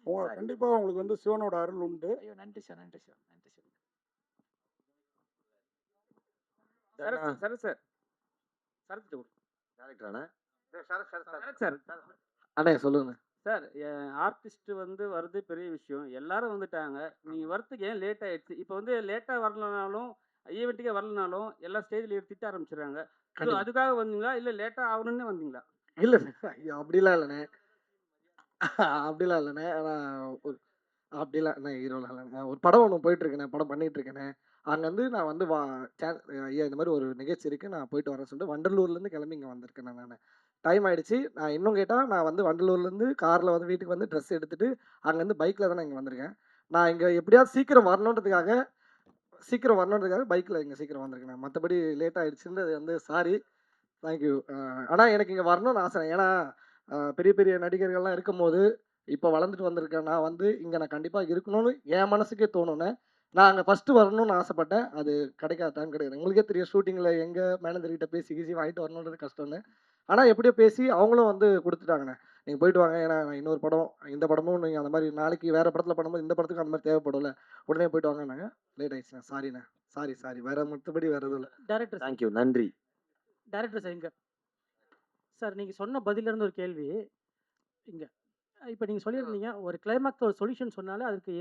சார். கண்டிப்பா உங்களுக்கு வந்து சிவனோட அருள் உண்டு. ஐயோ! நன்றி சார், நன்றி சார், நன்றி sir. Sarath Sarath sir. Sarath sir. டேரக்டராண்ணே? சரத் சார். அண்ணே சொல்லுங்க. சார் ஆர்டிஸ்ட் வந்து வரது பெரிய விஷயம். எல்லாரும் வந்துட்டாங்க. நீங்க வரதுக்கு ஏன் லேட் ஆயிடுச்சு? இப்போ வந்து லேட்டா வரலனாலும், ஈவென்ட்டுக்கே வரலனாலும் எல்லாம் ஸ்டேஜ்ல ஏறி திட்ட ஆரம்பிச்சுடுறாங்க. ஸோ கண்டிப்பா. அதுக்காக வந்தீங்களா? இல்ல லேட்டா ஆகணும்னே வந்தீங்களா? இல்ல ஐயோ! அப்படிலாம் இல்லண்ணே. அப்படிலாம் இல்லண்ணே. ஆனா ஒரு அப்படிலாம் நான் ஹீரோலாம் இல்லண்ணே. ஒரு படம் ஒண்ணு போயிட்டு இருக்கேண்ணே. படம் பண்ணிட்டு இருக்கேண்ணே. அங்க வந்து நான் வந்து சே ஐயா இந்த மாரி ஒரு நிகழ்ச்சி இருக்கு. நான் போயிட்டு வரேன்னு சொல்லிட்டு வண்டலூர்லேருந்து கிளம்பி இங்க வந்திருக்கேண்ணே நானு. டைம் ஆயிடுச்சு. நான் இன்னும் கேட்டா, நான் வந்து வண்டலூர்லேருந்து கார்ல வந்து வீட்டுக்கு வந்து ட்ரெஸ் எடுத்துட்டு, அங்கருந்து பைக்ல தான் நான் இங்க வந்திருக்கேன். நான் இங்க எப்படியாவது சீக்கிரம் வரணுன்றதுக்காக பைக்ல இங்க சீக்கிரம் வந்திருக்கேண்ணே. மத்தபடி லேட் ஆயிடுச்சுன்றது வந்து சாரி. Thank you. ஆனா எனக்கு இங்க வரணும்னு ஆசை. ஏன்னா, பெரிய பெரிய நடிகர்கள்லாம் இருக்கும்போது, இப்ப வளர்ந்துட்டு வந்திருக்கேன் நான் வந்து, இங்க நான் கண்டிப்பா இருக்கணும்னு என் மனசுக்கே தோணும்ண்ணே. நான் அங்க ஃபர்ஸ்ட்டு வரணும்னு ஆசைப்பட்டேன். அது கிடைக்காத டைம் கிடையாது. உங்களுக்கே தெரியும் ஷூட்டிங்ல எங்க மேனேஜர் கிட்ட பேசி கீசி வாங்கிட்டு வரணுன்றது கஷ்டம்னு. ஆனா எப்படியோ பேசி அவங்களும் வந்து குடுத்துட்டாங்கண்ணே. நீங்க போயிட்டு வாங்க. ஏன்னா நான் இன்னொரு படம், இந்த படமும் நீங்க அந்த மாரி நாளைக்கு வேற படத்துல பண்ணும்போது, இந்த படத்துக்கும் அந்த மாரி தேவைப்படும்ல. உடனே போயிட்டு வாங்கன்னாங்க. லேட் ஆயிடுச்சுண்ணே. சாரிண்ணே. சாரி. மத்தபடி வேற எதுவும் இல்ல. Director sir. Thank you. நன்றி. டைரக்டர் சார் இங்க. சார் நீங்க சொன்ன பதில்ல இருந்து ஒரு கேள்வி. இங்க. இப்ப நீங்க சொல்லியிருந்தீங்க, ஒரு கிளைமாக்ஸ் ஒரு சொல்யூஷன் சொன்னாலே அதுக்கு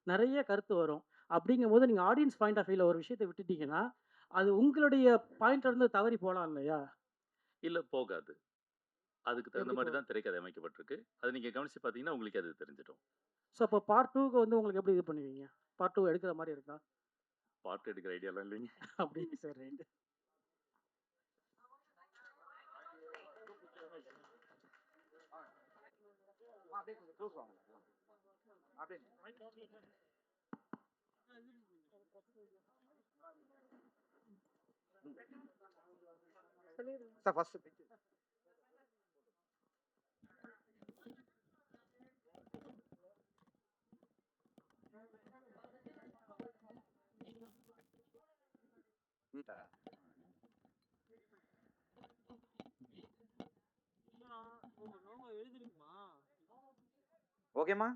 நெறைய கருத்து வரும். அப்படிங்கும்போது நீங்க ஆடியன்ஸ் பாயிண்ட் ஆஃப் வியூல ஒரு விஷயத்த விட்டுட்டீங்கன்னா, அது உங்களுடைய பாயிண்ட்ல இருந்து தவறி போலாம் இல்லையா? இல்ல போகாது. அதுக்கு தகுந்த எப்படி மாரி போகும்? தான் திரைக்கதை அமைக்கப்பட்டிருக்கு. அத நீங்க கவனிச்சு பார்த்தீங்கன்னா, உங்களுக்கே அது தெரிஞ்சிடும். ஸோ அப்போ பார்ட் 2க்கு வந்து உங்களுக்கு எப்படி இது பண்ணுவீங்க? பார்ட் 2 எடுக்கிற மாரி இருக்கா? பார்ட் எடுக்கிற ஐடியாலாம் இல்லைங்க. அப்படி சரி ரைட். அப்படியே கொஞ்சம் க்ளோஸ் வாங்க. அப்படியே. சார் ஃபர்ஸ்ட் ஓகேம்மா?